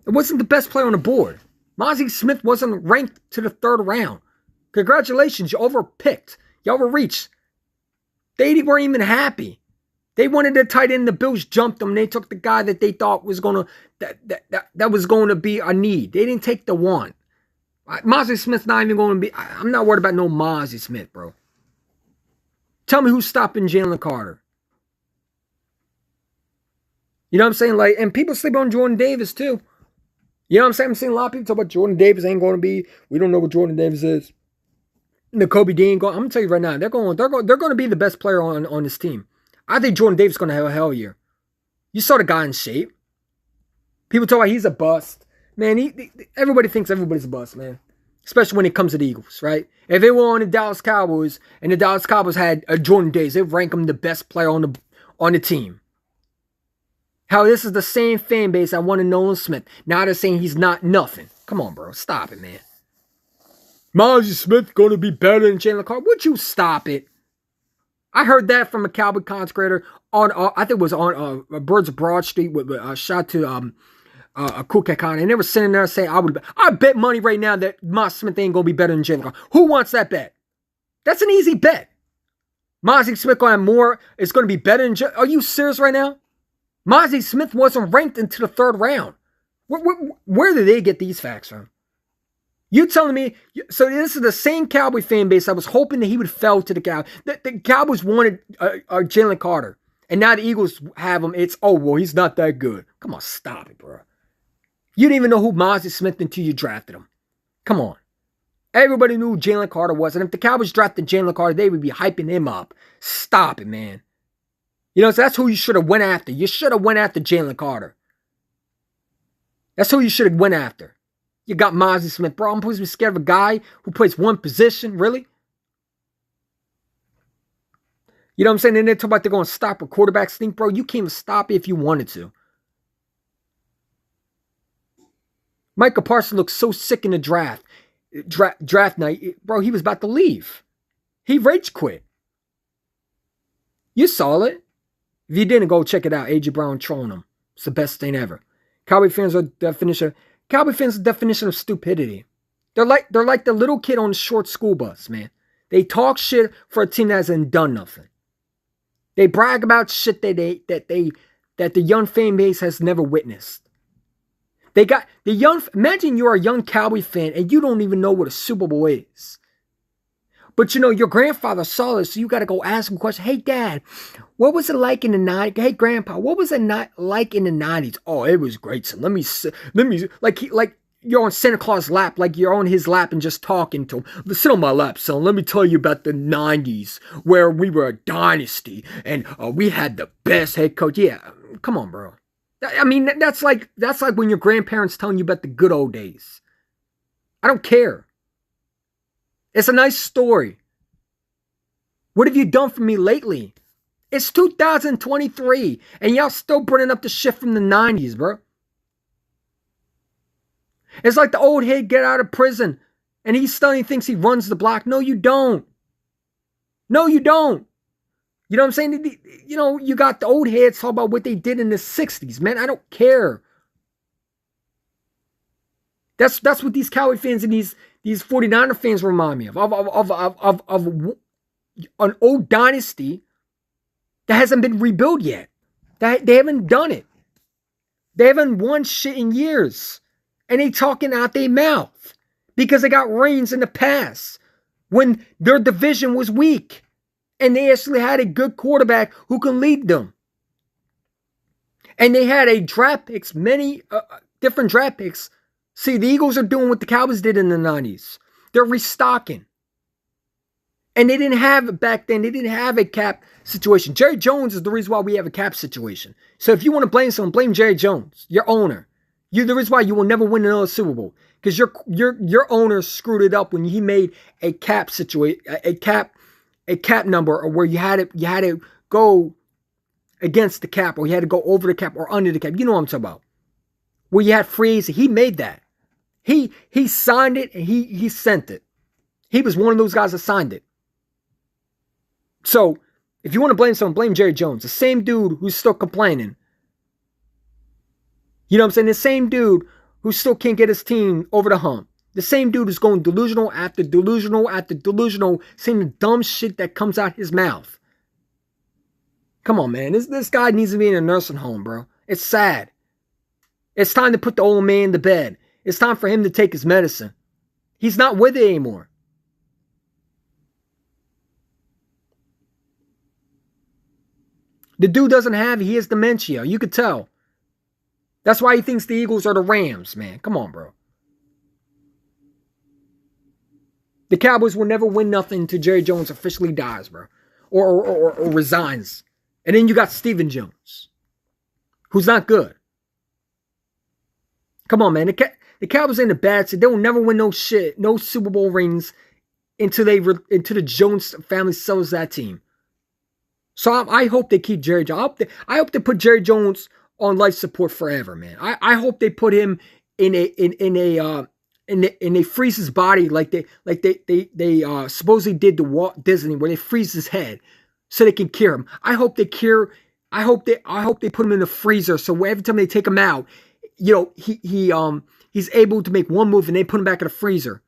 It wasn't the best player on the board. Mazi Smith wasn't ranked to the 3rd round. Congratulations, you overpicked. You overreached. They weren't even happy. They wanted a tight end. The Bills jumped them. They took the guy that they thought was gonna that was going to be a need. They didn't take the one. Mazi Smith's not even going to be. I'm not worried about no Mazi Smith, bro. Tell me who's stopping Jalen Carter. You know what I'm saying? Like, and people sleep on Jordan Davis too. You know what I'm saying? I'm seeing a lot of people talk about Jordan Davis ain't going to be. We don't know what Jordan Davis is. Nakobe Dean going. I'm gonna tell you right now, they're going to be the best player on this team. I think Jordan Davis is going to have a hell year. You saw the guy in shape. People talk about he's a bust. Man, everybody thinks everybody's a bust, man. Especially when it comes to the Eagles, right? If they were on the Dallas Cowboys and the Dallas Cowboys had a Jordan Davis, they'd rank him the best player on the team. How this is the same fan base I wanted Nolan Smith. Now they're saying he's not nothing. Come on, bro. Stop it, man. Mazi Smith going to be better than Jalen Carter. Would you stop it? I heard that from a Cowboy content on, I think it was on Birds of Broad Street with a shot to a Kukat Khan. And they were sitting there saying, I bet money right now that Mazi Smith ain't going to be better than Jalen Carter. Who wants that bet? That's an easy bet. Mazi Smith going to have more, it's going to be better than Are you serious right now? Mazi Smith wasn't ranked into the 3rd round. Where did they get these facts from? You telling me, so this is the same Cowboy fan base I was hoping that he would fell to the Cowboys. The Cowboys wanted Jalen Carter. And now the Eagles have him. It's, oh, well, he's not that good. Come on, stop it, bro. You didn't even know who Mazi Smith until you drafted him. Come on. Everybody knew who Jalen Carter was. And if the Cowboys drafted Jalen Carter, they would be hyping him up. Stop it, man. You know, so that's who you should have went after. You should have went after Jalen Carter. That's who you should have went after. You got Mazi Smith. Bro, I'm supposed to be scared of a guy who plays one position? Really? You know what I'm saying? And they talk about they're going to stop a quarterback stink, bro. You can't even stop it if you wanted to. Micah Parsons looked so sick in the draft. Draft night. Bro, he was about to leave. He rage quit. You saw it. If you didn't, go check it out. A.J. Brown trolling him. It's the best thing ever. Cowboy fans are Cowboy fans' definition of stupidity. They're like the little kid on the short school bus, man. They talk shit for a team that hasn't done nothing. They brag about shit that the young fan base has never witnessed. They got the young. Imagine you're a young Cowboy fan and you don't even know what a Super Bowl is. But you know, your grandfather saw this, so you got to go ask him a question. Hey, Dad, what was it like in the 90s? Hey, Grandpa, what was it like in the 90s? Oh, it was great, son. Let me, like you're on Santa Claus' lap, like you're on his lap and just talking to him. Sit on my lap, son. Let me tell you about the 90s, where we were a dynasty and we had the best head coach. Yeah, come on, bro. I mean, that's like when your grandparents telling you about the good old days. I don't care. It's a nice story. What have you done for me lately? It's 2023, and y'all still bringing up the shit from the 90s, bro. It's like the old head get out of prison, and he thinks he runs the block. No, you don't. No, you don't. You know what I'm saying? You know, you got the old heads talk about what they did in the 60s, man. I don't care. That's what these Cowboy fans and these 49er fans remind me of an old dynasty that hasn't been rebuilt yet. They haven't done it. They haven't won shit in years. And they talking out their mouth because they got rings in the past when their division was weak and they actually had a good quarterback who can lead them. And they had a draft picks, many different draft picks. See, the Eagles are doing what the Cowboys did in the 90s. They're restocking. And they didn't have, back then, they didn't have a cap situation. Jerry Jones is the reason why we have a cap situation. So if you want to blame someone, blame Jerry Jones, your owner. You're the reason why you will never win another Super Bowl. Because your owner screwed it up when he made a cap situation, a cap number, or where you had to go against the cap, or you had to go over the cap or under the cap. You know what I'm talking about. Where you had free agency. He made that. He signed it and he sent it. He was one of those guys that signed it. So, if you want to blame someone, blame Jerry Jones. The same dude who's still complaining. You know what I'm saying? The same dude who still can't get his team over the hump. The same dude is going delusional after delusional after delusional, saying the dumb shit that comes out his mouth. Come on, man. This guy needs to be in a nursing home, bro. It's sad. It's time to put the old man to bed. It's time for him to take his medicine. He's not with it anymore. The dude doesn't have it. He has dementia. You could tell. That's why he thinks the Eagles are the Rams, man. Come on, bro. The Cowboys will never win nothing until Jerry Jones officially dies, bro. Or resigns. And then you got Stephen Jones, who's not good. Come on, man. The Cowboys ain't a bad team. They will never win no shit, no Super Bowl rings until the Jones family sells that team. So I hope they keep Jerry Jones. I hope they put Jerry Jones on life support forever, man. I hope they put him in they freeze his body like they supposedly did to Walt Disney, where they freeze his head so they can cure him. I hope they put him in the freezer so every time they take him out, he's able to make one move and they put him back in the freezer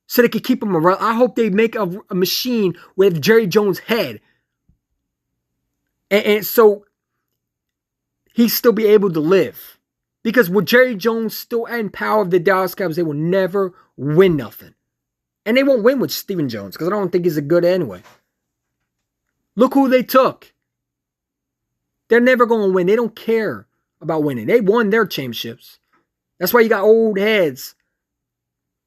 so they can keep him around. I hope they make a machine with Jerry Jones' head, and so he still be able to live. Because with Jerry Jones still in power of the Dallas Cowboys, they will never win nothing. And they won't win with Stephen Jones, because I don't think he's a good anyway. Look who they took. They're never going to win. They don't care about winning. They won their championships. That's why you got old heads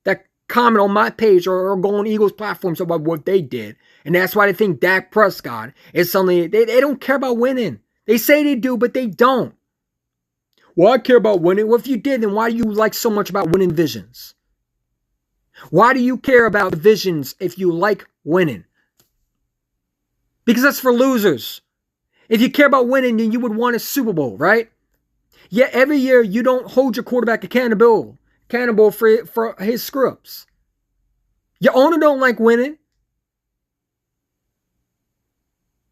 that comment on my page or go on Eagles platforms about what they did. And that's why they think Dak Prescott is suddenly, they don't care about winning. They say they do, but they don't. Well, I care about winning. Well, if you did, then why do you like so much about winning divisions? Why do you care about divisions if you like winning? Because that's for losers. If you care about winning, then you would want a Super Bowl, right? Yet every year you don't hold your quarterback accountable for his screw-ups. Your owner don't like winning.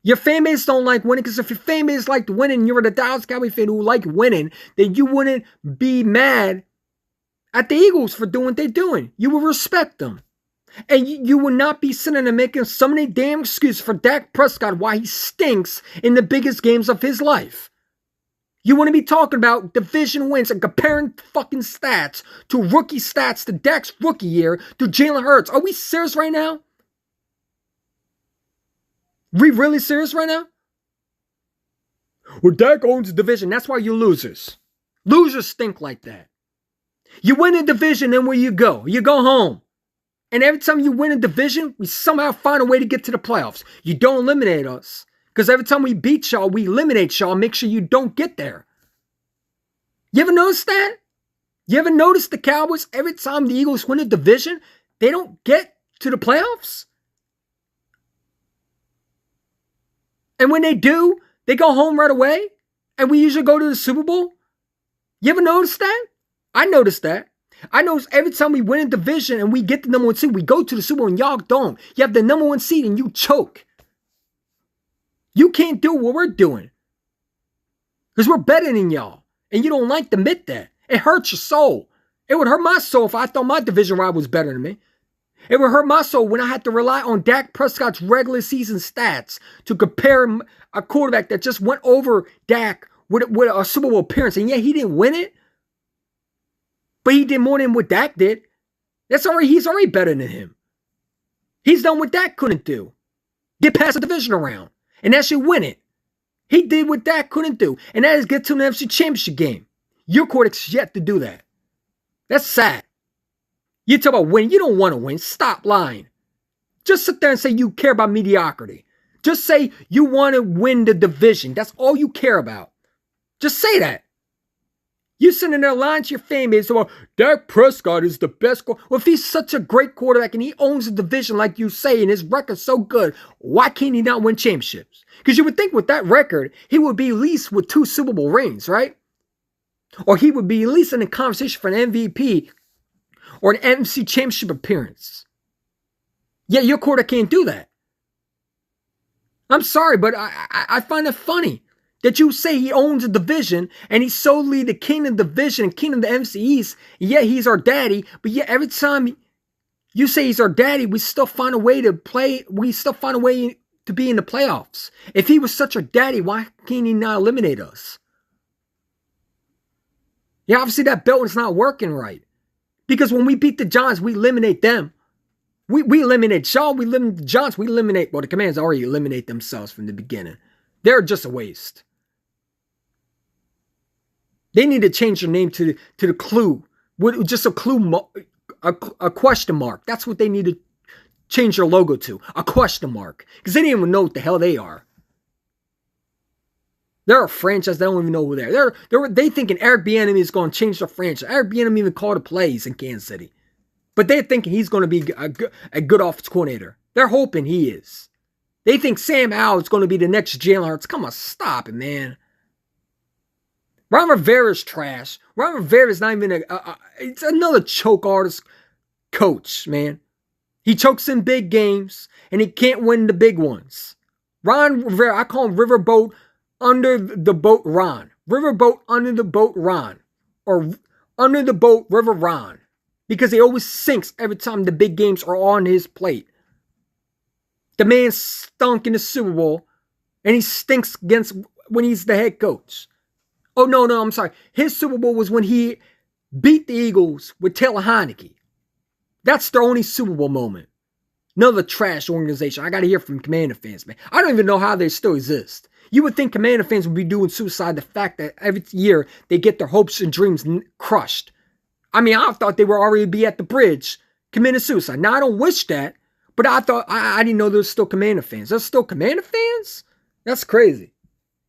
Your fan base don't like winning, because if your fan base liked winning, you're the Dallas Cowboys fan who like winning, then you wouldn't be mad at the Eagles for doing what they're doing. You would respect them. And you would not be sitting there making so many damn excuses for Dak Prescott why he stinks in the biggest games of his life. You want to be talking about division wins and comparing fucking stats to rookie stats to Dak's rookie year to Jalen Hurts. Are we serious right now? We really serious right now? Well, Dak owns the division. That's why you're losers. Losers stink like that. You win a division, then where you go? You go home. And every time you win a division, we somehow find a way to get to the playoffs. You don't eliminate us. Because every time we beat y'all, we eliminate y'all. Make sure you don't get there. You ever notice that? You ever notice the Cowboys, every time the Eagles win a division, they don't get to the playoffs? And when they do, they go home right away. And we usually go to the Super Bowl. You ever notice that? I noticed that. I notice every time we win a division and we get the number one seed, we go to the Super Bowl and y'all don't. You have the number one seed and you choke. You can't do what we're doing. Because we're better than y'all. And you don't like to admit that. It hurts your soul. It would hurt my soul if I thought my division rival was better than me. It would hurt my soul when I had to rely on Dak Prescott's regular season stats to compare a quarterback that just went over Dak with a Super Bowl appearance. And yeah, he didn't win it. But he did more than what Dak did. He's already better than him. He's done what Dak couldn't do. Get past the division round. And actually win it. He did what Dak couldn't do. And that is get to an NFC Championship game. Your quarterback's yet to do that. That's sad. You talk about winning. You don't want to win. Stop lying. Just sit there and say you care about mediocrity. Just say you want to win the division. That's all you care about. Just say that. You sitting there lying to your fan base about Dak Prescott is the best. Well, if he's such a great quarterback and he owns the division like you say and his record's so good, why can't he not win championships? Because you would think with that record, he would be at least with 2 Super Bowl rings, right? Or he would be at least in the conversation for an MVP or an NFC Championship appearance. Yet your quarterback can't do that. I'm sorry, but I find it funny That you say he owns a division and he's solely the king of the division and king of the NFC East. Yeah, he's our daddy. But yeah, every time you say he's our daddy, we still find a way to play. We still find a way to be in the playoffs. If he was such our daddy, why can't he not eliminate us? Yeah, obviously that belt is not working right. Because when we beat the Giants, we eliminate them. We eliminate Shaw, we eliminate the Giants, we eliminate, well, the Commanders already eliminate themselves from the beginning. They're just a waste. They need to change their name to the Clue. Just a clue, a question mark. That's what they need to change their logo to. A question mark. Because they didn't even know what the hell they are. They're a franchise. They don't even know who they are. They thinking Eric Bieniemy is going to change their franchise. Eric Bieniemy even called the plays in Kansas City. But they're thinking he's going to be a good offense coordinator. They're hoping he is. They think Sam Howell is going to be the next Jalen Hurts. Come on, stop it, man. Ron Rivera's trash. Ron Rivera is not even it's another choke artist coach, man. He chokes in big games, and he can't win the big ones. Ron Rivera, I call him Riverboat Under the Boat Ron. Riverboat Under the Boat Ron. Or Under the Boat River Ron. Because he always sinks every time the big games are on his plate. The man stunk in the Super Bowl, and he stinks when he's the head coach. Oh, no, I'm sorry. His Super Bowl was when he beat the Eagles with Taylor Heineke. That's their only Super Bowl moment. Another trash organization. I got to hear from Commander fans, man. I don't even know how they still exist. You would think Commander fans would be doing suicide the fact that every year they get their hopes and dreams crushed. I mean, I thought they were already be at the bridge committing suicide. Now, I don't wish that, but I thought, I didn't know there was still Commander fans. There's still Commander fans? That's crazy.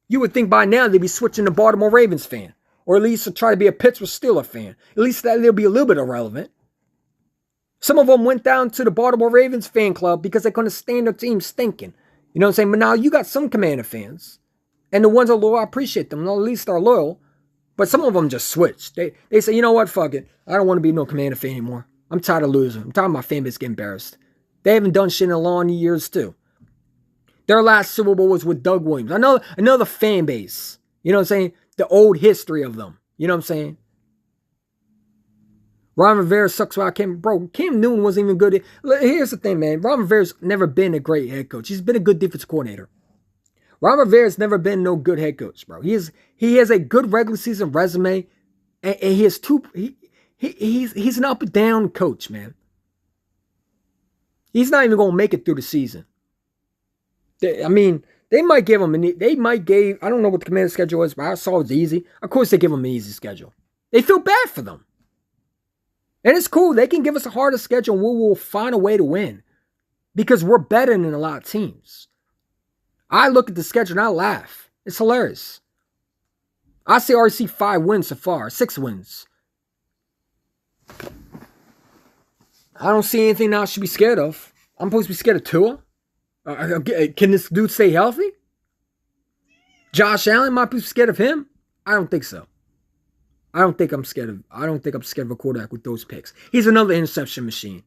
You would think by now they'd be switching to Baltimore Ravens fan, or at least to try to be a Pittsburgh Steelers fan. At least they'll be a little bit irrelevant. Some of them went down to the Baltimore Ravens fan club because they couldn't stand their team stinking. You know what I'm saying? But now you got some Commander fans, and the ones that are loyal, I appreciate them. At least they're loyal. But some of them just switched. They say, you know what, fuck it. I don't want to be no Commander fan anymore. I'm tired of losing. I'm tired of my fan base getting embarrassed. They haven't done shit in a long years too. Their last Super Bowl was with Doug Williams. Another fan base. You know what I'm saying? The old history of them. You know what I'm saying? Ron Rivera sucks without Cam. Bro, Cam Newton wasn't even good. Here's the thing, man. Ron Rivera's never been a great head coach. He's been a good defensive coordinator. Ron Rivera's never been no good head coach, bro. He has a good regular season resume, and he has he's an up and down coach, man. He's not even gonna make it through the season. They might give him I don't know what the Commanders' schedule is, but I saw it's easy. Of course they give him an easy schedule. They feel bad for them. And it's cool. They can give us a harder schedule and we will find a way to win. Because we're better than a lot of teams. I look at the schedule and I laugh. It's hilarious. I see RC 5 wins so far. 6 wins. I don't see anything that I should be scared of. I'm supposed to be scared of Tua? Can this dude stay healthy? Josh Allen, am I supposed to be scared of him? I don't think so. I don't think I'm scared of a quarterback with those picks. He's another interception machine.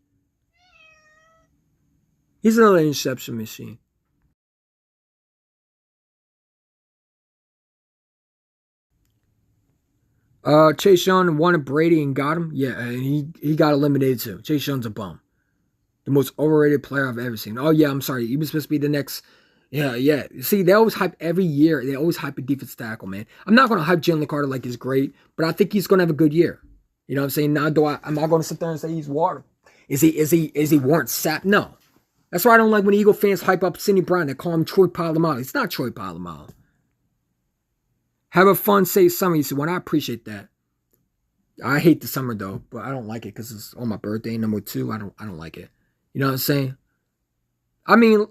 Chase Young wanted Brady and got him. Yeah, and he got eliminated too. Chase Young's a bum. The most overrated player I've ever seen. Oh yeah, I'm sorry. He was supposed to be the next. Yeah. See, they always hype every year. They always hype a defense tackle, man. I'm not going to hype Jalen Carter like he's great, but I think he's going to have a good year. You know what I'm saying? Now, am I going to sit there and say he's water? Is he Warren Sapp? No. That's why I don't like when Eagle fans hype up Sidney Brown. They call him Troy Polamalu. It's not Troy Polamalu. Have a fun, safe summer. You see, I appreciate that. I hate the summer though, but I don't like it because it's on my birthday, number 2. I don't like it. You know what I'm saying? I mean,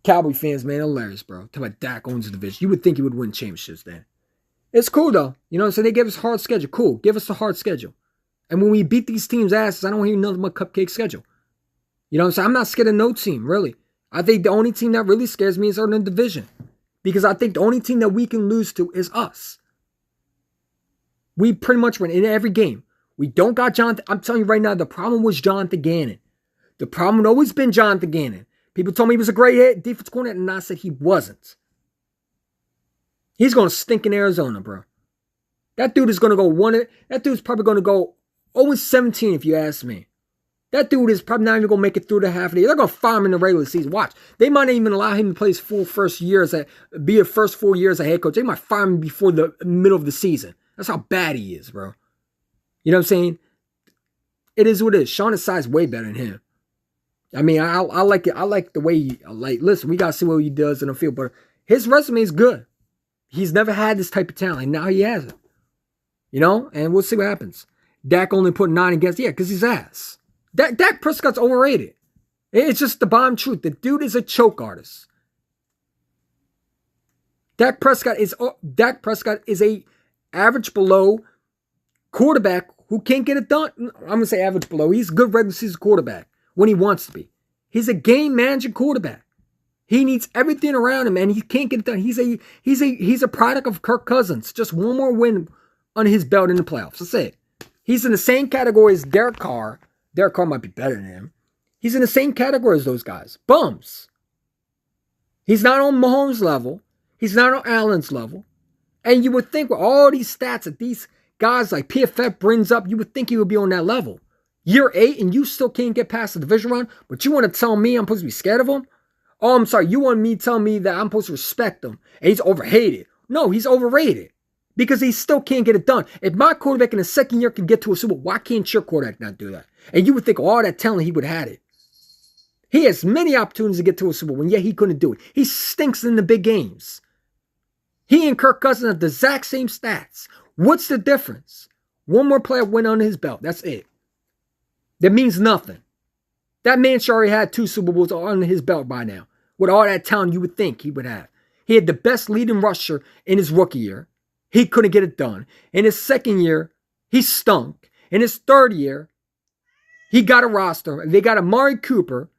Cowboy fans, man, hilarious, bro. Talk about Dak owns the division. You would think he would win championships then. It's cool though. You know what I'm saying? They gave us a hard schedule. Cool. Give us a hard schedule. And when we beat these teams' asses, I don't hear nothing but cupcake schedule. You know what I'm saying? I'm not scared of no team, really. I think the only team that really scares me is our division. Because I think the only team that we can lose to is us. We pretty much win in every game. We don't got Jonathan. I'm telling you right now, the problem was Jonathan Gannon. The problem had always been Jonathan Gannon. People told me he was a great defense coordinator, and I said he wasn't. He's going to stink in Arizona, bro. That dude is going to go that dude's probably going to go 0-17 if you ask me. That dude is probably not even going to make it through the half of the year. They're going to fire him in the regular season. Watch. They might not even allow him to play his full first year be a first 4 years as a head coach. They might fire him before the middle of the season. That's how bad he is, bro. You know what I'm saying? It is what it is. Sean Desai's way better than him. I mean, I like it. I like the way he, listen, we got to see what he does in the field, but his resume is good. He's never had this type of talent. Now he has it. You know? And we'll see what happens. Dak only put 9 against, because he's ass. Dak Prescott's overrated. It's just the bottom truth. The dude is a choke artist. Dak Prescott is a average below quarterback who can't get it done. I'm going to say average below. He's a good regular season quarterback when he wants to be. He's a game managing quarterback. He needs everything around him, and he can't get it done. He's a product of Kirk Cousins. Just one more win on his belt in the playoffs. That's it. He's in the same category as Derek Carr. Derek Carr might be better than him. He's in the same category as those guys. Bums. He's not on Mahomes' level. He's not on Allen's level. And you would think with all these stats that these guys like PFF brings up, you would think he would be on that level. Year 8 and you still can't get past the division round, but you want to tell me I'm supposed to be scared of him? Oh, I'm sorry. You want me to tell me that I'm supposed to respect him and he's overhated? No, he's overrated because he still can't get it done. If my quarterback in the second year can get to a Super Bowl, why can't your quarterback not do that? And you would think all that talent, he would have had it. He has many opportunities to get to a Super Bowl, and yet he couldn't do it. He stinks in the big games. He and Kirk Cousins have the exact same stats. What's the difference? One more player went under his belt. That's it. That means nothing. That man should already had 2 Super Bowls under his belt by now. With all that talent you would think he would have. He had the best leading rusher in his rookie year. He couldn't get it done. In his second year, he stunk. In his third year, he got a roster. They got Amari Cooper.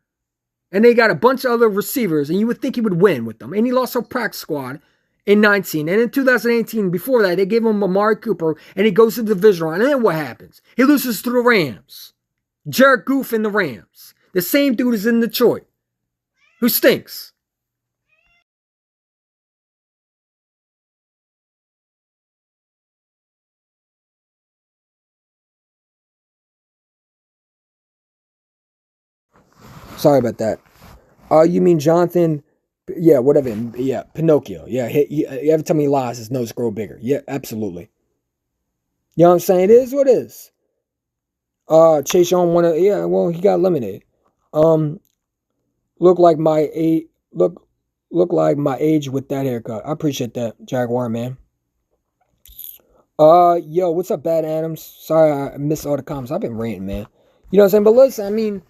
And they got a bunch of other receivers. And you would think he would win with them. And he lost a practice squad in 19. And in 2018, before that, they gave him Amari Cooper. And he goes to the division round. And then what happens? He loses to the Rams. Jared Goff in the Rams. The same dude is in Detroit. Who stinks. Sorry about that. You mean Jonathan? Yeah, whatever. Yeah, Pinocchio. Yeah, every time he lies, his nose grow bigger. Yeah, absolutely. You know what I'm saying? It is what it is. Chase Young well, he got eliminated. Look like my age. Look like my age with that haircut. I appreciate that, Jaguar man. Yo, what's up, Bad Adams? Sorry I missed all the comments. I've been ranting, man. You know what I'm saying? But listen, I mean,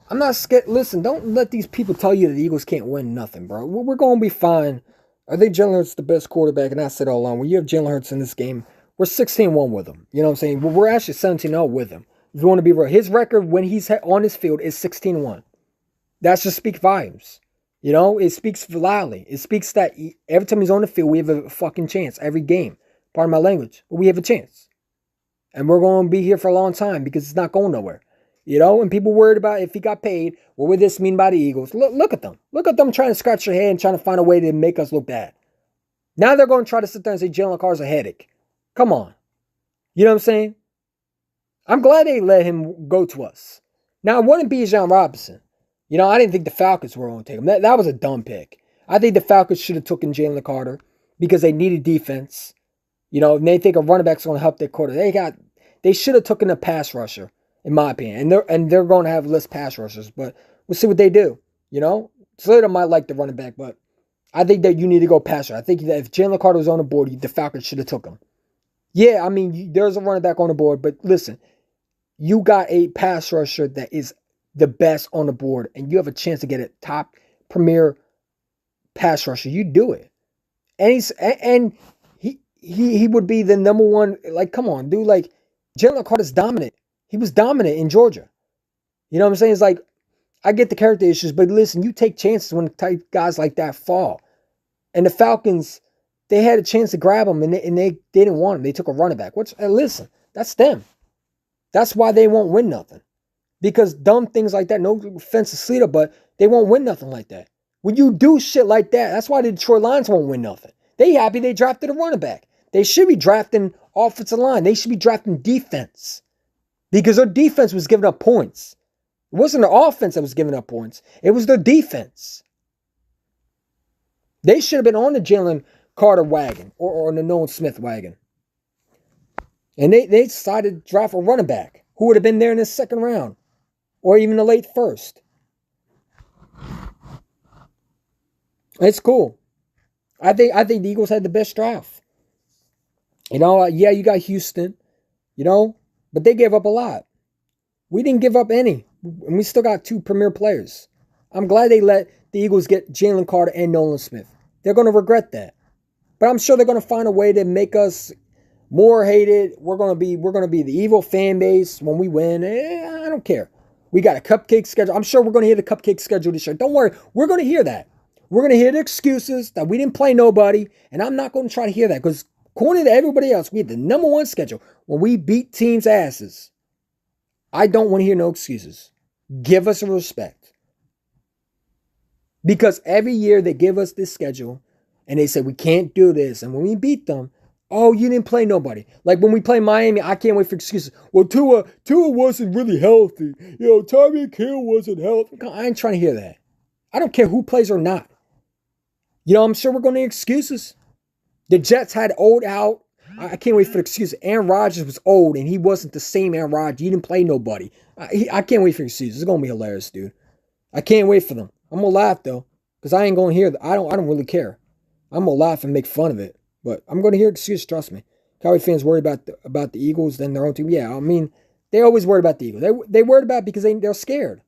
I'm not scared. Listen, don't let these people tell you that the Eagles can't win nothing, bro. We're going to be fine. I think Jalen Hurts the best quarterback, and I said all along, when you have Jalen Hurts in this game, we're 16-1 with him. You know what I'm saying? We're actually 17-0 with him. If you want to be real, his record when he's on his field is 16-1. That just speaks volumes. You know, it speaks loudly. It speaks that every time he's on the field, we have a fucking chance. Every game. Pardon my language. But we have a chance. And we're going to be here for a long time because it's not going nowhere. You know, and people worried about if he got paid, what would this mean by the Eagles? Look at them. Look at them trying to scratch their head and trying to find a way to make us look bad. Now they're going to try to sit there and say Jalen Carr's a headache. Come on. You know what I'm saying? I'm glad they let him go to us. Now, it wouldn't be Bijan Robinson. You know, I didn't think the Falcons were going to take him. That was a dumb pick. I think the Falcons should have taken Jalen Carter because they needed defense. You know, and they think a running back's going to help their quarter. They should have taken a pass rusher, in my opinion. And they're going to have less pass rushers. But we'll see what they do. You know? Slater might like the running back, but I think that you need to go pass rusher. I think that if Jalen Carter was on the board, the Falcons should have took him. Yeah, I mean, there's a running back on the board, but listen, you got a pass rusher that is the best on the board, and you have a chance to get a top premier pass rusher. You do it. And he would be the number one. Like, come on, dude. Like, Jalen Carter's dominant. He was dominant in Georgia. You know what I'm saying? It's like, I get the character issues, but listen, you take chances when type guys like that fall. And the Falcons, they had a chance to grab him, and they didn't want him. They took a running back. Listen, that's them. That's why they won't win nothing. Because dumb things like that, no offense to Slater, but they won't win nothing like that. When you do shit like that, that's why the Detroit Lions won't win nothing. They happy they drafted a running back. They should be drafting offensive line. They should be drafting defense. Because their defense was giving up points. It wasn't their offense that was giving up points. It was their defense. They should have been on the Jalen Carter wagon or the Nolan Smith wagon. And they decided to draft a running back who would have been there in the second round or even the late first. It's cool. I think the Eagles had the best draft. You you got Houston, but they gave up a lot. We didn't give up any, and we still got two premier players. I'm glad they let the Eagles get Jalen Carter and Nolan Smith. They're going to regret that, but I'm sure they're going to find a way to make us more hated. We're going to be the evil fan base when we win. I don't care. We got a cupcake schedule. I'm sure we're going to hear the cupcake schedule this year. Don't worry, we're going to hear that. We're going to hear the excuses that we didn't play nobody, and I'm not going to try to hear that because according to everybody else, we had the number one schedule when we beat teams' asses. I don't want to hear no excuses. Give us a respect. Because every year they give us this schedule and they say we can't do this. And when we beat them, oh, you didn't play nobody. Like when we play Miami, I can't wait for excuses. Well, Tua wasn't really healthy. Tyreek Hill wasn't healthy. I ain't trying to hear that. I don't care who plays or not. I'm sure we're going to need excuses. The Jets had old out. I can't wait for the excuses. Aaron Rodgers was old, and he wasn't the same Aaron Rodgers. He didn't play nobody. I can't wait for excuses. It's going to be hilarious, dude. I can't wait for them. I'm going to laugh, though, because I ain't going to hear that. I don't really care. I'm going to laugh and make fun of it, but I'm going to hear excuses, trust me. Cowboy fans worry about the Eagles than their own team. Yeah, I mean, they always worry about the Eagles. They worried about it because they're scared.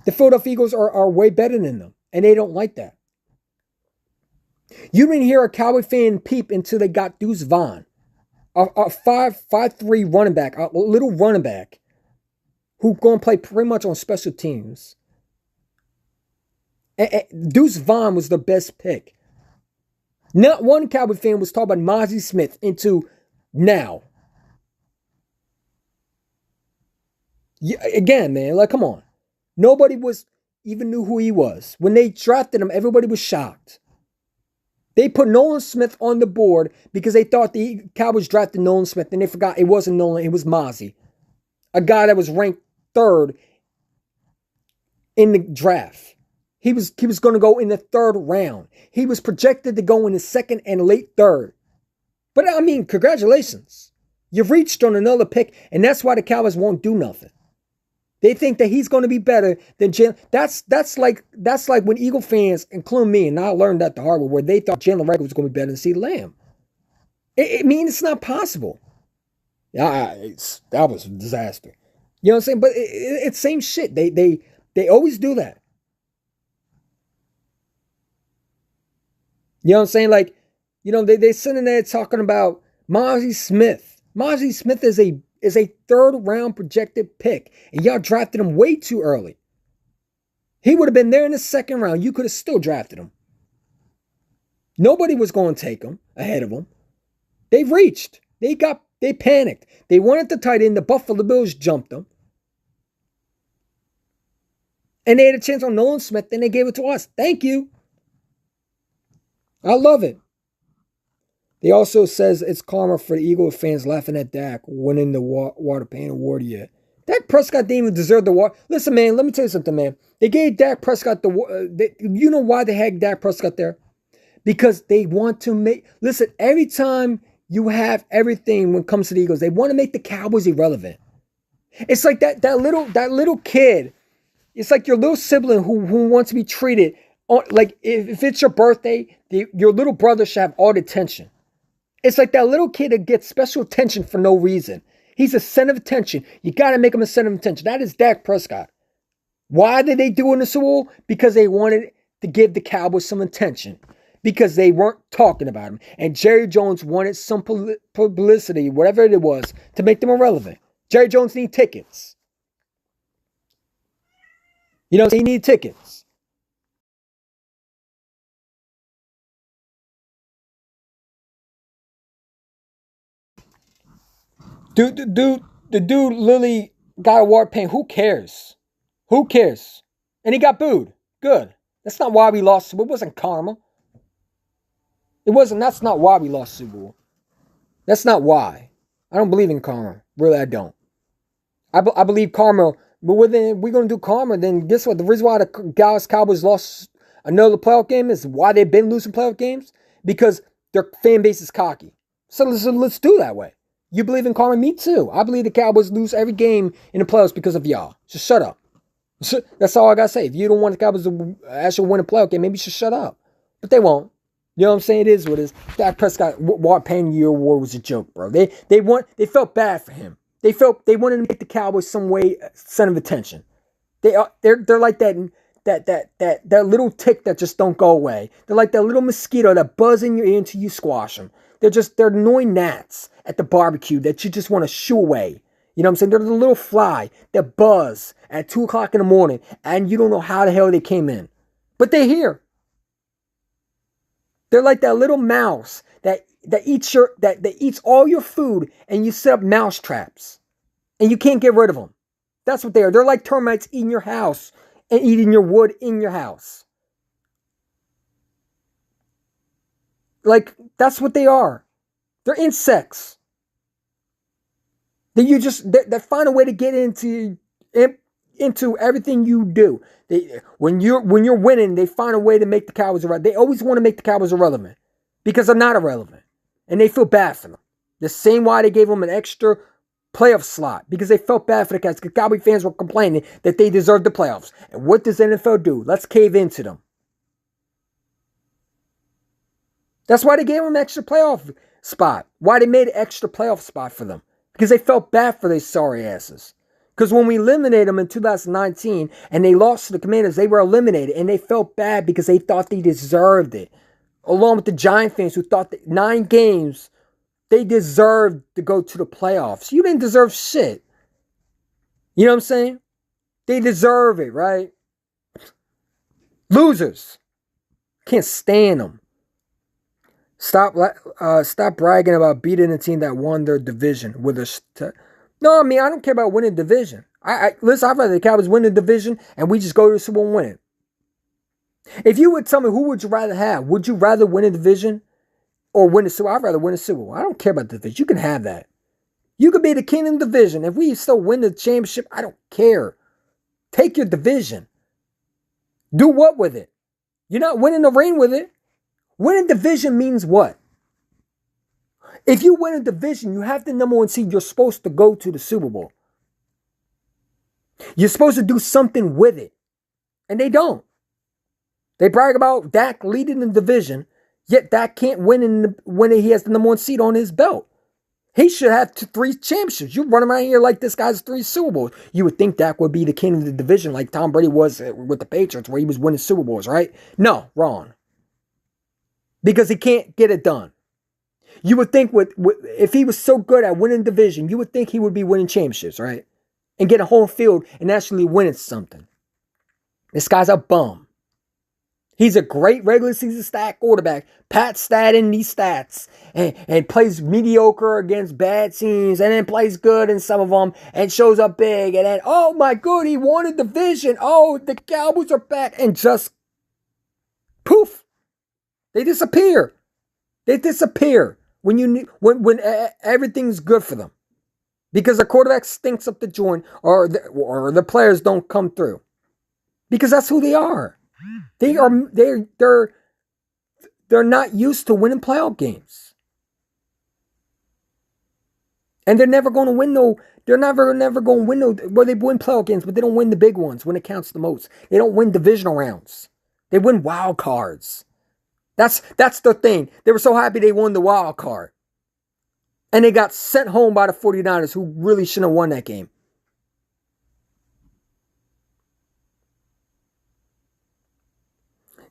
The Philadelphia Eagles are way better than them, and they don't like that. You didn't hear a Cowboy fan peep until they got Deuce Vaughn, a 5'3" running back, a little running back, who's going to play pretty much on special teams. Deuce Vaughn was the best pick. Not one Cowboy fan was talking about Mazi Smith into now. Again, man, come on. Nobody even knew who he was. When they drafted him, everybody was shocked. They put Nolan Smith on the board because they thought the Cowboys drafted Nolan Smith, and they forgot it wasn't Nolan, it was Mazi. A guy that was ranked third in the draft. He was going to go in the third round. He was projected to go in the second and late third. But I mean, congratulations. You've reached on another pick, and that's why the Cowboys won't do nothing. They think that he's going to be better than Jalen. That's like when Eagle fans, including me, and I learned that the hard way, where they thought Jalen Reagor was going to be better than CeeDee Lamb. I mean, it's not possible. That was a disaster. You know what I'm saying? But it's same shit. They always do that. You know what I'm saying? They sitting there talking about Mazi Smith. Mazi Smith is a third round projected pick, and y'all drafted him way too early. He would have been there in the second round. You could have still drafted him. Nobody was going to take him ahead of him. They reached. They panicked. They wanted the tight end. The Buffalo Bills jumped them. And they had a chance on Nolan Smith, and they gave it to us. Thank you. I love it. They also says it's karma for the Eagle fans laughing at Dak winning the Water Pain Award yet. Dak Prescott didn't even deserve the award. Listen, man, let me tell you something, man. They gave Dak Prescott you know why they had Dak Prescott there? Because they want to make... Listen, every time you have everything when it comes to the Eagles, they want to make the Cowboys irrelevant. It's like that little kid. It's like your little sibling who wants to be treated... Like, if it's your birthday, your little brother should have all the attention. It's like that little kid that gets special attention for no reason. He's a center of attention. You got to make him a center of attention. That is Dak Prescott. Why did they do it in the Super Bowl? Because they wanted to give the Cowboys some attention. Because they weren't talking about him. And Jerry Jones wanted some publicity, whatever it was, to make them irrelevant. Jerry Jones needs tickets. You know, he needs tickets. The dude literally got a war paint. Who cares? Who cares? And he got booed. Good. That's not why we lost. It wasn't karma. It wasn't. That's not why we lost the Super Bowl. That's not why. I don't believe in karma. Really, I don't. I believe karma. But when we're going to do karma, then guess what? The reason why the Dallas Cowboys lost another playoff game is why they've been losing playoff games. Because their fan base is cocky. So let's do that way. You believe in karma? Me too. I believe the Cowboys lose every game in the playoffs because of y'all. Just shut up. That's all I got to say. If you don't want the Cowboys to actually win a playoff game, maybe you should shut up. But they won't. You know what I'm saying? It is what it is. Dak Prescott, Walt Penn Year Award was a joke, bro. They felt bad for him. They wanted to make the Cowboys some way center of attention. They're like that little tick that just don't go away. They're like that little mosquito that buzz in your ear until you squash them. They're annoying gnats at the barbecue that you just want to shoo away. You know what I'm saying? They're the little fly that buzz at 2 o'clock in the morning and you don't know how the hell they came in. But they're here. They're like that little mouse that eats all your food and you set up mouse traps. And you can't get rid of them. That's what they are. They're like termites eating your house and eating your wood in your house. Like, that's what they are. They're insects. They find a way to get into everything you do. When you're winning, they find a way to make the Cowboys irrelevant. They always want to make the Cowboys irrelevant because they're not irrelevant, and they feel bad for them. The same why they gave them an extra playoff slot because they felt bad for the Cowboys. Because Cowboy fans were complaining that they deserved the playoffs. And what does the NFL do? Let's cave into them. That's why they gave them an extra playoff spot. Why they made an extra playoff spot for them. Because they felt bad for their sorry asses. Because when we eliminated them in 2019 and they lost to the Commanders, they were eliminated. And they felt bad because they thought they deserved it. Along with the Giant fans who thought that 9 games, they deserved to go to the playoffs. You didn't deserve shit. You know what I'm saying? They deserve it, right? Losers. Can't stand them. Stop bragging about beating a team that won their division with a. No, I mean I don't care about winning division. Listen, I'd rather the Cowboys win the division and we just go to the Super Bowl and win it. If you would tell me who would you rather have, would you rather win a division or win the Super Bowl? I'd rather win the Super Bowl. I don't care about the division. You can have that. You could be the king of the division. If we still win the championship, I don't care. Take your division. Do what with it? You're not winning the ring with it. Winning division means what? If you win a division, you have the number 1 seed. You're supposed to go to the Super Bowl. You're supposed to do something with it. And they don't. They brag about Dak leading the division, yet Dak can't win when he has the number 1 seed on his belt. He should have 3 championships. You run around here like this guy's 3 Super Bowls. You would think Dak would be the king of the division like Tom Brady was with the Patriots where he was winning Super Bowls, right? No, wrong. Because he can't get it done. You would think if he was so good at winning division, you would think he would be winning championships, right? And get a home field and actually winning something. This guy's a bum. He's a great regular season stat quarterback. Pat stat in these stats. And plays mediocre against bad teams. And then plays good in some of them. And shows up big. And then, oh my God, he won a division. Oh, the Cowboys are back. And just poof. They disappear. They disappear when everything's good for them. Because the quarterback stinks up the joint or the players don't come through. Because that's who they are. They're not used to winning playoff games. And they're never going to win they're never going to win well, they win playoff games, but they don't win the big ones when it counts the most. They don't win divisional rounds. They win wild cards. That's the thing. They were so happy they won the wild card. And they got sent home by the 49ers who really shouldn't have won that game.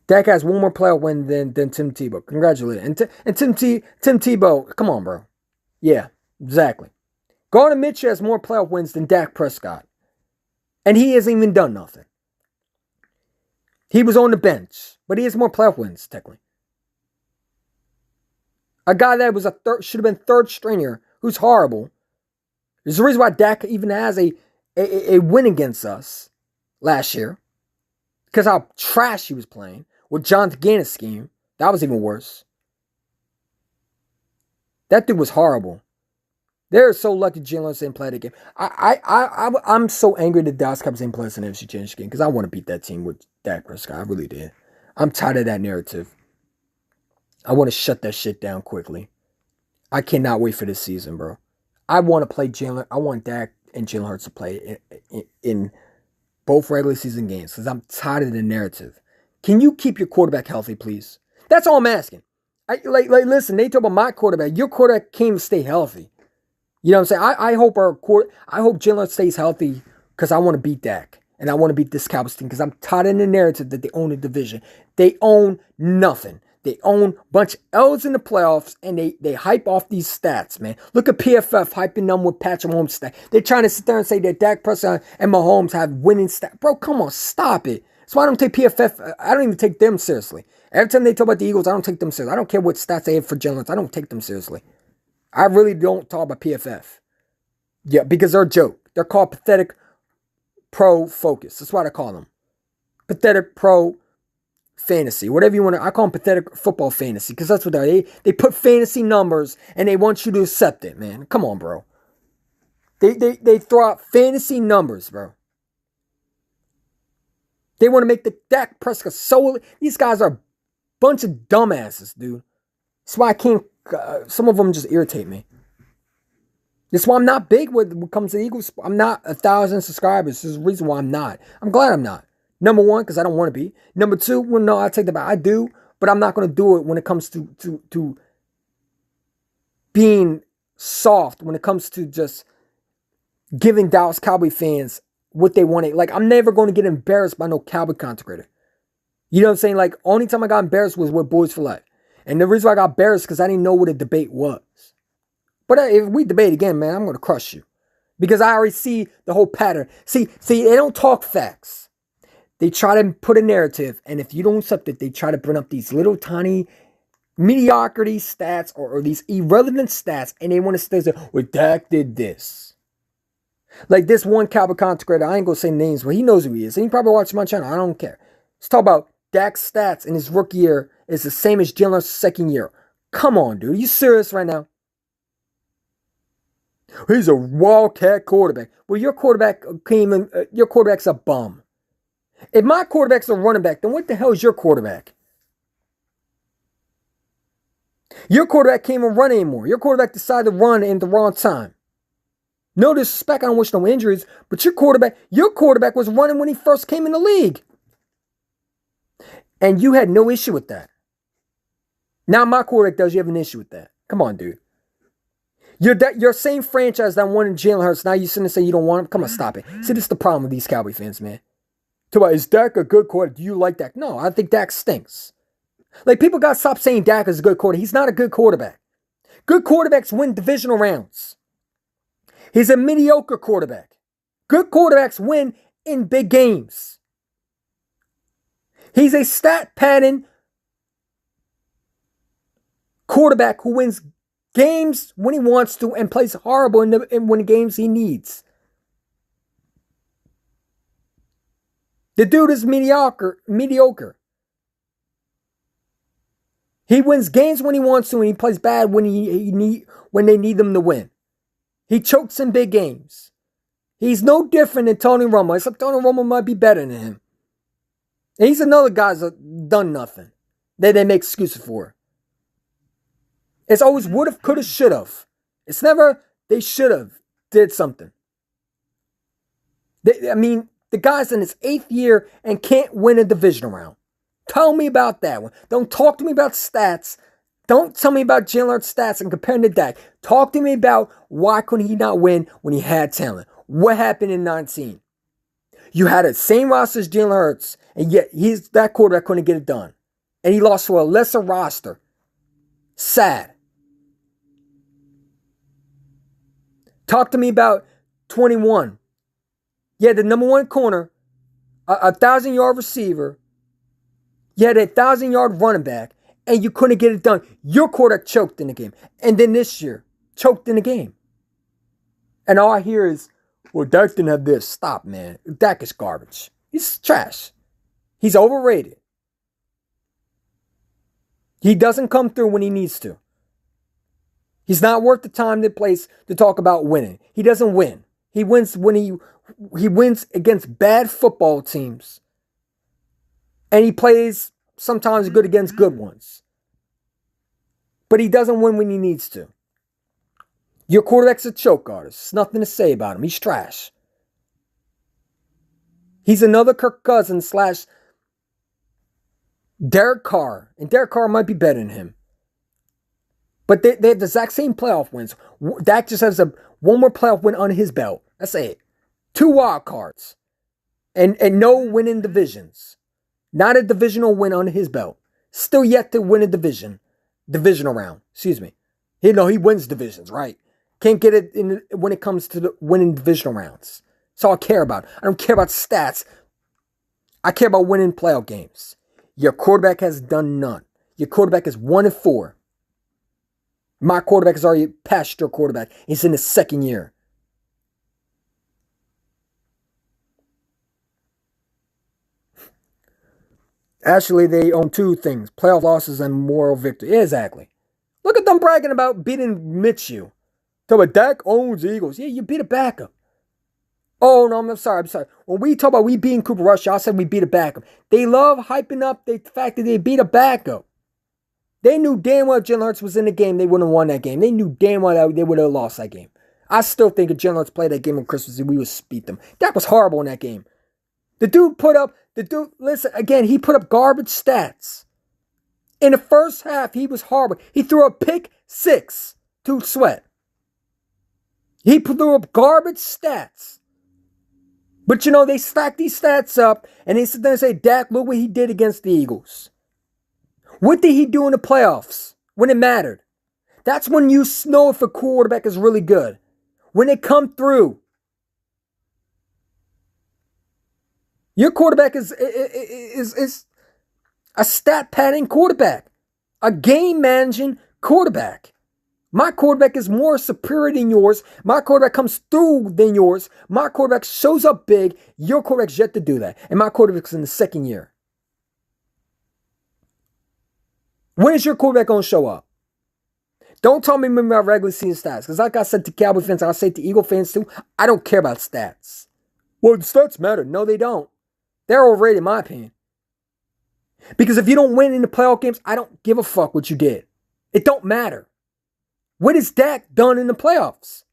Dak has one more playoff win than Tim Tebow. Congratulations. And Tim Tebow, come on, bro. Yeah, exactly. Gardner Minshew has more playoff wins than Dak Prescott. And he hasn't even done nothing. He was on the bench, but he has more playoff wins, technically. A guy that was should have been third stringer, who's horrible. There's a reason why Dak even has a win against us last year. Because how trash he was playing with John Gannis scheme. That was even worse. That dude was horrible. They're so lucky Jalen Hurts didn't play the game. I'm so angry that Dallas Cowboys didn't play us in the NFC Championship game because I want to beat that team with Dak Prescott. I really did. I'm tired of that narrative. I want to shut that shit down quickly. I cannot wait for this season, bro. I want to play Jalen. I want Dak and Jalen Hurts to play in both regular season games because I'm tired of the narrative. Can you keep your quarterback healthy, please? That's all I'm asking. Listen, they talk about my quarterback. Your quarterback can't stay healthy. You know what I'm saying? I hope I hope Jalen stays healthy because I want to beat Dak. And I want to beat this Cowboys team because I'm tired of the narrative that they own the division. They own nothing. They own a bunch of L's in the playoffs, and they hype off these stats, man. Look at PFF hyping them with Patrick Mahomes stats. They're trying to sit there and say that Dak Prescott and Mahomes have winning stats. Bro, come on, stop it. That's why I don't take PFF. I don't even take them seriously. Every time they talk about the Eagles, I don't take them seriously. I don't care what stats they have for Jalen Hurts. I don't take them seriously. I really don't talk about PFF. Yeah, because they're a joke. They're called pathetic pro focus. That's what I call them. Pathetic pro fantasy. Whatever you want to. I call them pathetic football fantasy because that's what they are. They put fantasy numbers and they want you to accept it, man. Come on, bro. They throw out fantasy numbers, bro. They want to make the Dak Prescott so. These guys are a bunch of dumbasses, dude. That's why I can't. Some of them just irritate me. That's why I'm not big when it comes to the Eagles. I'm not 1,000 subscribers. This is the reason why I'm not. I'm glad I'm not. Number one, because I don't want to be. Number two, well, no, I take that back. I do, but I'm not going to do it when it comes to being soft, when it comes to just giving Dallas Cowboy fans what they wanted. Like, I'm never going to get embarrassed by no Cowboy content creator. You know what I'm saying? Like, only time I got embarrassed was with Boys for Life. And the reason why I got embarrassed is because I didn't know what a debate was. But if we debate again, man, I'm going to crush you. Because I already see the whole pattern. See, they don't talk facts. They try to put a narrative. And if you don't accept it, they try to bring up these little tiny mediocrity stats or these irrelevant stats. And they want to say, well, Dak did this. Like this one Cowboy content creator, I ain't going to say names, but he knows who he is. And he probably watches my channel. I don't care. Let's talk about Dak's stats in his rookie year is the same as Jalen Hurts' second year. Come on, dude. Are you serious right now? He's a wildcat quarterback. Well, your quarterback came in. Your quarterback's a bum. If my quarterback's a running back, then what the hell is your quarterback? Your quarterback can't even run anymore. Your quarterback decided to run in the wrong time. No disrespect, I don't wish no injuries, but your quarterback was running when he first came in the league. And you had no issue with that. Now my quarterback does, you have an issue with that. Come on, dude. Your same franchise that wanted Jalen Hurts, now you sit and say you don't want him? Come on, stop it. See, this is the problem with these Cowboy fans, man. Talk about, is Dak a good quarterback? Do you like Dak? No, I think Dak stinks. Like, people got to stop saying Dak is a good quarterback. He's not a good quarterback. Good quarterbacks win divisional rounds. He's a mediocre quarterback. Good quarterbacks win in big games. He's a stat padding quarterback who wins games when he wants to and plays horrible in the games he needs. The dude is mediocre. He wins games when he wants to and he plays bad when they need them to win. He chokes in big games. He's no different than Tony Romo, except Tony Romo might be better than him. And he's another guy that's done nothing that they make excuses for. It's always would've, could've, should've. It's never they should've did something. The guy's in his 8th year and can't win a divisional round. Tell me about that one. Don't talk to me about stats. Don't tell me about Jalen Hurts' stats and compare him to Dak. Talk to me about why couldn't he not win when he had talent. What happened in 19? You had the same roster as Jalen Hurts, and yet that quarterback couldn't get it done. And he lost to a lesser roster. Sad. Talk to me about 21. You had the number one corner, a 1,000-yard receiver. You had a 1,000-yard running back, and you couldn't get it done. Your quarterback choked in the game. And then this year, choked in the game. And all I hear is, well, Dak didn't have this. Stop, man. Dak is garbage. He's trash. He's overrated. He doesn't come through when he needs to. He's not worth the time and place to talk about winning. He doesn't win. He wins when he wins against bad football teams. And he plays sometimes good against good ones. But he doesn't win when he needs to. Your quarterback's a choke artist. There's nothing to say about him. He's trash. He's another Kirk Cousins / Derek Carr. And Derek Carr might be better than him. But they have the exact same playoff wins. Dak just has one more playoff win on his belt. That's it. 2 wild cards. And no winning divisions. Not a divisional win on his belt. Still yet to win a divisional round. Excuse me. He wins divisions, right? Can't get it when it comes to winning divisional rounds. That's all I care about. I don't care about stats. I care about winning playoff games. Your quarterback has done none. Your quarterback is 1-4. My quarterback is already past your quarterback. He's in his second year. Actually, they own 2 things. Playoff losses and moral victory. Exactly. Look at them bragging about beating Minshew. Talk about Dak owns the Eagles. Yeah, you beat a backup. Oh, no, I'm sorry. When we talk about we beating Cooper Rush, y'all said we beat a backup. They love hyping up the fact that they beat a backup. They knew damn well if Jalen Hurts was in the game, they wouldn't have won that game. They knew damn well that they would have lost that game. I still think if Jalen Hurts played that game on Christmas Eve, we would beat them. Dak was horrible in that game. Listen, again, he put up garbage stats. In the first half, he was horrible. He threw a pick 6 to Sweat. He threw up garbage stats. But they stack these stats up and they sit there and say, Dak, look what he did against the Eagles. What did he do in the playoffs when it mattered? That's when you know if a quarterback is really good. When they come through. Your quarterback is a stat padding quarterback. A game managing quarterback. My quarterback is more superior than yours. My quarterback comes through than yours. My quarterback shows up big. Your quarterback's yet to do that. And my quarterback's in the second year. When is your quarterback going to show up? Don't tell me about regular season stats. Because like I said to Cowboy fans, I'll say to Eagle fans too, I don't care about stats. Well, the stats matter. No, they don't. They're overrated in my opinion. Because if you don't win in the playoff games, I don't give a fuck what you did. It don't matter. What has Dak done in the playoffs?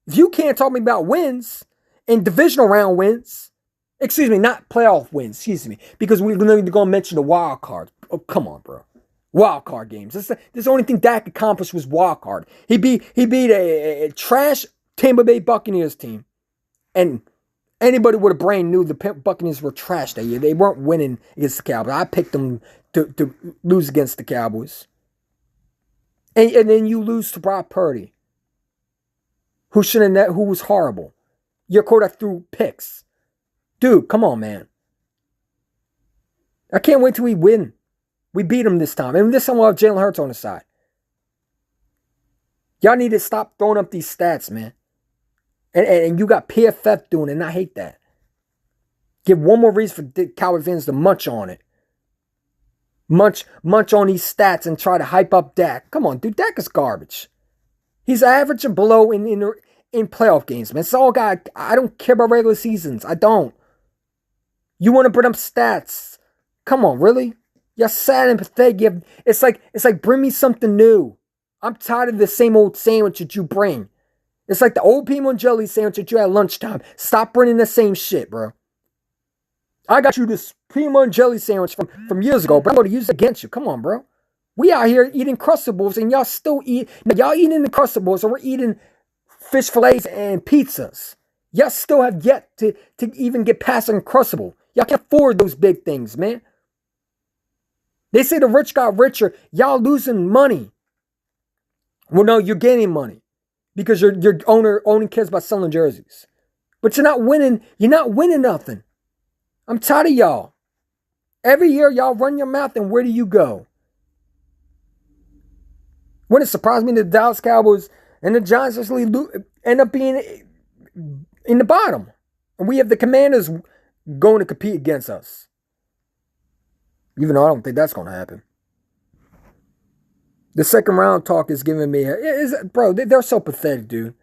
If you can't talk me about wins and divisional round wins, excuse me, not playoff wins, excuse me, because we're going to mention the wild card. Oh, come on, bro. Wild card games. This the only thing Dak accomplished was wild card. He beat a trash Tampa Bay Buccaneers team. And anybody with a brain knew the Buccaneers were trash that year. They weren't winning against the Cowboys. I picked them to lose against the Cowboys. And then you lose to Brock Purdy, who was horrible. Your quarterback threw picks. Dude, come on, man. I can't wait till we win. We beat him this time. And this time we'll have Jalen Hurts on the side. Y'all need to stop throwing up these stats, man. And you got PFF doing it, and I hate that. Give one more reason for Cowboy fans to munch on it. Munch on these stats and try to hype up Dak. Come on, dude. Dak is garbage. He's average and below in playoff games, man. It's all got. I don't care about regular seasons. I don't. You want to bring up stats? Come on, really? You're sad and pathetic. It's like bring me something new. I'm tired of the same old sandwich that you bring. It's like the old peanut and jelly sandwich that you had at lunchtime. Stop bringing the same shit, bro. I got you this peanut and jelly sandwich from years ago, but I'm going to use it against you. Come on, bro. We out here eating Crustables, and y'all still eat. Y'all eating the Crustables, and we're eating fish fillets and pizzas. Y'all still have yet to even get past an Uncrustable. Y'all can't afford those big things, man. They say the rich got richer. Y'all losing money. Well, no, you're gaining money because your owner only cares about selling jerseys. But you're not winning. You're not winning nothing. I'm tired of y'all. Every year, y'all run your mouth, and where do you go? Wouldn't it surprise me that the Dallas Cowboys and the Giants actually end up being in the bottom? And we have the Commanders going to compete against us. Even though I don't think that's going to happen. The second round talk is giving me, bro, they're so pathetic, dude.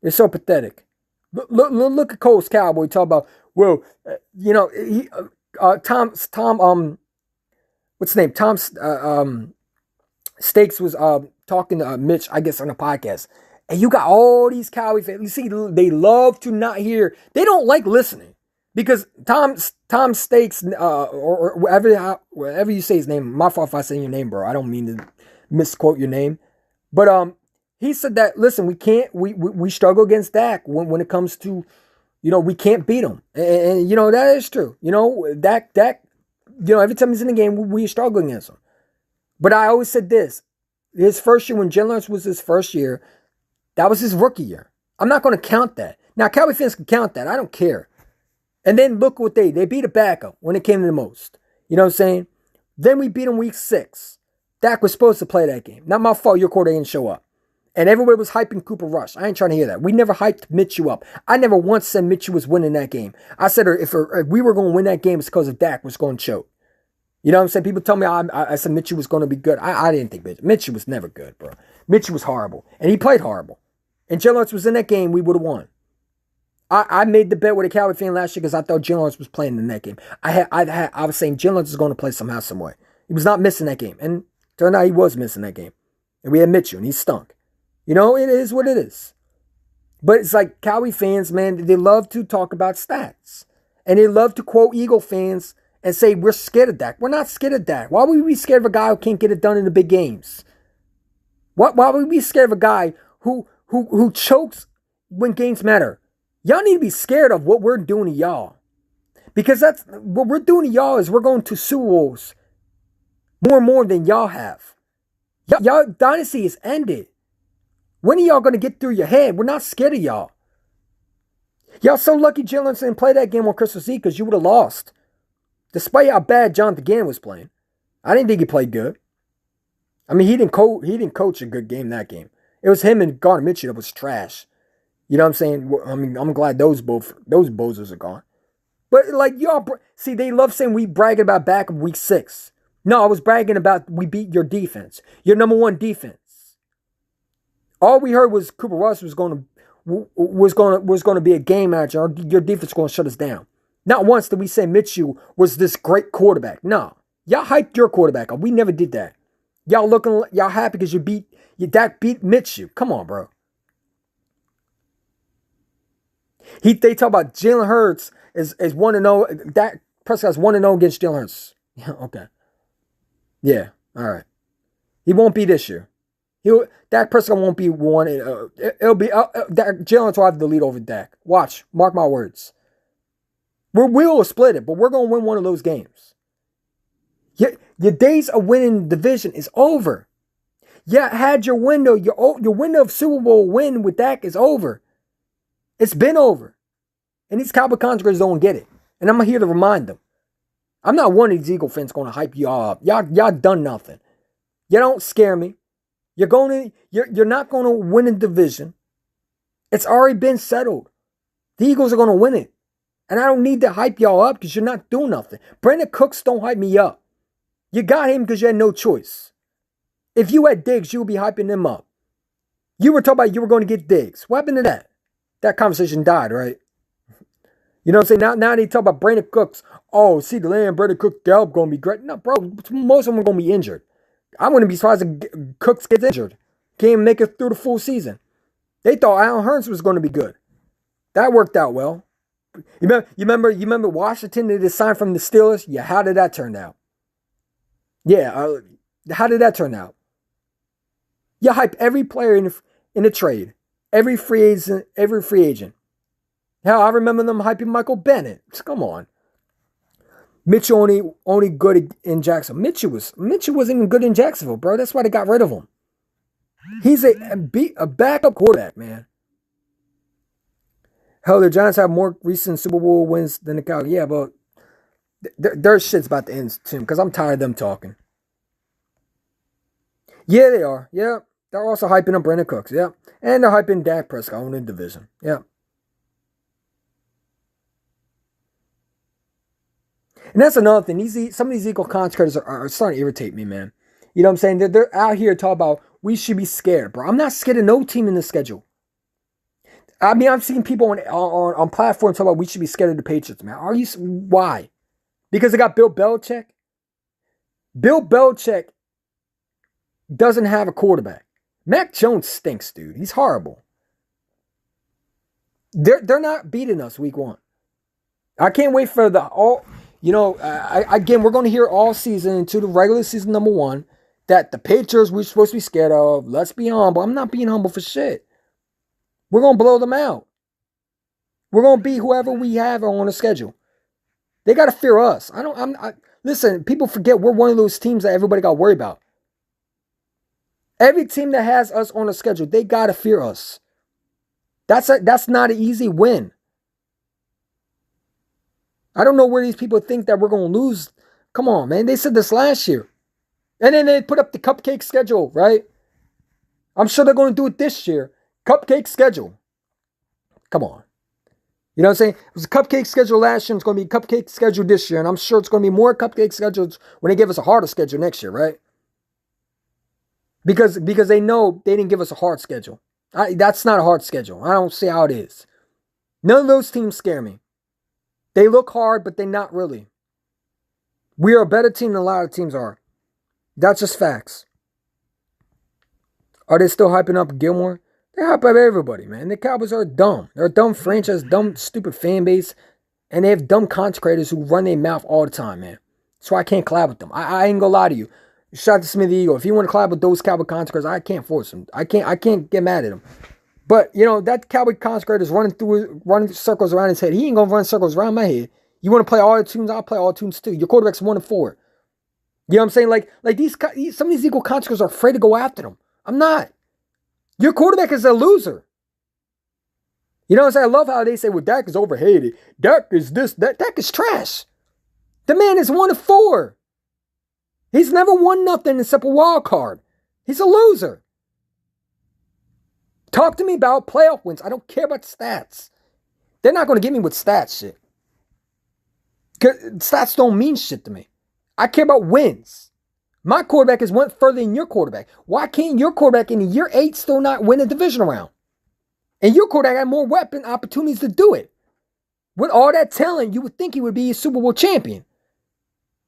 They're so pathetic. Look at Cole's Cowboy talk about, well, what's his name? Stakes was talking to Mitch, I guess, on a podcast. And you got all these Cowboy fans. You see, they love to not hear. They don't like listening because Tom Stakes, or whatever you say his name. My fault if I say your name, bro. I don't mean to misquote your name, but he said that, listen, we struggle against Dak when it comes to, we can't beat him, and that is true. Dak, every time he's in the game, we struggle against him. But I always said this: his first year, when Jalen Hurts was his first year, that was his rookie year. I'm not going to count that. Now, Cowboy fans can count that. I don't care. And then look what they beat a backup when it came to the most. You know what I'm saying? Then we beat him week 6. Dak was supposed to play that game. Not my fault your quarterback didn't show up. And everybody was hyping Cooper Rush. I ain't trying to hear that. We never hyped Minshew up. I never once said Minshew was winning that game. I said if we were going to win that game, it's because of Dak was going to choke. You know what I'm saying? People tell me I said Minshew was going to be good. I didn't think Minshew was never good, bro. Minshew was horrible. And he played horrible. And Jalen Hurts was in that game, we would have won. I made the bet with a Cowboy fan last year because I thought Jalen Hurts was playing in that game. I was saying Jalen Hurts is going to play somehow, some way. He was not missing that game. And turned out he was missing that game. And we had Minshew, and he stunk. It is what it is. But it's like Cowboy fans, man, they love to talk about stats. And they love to quote Eagle fans and say, we're scared of Dak. We're not scared of Dak. Why would we be scared of a guy who can't get it done in the big games? Why would we be scared of a guy who chokes when games matter? Y'all need to be scared of what we're doing to y'all. Because that's what we're doing to y'all is we're going to Super Bowls more than y'all have. Y'all dynasty is ended. When are y'all going to get through your head? We're not scared of y'all. Y'all so lucky Jalen didn't play that game on Christmas Eve because you would have lost. Despite how bad Jonathan Gannon was playing. I didn't think he played good. I mean, he didn't coach a good game that game. It was him and Gardner Minshew that was trash. You know what I'm saying? I mean, I'm glad those bozos are gone. But like y'all, see, they love saying we bragging about back of week 6. No, I was bragging about we beat your defense, your number 1 defense. All we heard was Cooper Rush was going to be a game manager. Your defense was going to shut us down. Not once did we say Minshew was this great quarterback. No, y'all hyped your quarterback up. We never did that. Y'all happy because Dak beat Minshew. Come on, bro. They talk about Jalen Hurts is 1-0. Dak Prescott's 1-0 against Jalen Hurts. Yeah, okay. Yeah, all right. He won't be this year. Dak Prescott won't be one. It'll be Jalen Hurts will have the lead over Dak. Watch, mark my words. We'll split it, but we're gonna win one of those games. Your days of winning the division is over. Had your window. Your window of Super Bowl win with Dak is over. It's been over. And these Cowboy contractors don't get it. And I'm here to remind them. I'm not one of these Eagle fans going to hype y'all up. Y'all done nothing. You don't scare me. You're not going to win a division. It's already been settled. The Eagles are going to win it. And I don't need to hype y'all up because you're not doing nothing. Brandon Cooks don't hype me up. You got him because you had no choice. If you had Diggs, you would be hyping him up. You were talking about you were going to get Diggs. What happened to that? That conversation died, right? You know what I'm saying? Now they talk about Brandon Cooks. Oh, CeeDee Lamb, Brandon Cooks, Gallup going to be great. No, bro, most of them are going to be injured. I wouldn't be surprised if Cooks gets injured. Can't even make it through the full season. They thought Allen Hurns was going to be good. That worked out well. You remember Washington did sign from the Steelers? Yeah, how did that turn out? Yeah, how did that turn out? You hype every player in the trade. Every free agent. Hell, I remember them hyping Michael Bennett. Come on. Mitchell only good in Jacksonville. Mitchell wasn't even good in Jacksonville, bro. That's why they got rid of him. He's a backup quarterback, man. Hell, the Giants have more recent Super Bowl wins than the Cowboys. Yeah, but their shit's about to end soon because I'm tired of them talking. Yeah, they are. Yeah. They're also hyping up Brandon Cooks. Yeah. And they're hyping Dak Prescott in the division. Yeah. And that's another thing. Some of these Eagle contractors are starting to irritate me, man. You know what I'm saying? They're out here talking about we should be scared, bro. I'm not scared of no team in the schedule. I mean, I've seen people on platforms talk about we should be scared of the Patriots, man. Are you? Why? Because they got Bill Belichick? Bill Belichick doesn't have a quarterback. Mac Jones stinks, dude. He's horrible. They're not beating us week 1. I can't wait for again, we're going to hear all season into the regular season number 1 that the Patriots we're supposed to be scared of. Let's be humble. I'm not being humble for shit. We're going to blow them out. We're going to beat whoever we have on the schedule. They got to fear us. Listen, people forget we're one of those teams that everybody got worried about. Every team that has us on the schedule, they got to fear us. That's not an easy win. I don't know where these people think that we're going to lose. Come on, man. They said this last year. And then they put up the cupcake schedule, right? I'm sure they're going to do it this year. Cupcake schedule. Come on. You know what I'm saying? It was a cupcake schedule last year. It's going to be a cupcake schedule this year. And I'm sure it's going to be more cupcake schedules when they give us a harder schedule next year, right? Because they know they didn't give us a hard schedule. That's not a hard schedule. I don't see how it is. None of those teams scare me. They look hard, but they're not really. We are a better team than a lot of teams are. That's just facts. Are they still hyping up Gilmore? They hype up everybody, man. The Cowboys are dumb. They're a dumb franchise, dumb, stupid fan base. And they have dumb content creators who run their mouth all the time, man. So I can't collab with them. I ain't gonna lie to you. Shout out to Smithy Eagle. If you want to collab with those Cowboy content creators, I can't force them. I can't get mad at them. But, that Cowboy content creator is running circles around his head. He ain't gonna run circles around my head. You want to play all the tunes? I'll play all the tunes too. Your quarterback's 1-4. You know what I'm saying? Like some of these Eagle content creators are afraid to go after them. I'm not. Your quarterback is a loser. You know what I'm saying? I love how they say, well, Dak is overhated. Dak is this, that. Dak is trash. The man is 1-4. He's never won nothing except a wild card. He's a loser. Talk to me about playoff wins. I don't care about stats. They're not going to get me with stats shit. Stats don't mean shit to me. I care about wins. My quarterback has went further than your quarterback. Why can't your quarterback in year 8 still not win a division round? And your quarterback had more weapon opportunities to do it. With all that talent, you would think he would be a Super Bowl champion.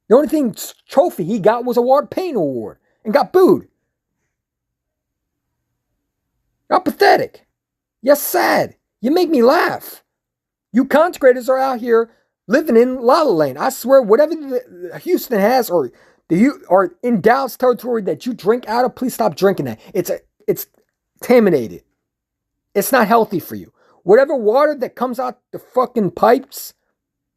The only trophy he got was a Walter Payton Award and got booed. How pathetic. You're sad. You make me laugh. You content creators are out here living in La La Land. I swear, whatever Houston has or in Dallas territory that you drink out of, please stop drinking that. It's contaminated. It's not healthy for you. Whatever water that comes out the fucking pipes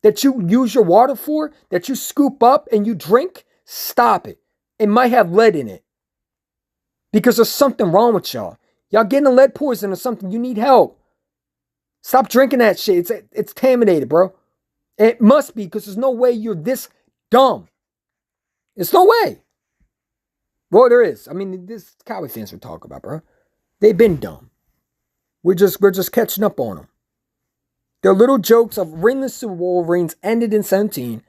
that you use your water for, that you scoop up and you drink, stop it. It might have lead in it. Because there's something wrong with y'all. Y'all getting a lead poison or something. You need help. Stop drinking that shit. It's contaminated, bro. It must be, because there's no way you're this dumb. There's no way. Well, there is. I mean, this Cowboy fans we're talking about, bro. They've been dumb. We're just catching up on them. Their little jokes of ringless Super Bowl rings ended in 17.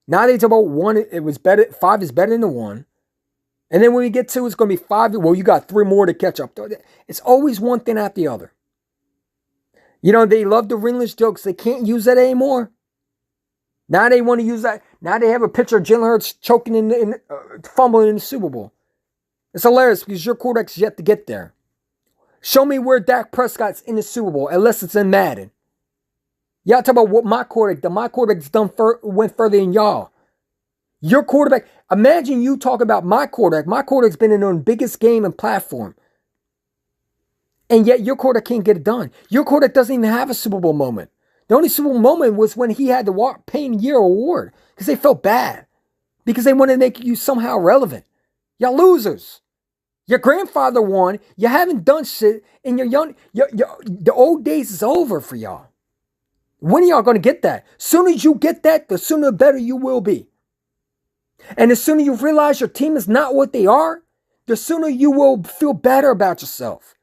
Now they talk about 1. It was better. 5 is better than 1. And then when we get to it's going to be 5. Well, you got 3 more to catch up. It's always one thing after the other. They love the ringless jokes. They can't use that anymore. Now they want to use that. Now they have a picture of Jalen Hurts choking fumbling in the Super Bowl. It's hilarious because your quarterback's yet to get there. Show me where Dak Prescott's in the Super Bowl, unless it's in Madden. Y'all talk about what my quarterback's went further than y'all. Your quarterback, imagine you talk about my quarterback. My quarterback's been in the biggest game and platform. And yet your quarterback can't get it done. Your quarterback doesn't even have a Super Bowl moment. The only Super Bowl moment was when he had the Walter Payton Year Award. Because they felt bad. Because they wanted to make you somehow relevant. Y'all losers. Your grandfather won. You haven't done shit. And the old days is over for y'all. When are y'all going to get that? Sooner as you get that, the sooner the better you will be. And the sooner you realize your team is not what they are, the sooner you will feel better about yourself.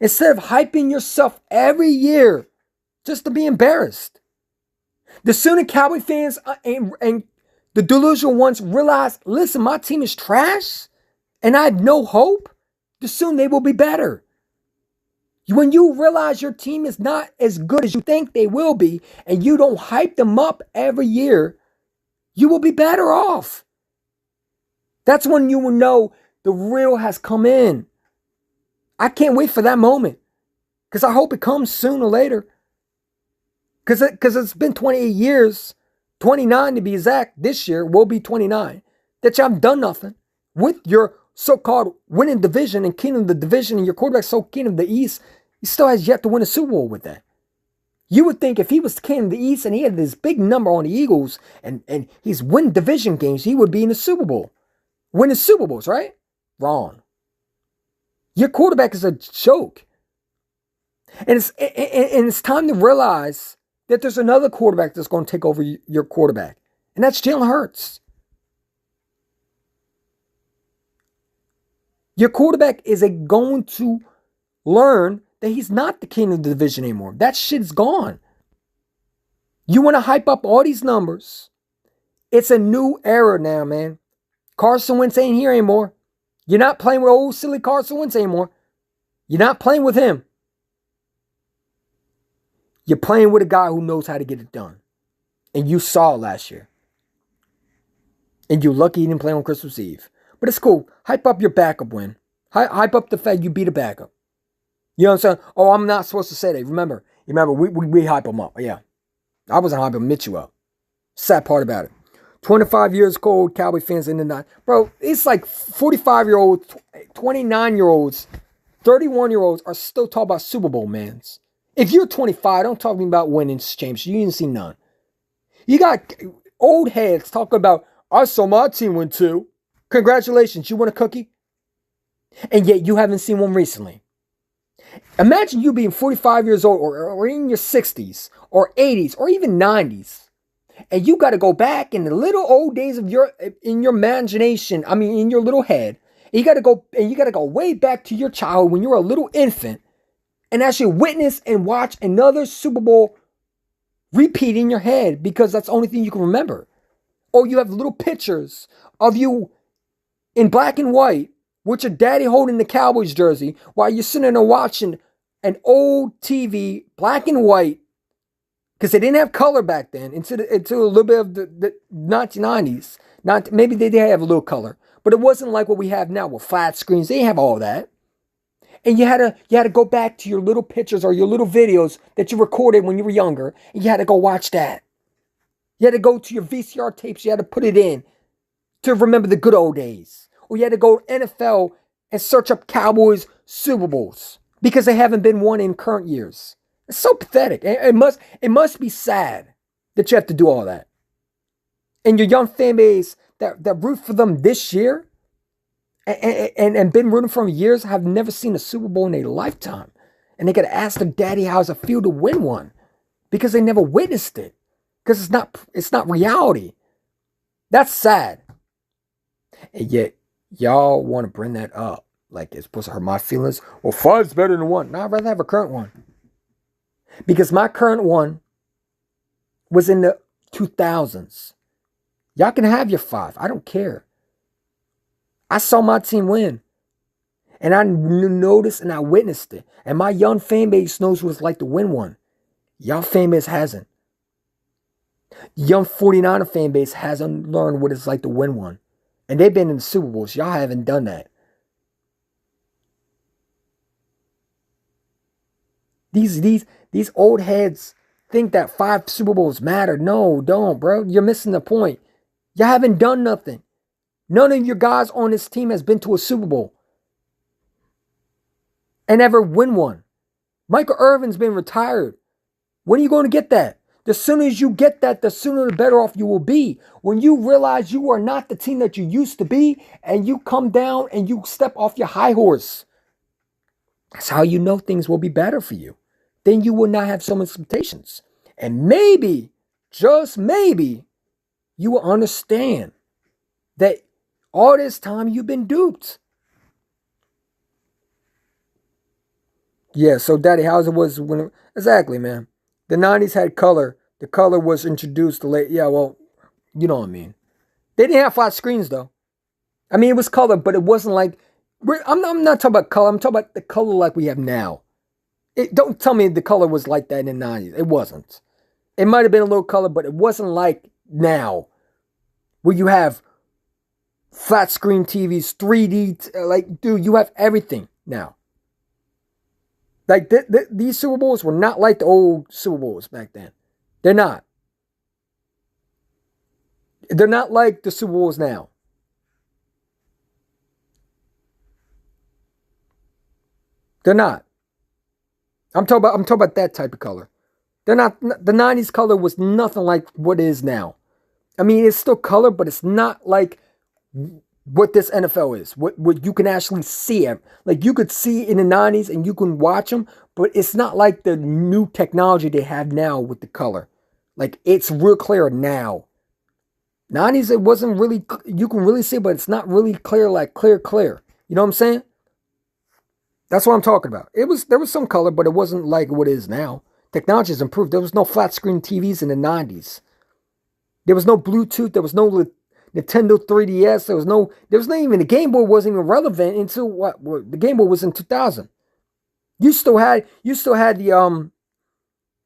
Instead of hyping yourself every year just to be embarrassed. The sooner Cowboy fans and the delusional ones realize, listen, my team is trash and I have no hope, the soon they will be better. When you realize your team is not as good as you think they will be, and you don't hype them up every year, you will be better off. That's when you will know the real has come in. I can't wait for that moment, because I hope it comes sooner or later. Because it's been 28 years, 29 to be exact, this year will be 29, that you haven't done nothing with your so-called winning division and king of the division, and your quarterback so king of the East, he still has yet to win a Super Bowl with that. You would think if he was king of the East and he had this big number on the Eagles and he's winning division games, he would be in the Super Bowl. Winning Super Bowls, right? Wrong. Your quarterback is a joke. And it's time to realize that there's another quarterback that's going to take over your quarterback. And that's Jalen Hurts. Your quarterback is going to learn that he's not the king of the division anymore. That shit's gone. You want to hype up all these numbers. It's a new era now, man. Carson Wentz ain't here anymore. You're not playing with old silly Carson Wentz anymore. You're not playing with him. You're playing with a guy who knows how to get it done. And you saw it last year. And you're lucky he didn't play on Christmas Eve. But it's cool. Hype up your backup win. Hype up the fact you beat a backup. You know what I'm saying? Oh, I'm not supposed to say that. Remember, we hype him up. Yeah. I wasn't hyping Mitchell up. Sad part about it. 25 years old, Cowboy fans in the night. Bro, it's like 45-year-olds, 29-year-olds, 31-year-olds are still talking about Super Bowl, mans. If you're 25, don't talk to me about winning championships. You didn't see none. You got old heads talking about, I saw my team win 2. Congratulations, you won a cookie? And yet you haven't seen one recently. Imagine you being 45 years old or in your 60s or 80s or even 90s. And you got to go back in the little old days of your imagination. I mean, in your little head. And you got to go way back to your childhood when you were a little infant and actually witness and watch another Super Bowl repeat in your head because that's the only thing you can remember. Or you have little pictures of you in black and white with your daddy holding the Cowboys jersey while you're sitting there watching an old TV, black and white, because they didn't have color back then, until a little bit of the 1990s. Maybe they did have a little color, but it wasn't like what we have now with flat screens. They didn't have all that. And you had to go back to your little pictures or your little videos that you recorded when you were younger, and you had to go watch that. You had to go to your VCR tapes. You had to put it in to remember the good old days. Or you had to go to NFL and search up Cowboys Super Bowls because they haven't been won in current years. It's so pathetic. It must be sad that you have to do all that. And your young fan base that root for them this year and been rooting for them years have never seen a Super Bowl in their lifetime. And they got to ask their daddy how it feels to win one because they never witnessed it. Because it's not reality. That's sad. And yet, y'all want to bring that up. Like it's supposed to hurt my feelings. Well, 5's better than 1. No, I'd rather have a current one. Because my current one was in the 2000s. Y'all can have your 5. I don't care. I saw my team win. And I noticed and I witnessed it. And my young fan base knows what it's like to win one. Y'all fan base hasn't. The young 49er fan base hasn't learned what it's like to win one. And they've been in the Super Bowls. Y'all haven't done that. These old heads think that 5 Super Bowls matter. No, don't, bro. You're missing the point. Y'all haven't done nothing. None of your guys on this team has been to a Super Bowl and ever win one. Michael Irvin's been retired. When are you going to get that? The sooner as you get that, the sooner the better off you will be. When you realize you are not the team that you used to be and you come down and you step off your high horse, that's how you know things will be better for you. Then you will not have so many expectations. And maybe, just maybe, you will understand that all this time you've been duped. Yeah, so Daddy Hauser was when exactly, man. The 90s had color. The color was introduced late. Yeah, well, you know what I mean. They didn't have flat screens though. I mean, it was color, but it wasn't like. I'm not talking about color. I'm talking about the color like we have now. Don't tell me the color was like that in the 90s. It wasn't. It might have been a little color, but it wasn't like now, where you have flat screen TVs, 3D. Like, dude, you have everything now. Like, these Super Bowls were not like the old Super Bowls back then. They're not. They're not like the Super Bowls now. They're not. I'm talking about that type of color. They're not. The 90s color was nothing like what it is now. I mean, it's still color, but it's not like what this NFL is. What you can actually see it. Like, you could see in the 90s and you can watch them, but it's not like the new technology they have now with the color. Like, it's real clear now. 90s, it wasn't really, you can really see, but it's not really clear, like clear. You know what I'm saying? That's what I'm talking about. There was some color, but it wasn't like what it is now. Technology has improved. There was no flat screen TVs in the 90s. There was no Bluetooth. There was no Nintendo 3DS. There was not even, the Game Boy wasn't even relevant until what the Game Boy was in 2000. You still had the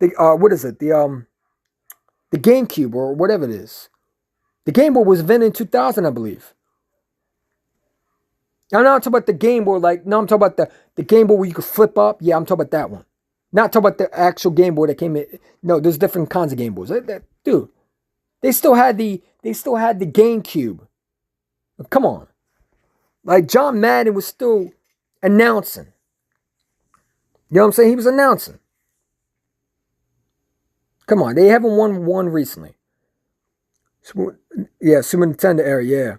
what is it? The GameCube or whatever it is. The Game Boy was invented in 2000, I believe. I'm not talking about the Game Boy, I'm talking about the Game Boy where you could flip up. Yeah, I'm talking about that one. Not talking about the actual Game Boy that came in. No, there's different kinds of Game Boys. Dude, they still had the GameCube. Come on. Like, John Madden was still announcing. You know what I'm saying? He was announcing. Come on, they haven't won one recently. Yeah, Super Nintendo era, yeah.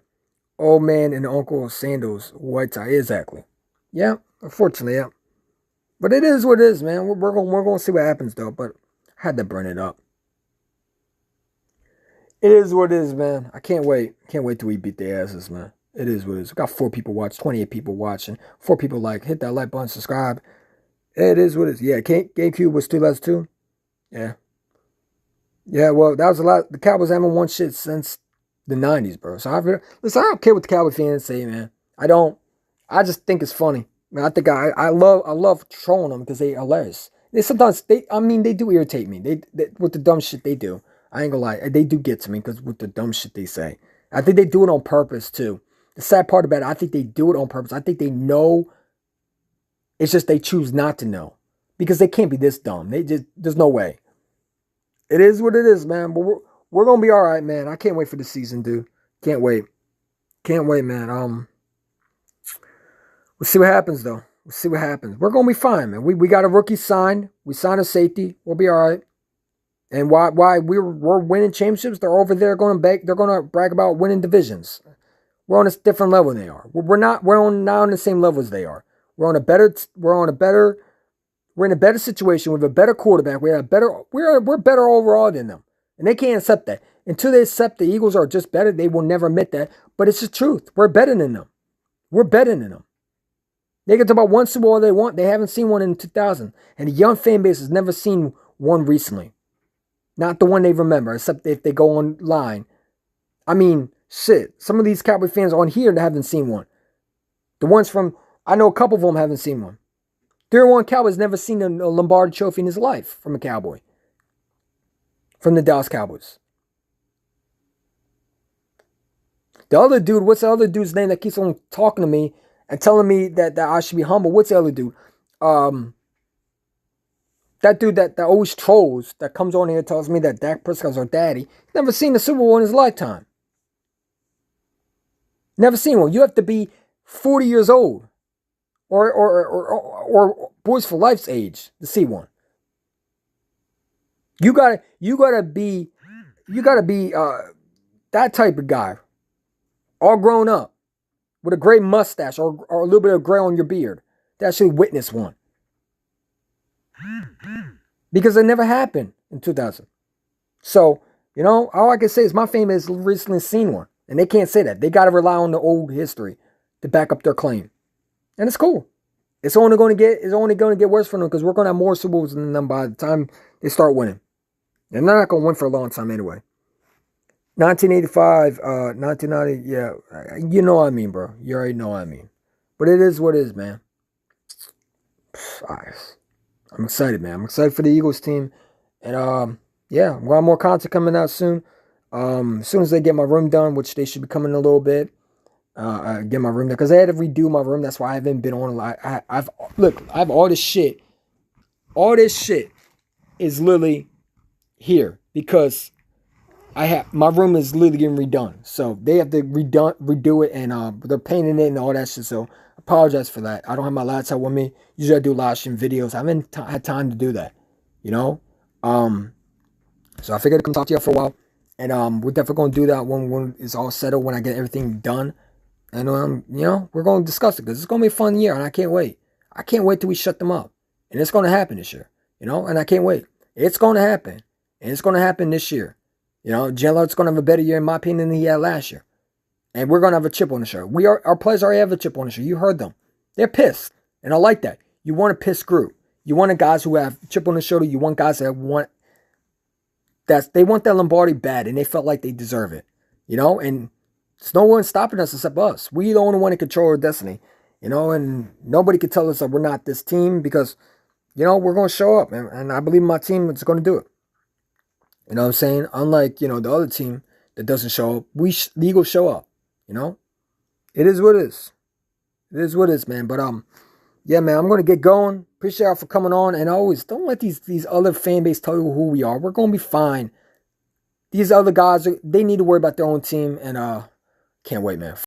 Old man and Uncle Sandals, white tie, exactly. Yeah, unfortunately, yeah. But it is what it is, man. We're going to see what happens, though. But I had to burn it up. It is what it is, man. I can't wait. Can't wait till we beat their asses, man. It is what it is. We got 4 people watch, 28 people watching, 4 people like. Hit that like button, subscribe. It is what it is. Yeah, GameCube was 2 less 2. Yeah. Yeah, well, that was a lot. The Cowboys haven't won shit since the 90s, bro. So listen, I don't care what the Cowboy fans say, man. I don't. I just think it's funny. Man, I think I love trolling them because they are hilarious. They sometimes they do irritate me. They with the dumb shit they do. I ain't gonna lie, they do get to me because with the dumb shit they say. I think they do it on purpose too. The sad part about it, I think they do it on purpose. I think they know. It's just they choose not to know because they can't be this dumb. There's no way. It is what it is, man. But we're gonna be all right, man. I can't wait for the season, dude. Can't wait. Can't wait, man. We'll see what happens, though. We'll see what happens. We're gonna be fine, man. We got a rookie signed. We signed a safety. We'll be all right. And why we're winning championships? They're over there going to beg. They're going to brag about winning divisions. We're on a different level than they are. We're not on the same level as they are. We're in a better situation with a better quarterback. We're better overall than them. And they can't accept that. Until they accept the Eagles are just better, they will never admit that. But it's the truth. We're better than them. We're better than them. They can talk about one Super Bowl they want. They haven't seen one in 2000. And the young fan base has never seen one recently. Not the one they remember, except if they go online. I mean, shit. Some of these Cowboy fans on here haven't seen one. The ones from, I know a couple of them haven't seen one. 31 Cowboys never seen a Lombardi trophy in his life from a Cowboy. From the Dallas Cowboys. The other dude, what's the other dude's name that keeps on talking to me and telling me that I should be humble? What's the other dude? That dude that always trolls, that comes on here and tells me that Dak Prescott's our daddy. He's never seen a Super Bowl in his lifetime. Never seen one. You have to be 40 years old. Or Boys for Life's age to see one. You gotta be that type of guy. All grown up. With a gray mustache or a little bit of gray on your beard. To actually witness one. Because it never happened in 2000. So, all I can say is my family has recently seen one. And they can't say that. They got to rely on the old history to back up their claim. And it's cool. It's only going to get worse for them because we're going to have more Super Bowls than them by the time they start winning. And they're not going to win for a long time anyway. 1985, 1990, yeah. You know what I mean, bro. You already know what I mean. But it is what it is, man. I'm excited, man. I'm excited for the Eagles team. And yeah, we'll have more content coming out soon. As soon as they get my room done, which they should be coming in a little bit. Get my room done. Because I had to redo my room. That's why I haven't been on a lot. I have all this shit. All this shit is literally here. Because my room is literally getting redone. So they have to redo it, and they're painting it and all that shit. So I apologize for that. I don't have my laptop with me. Usually I do live stream videos. I haven't had time to do that. You know? So I figured I'd come talk to you for a while. And we're definitely gonna do that when it's all settled, when I get everything done. And you know, we're gonna discuss it because it's gonna be a fun year, and I can't wait. I can't wait till we shut them up. And it's gonna happen this year. You know, and I can't wait. It's gonna happen. And it's gonna happen this year. You know, Jallard's going to have a better year, in my opinion, than he had last year. And we're going to have a chip on the shoulder. Our players already have a chip on the shoulder. You heard them. They're pissed. And I like that. You want a pissed group. You want guys who have chip on the shoulder. You want guys that want that Lombardi bad, and they felt like they deserve it. You know, and there's no one stopping us except us. We the only one in control our destiny. You know, and nobody can tell us that we're not this team because, you know, we're going to show up. And I believe my team is going to do it. You know what I'm saying? Unlike, you know, the other team that doesn't show up, the Eagles show up. You know? It is what it is. It is what it is, man. But yeah, man, I'm gonna get going. Appreciate y'all for coming on. And always don't let these other fan base tell you who we are. We're gonna be fine. These other guys, they need to worry about their own team, and can't wait, man.